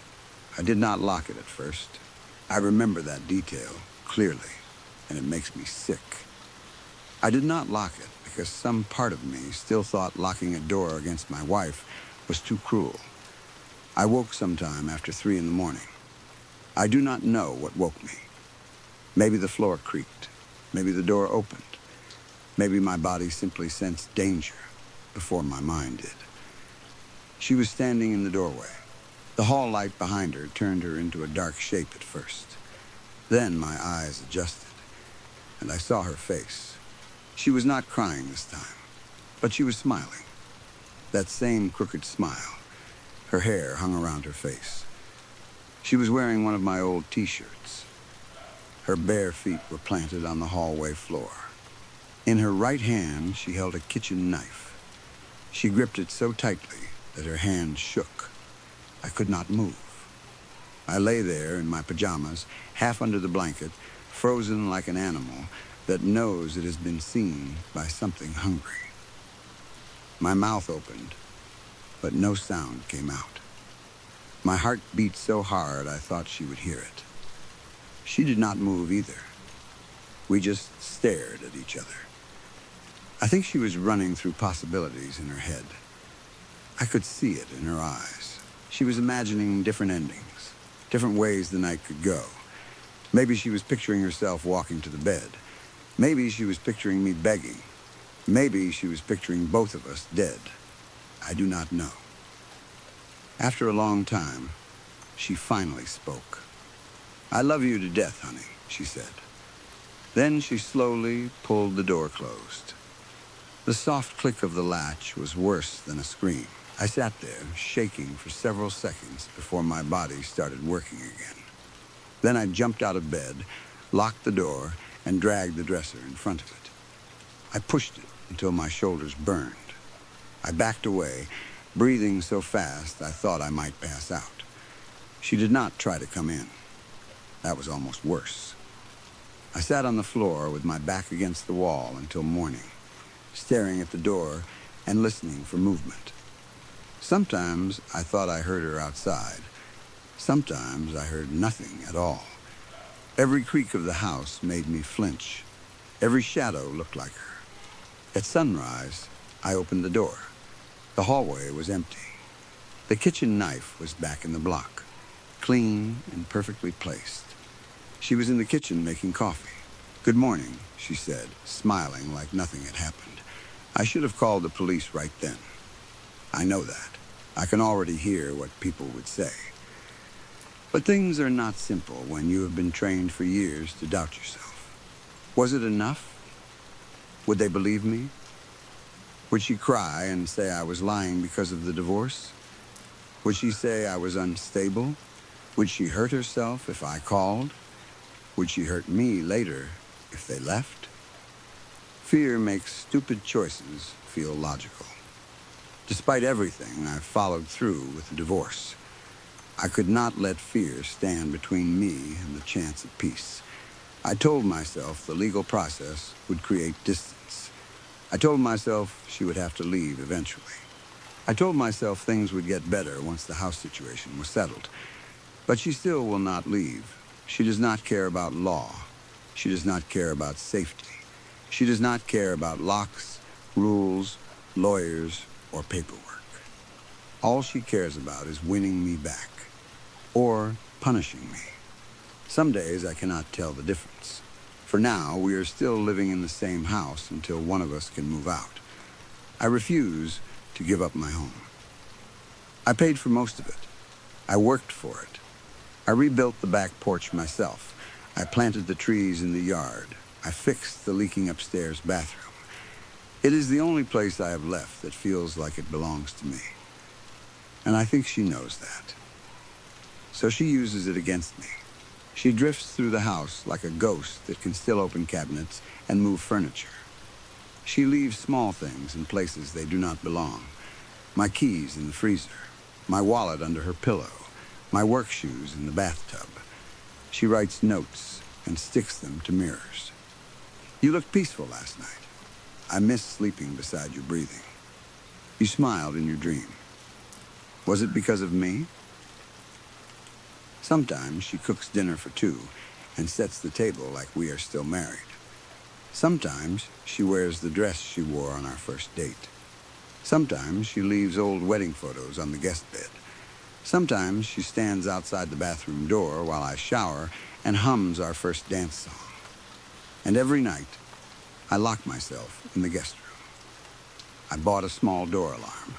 I did not lock it at first. I remember that detail clearly, and it makes me sick. I did not lock it because some part of me still thought locking a door against my wife was too cruel. I woke sometime after 3 in the morning. I do not know what woke me. Maybe the floor creaked. Maybe the door opened. Maybe my body simply sensed danger before my mind did. She was standing in the doorway. The hall light behind her turned her into a dark shape at first. Then my eyes adjusted, and I saw her face. She was not crying this time, but she was smiling. That same crooked smile. Her hair hung around her face. She was wearing one of my old t-shirts. Her bare feet were planted on the hallway floor. In her right hand, she held a kitchen knife. She gripped it so tightly that her hand shook. I could not move. I lay there in my pajamas, half under the blanket, frozen like an animal that knows it has been seen by something hungry. My mouth opened, but no sound came out. My heart beat so hard I thought she would hear it. She did not move either. We just stared at each other. I think she was running through possibilities in her head. I could see it in her eyes. She was imagining different endings, different ways the night could go. Maybe she was picturing herself walking to the bed. Maybe she was picturing me begging. Maybe she was picturing both of us dead. I do not know. After a long time, she finally spoke. "I love you to death, honey," she said. Then she slowly pulled the door closed. The soft click of the latch was worse than a scream. I sat there, shaking for several seconds before my body started working again. Then I jumped out of bed, locked the door, and dragged the dresser in front of it. I pushed it until my shoulders burned. I backed away, breathing so fast I thought I might pass out. She did not try to come in. That was almost worse. I sat on the floor with my back against the wall until morning, staring at the door and listening for movement. Sometimes I thought I heard her outside. Sometimes I heard nothing at all. Every creak of the house made me flinch. Every shadow looked like her. At sunrise, I opened the door. The hallway was empty. The kitchen knife was back in the block, clean and perfectly placed. She was in the kitchen making coffee. "Good morning," she said, smiling like nothing had happened. I should have called the police right then. I know that. I can already hear what people would say. But things are not simple when you have been trained for years to doubt yourself. Was it enough? Would they believe me? Would she cry and say I was lying because of the divorce? Would she say I was unstable? Would she hurt herself if I called? Would she hurt me later if they left? Fear makes stupid choices feel logical. Despite everything, I followed through with the divorce. I could not let fear stand between me and the chance of peace. I told myself the legal process would create distance. I told myself she would have to leave eventually. I told myself things would get better once the house situation was settled. But she still will not leave. She does not care about law. She does not care about safety. She does not care about locks, rules, lawyers, or paperwork. All she cares about is winning me back, or punishing me. Some days I cannot tell the difference. For now, we are still living in the same house until one of us can move out. I refuse to give up my home. I paid for most of it. I worked for it. I rebuilt the back porch myself. I planted the trees in the yard. I fixed the leaking upstairs bathroom. It is the only place I have left that feels like it belongs to me. And I think she knows that. So she uses it against me. She drifts through the house like a ghost that can still open cabinets and move furniture. She leaves small things in places they do not belong. My keys in the freezer, my wallet under her pillow, my work shoes in the bathtub. She writes notes and sticks them to mirrors. "You looked peaceful last night. I missed sleeping beside your breathing. You smiled in your dream. Was it because of me?" Sometimes she cooks dinner for two and sets the table like we are still married. Sometimes she wears the dress she wore on our first date. Sometimes she leaves old wedding photos on the guest bed. Sometimes she stands outside the bathroom door while I shower and hums our first dance song. And every night, I lock myself in the guest room. I bought a small door alarm.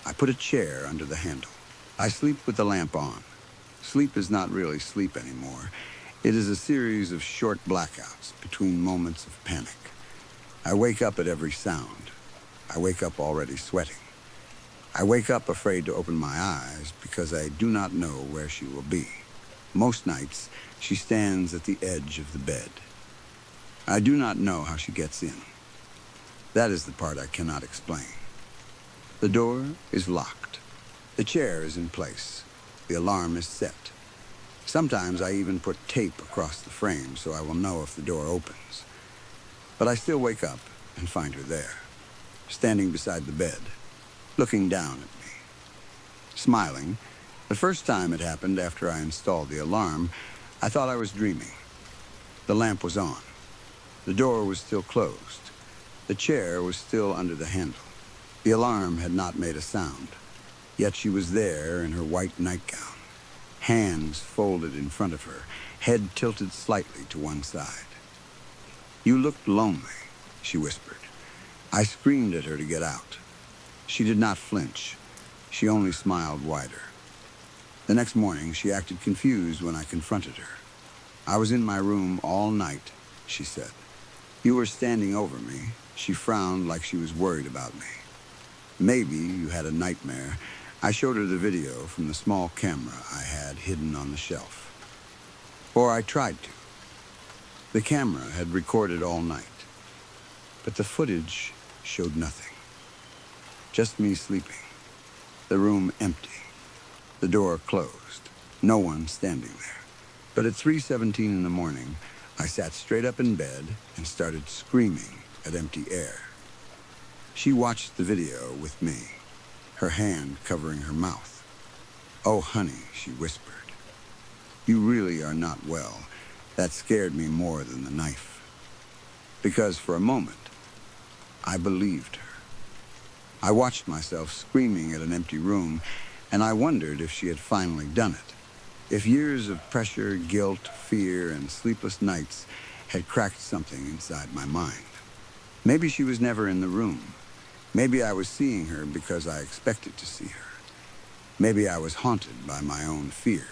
I put a chair under the handle. I sleep with the lamp on. Sleep is not really sleep anymore. It is a series of short blackouts between moments of panic. I wake up at every sound. I wake up already sweating. I wake up afraid to open my eyes because I do not know where she will be. Most nights, she stands at the edge of the bed. I do not know how she gets in. That is the part I cannot explain. The door is locked. The chair is in place. The alarm is set. Sometimes I even put tape across the frame so I will know if the door opens. But I still wake up and find her there, standing beside the bed, looking down at me, smiling. The first time it happened after I installed the alarm, I thought I was dreaming. The lamp was on. The door was still closed. The chair was still under the handle. The alarm had not made a sound, yet she was there in her white nightgown, hands folded in front of her, head tilted slightly to one side. "You looked lonely," she whispered. I screamed at her to get out. She did not flinch. She only smiled wider. The next morning, she acted confused when I confronted her. "I was in my room all night," she said. "You were standing over me." She frowned like she was worried about me. "Maybe you had a nightmare." I showed her the video from the small camera I had hidden on the shelf. Or I tried to. The camera had recorded all night, but the footage showed nothing. Just me sleeping. The room empty. The door closed. No one standing there. But at 3:17 in the morning, I sat straight up in bed and started screaming at empty air. She watched the video with me, her hand covering her mouth. "Oh, honey," she whispered. "You really are not well." That scared me more than the knife. Because for a moment, I believed her. I watched myself screaming at an empty room, and I wondered if she had finally done it. If years of pressure, guilt, fear, and sleepless nights had cracked something inside my mind. Maybe she was never in the room. Maybe I was seeing her because I expected to see her. Maybe I was haunted by my own fear.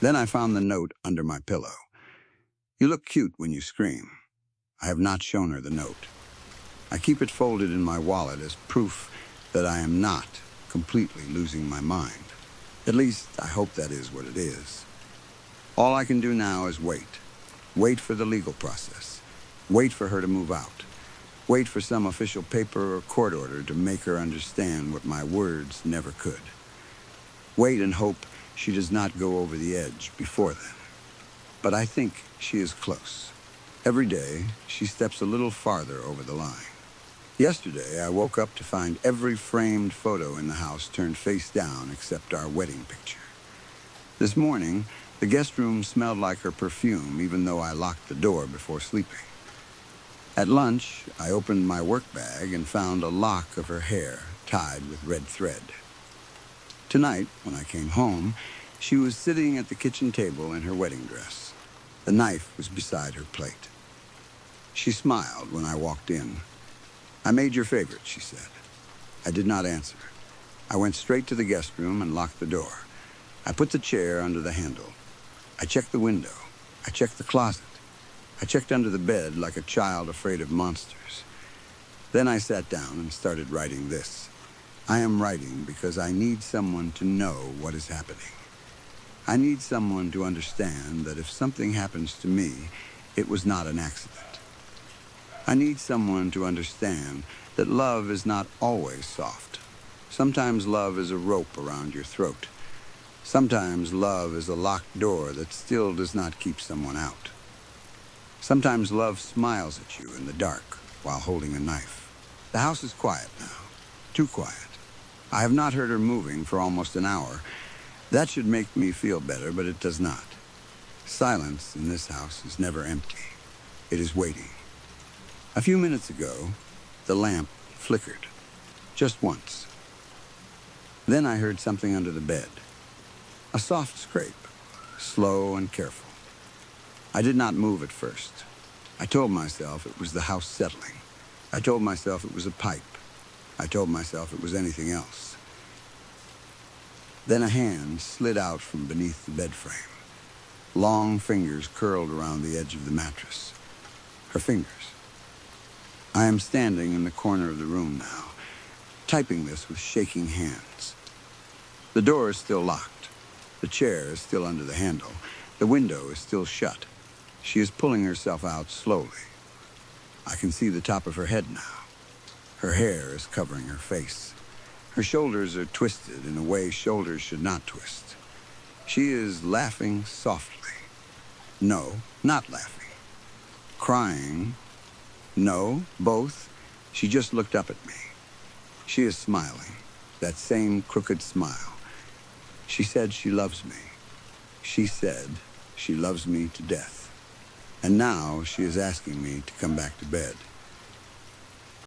Then I found the note under my pillow. "You look cute when you scream." I have not shown her the note. I keep it folded in my wallet as proof that I am not completely losing my mind. At least, I hope that is what it is. All I can do now is wait. Wait for the legal process. Wait for her to move out. Wait for some official paper or court order to make her understand what my words never could. Wait and hope she does not go over the edge before then. But I think she is close. Every day, she steps a little farther over the line. Yesterday, I woke up to find every framed photo in the house turned face down except our wedding picture. This morning, the guest room smelled like her perfume, even though I locked the door before sleeping. At lunch, I opened my work bag and found a lock of her hair tied with red thread. Tonight, when I came home, she was sitting at the kitchen table in her wedding dress. The knife was beside her plate. She smiled when I walked in. "I made your favorite," she said. I did not answer. I went straight to the guest room and locked the door. I put the chair under the handle. I checked the window. I checked the closet. I checked under the bed like a child afraid of monsters. Then I sat down and started writing this. I am writing because I need someone to know what is happening. I need someone to understand that if something happens to me, it was not an accident. I need someone to understand that love is not always soft. Sometimes love is a rope around your throat. Sometimes love is a locked door that still does not keep someone out. Sometimes love smiles at you in the dark while holding a knife. The house is quiet now, too quiet. I have not heard her moving for almost an hour. That should make me feel better, but it does not. Silence in this house is never empty. It is waiting. A few minutes ago, the lamp flickered, just once. Then I heard something under the bed. A soft scrape, slow and careful. I did not move at first. I told myself it was the house settling. I told myself it was a pipe. I told myself it was anything else. Then a hand slid out from beneath the bed frame. Long fingers curled around the edge of the mattress. Her fingers. I am standing in the corner of the room now, typing this with shaking hands. The door is still locked. The chair is still under the handle. The window is still shut. She is pulling herself out slowly. I can see the top of her head now. Her hair is covering her face. Her shoulders are twisted in a way shoulders should not twist. She is laughing softly. No, not laughing. Crying. No, both. She just looked up at me. She is smiling, that same crooked smile. She said she loves me. She said she loves me to death. And now she is asking me to come back to bed.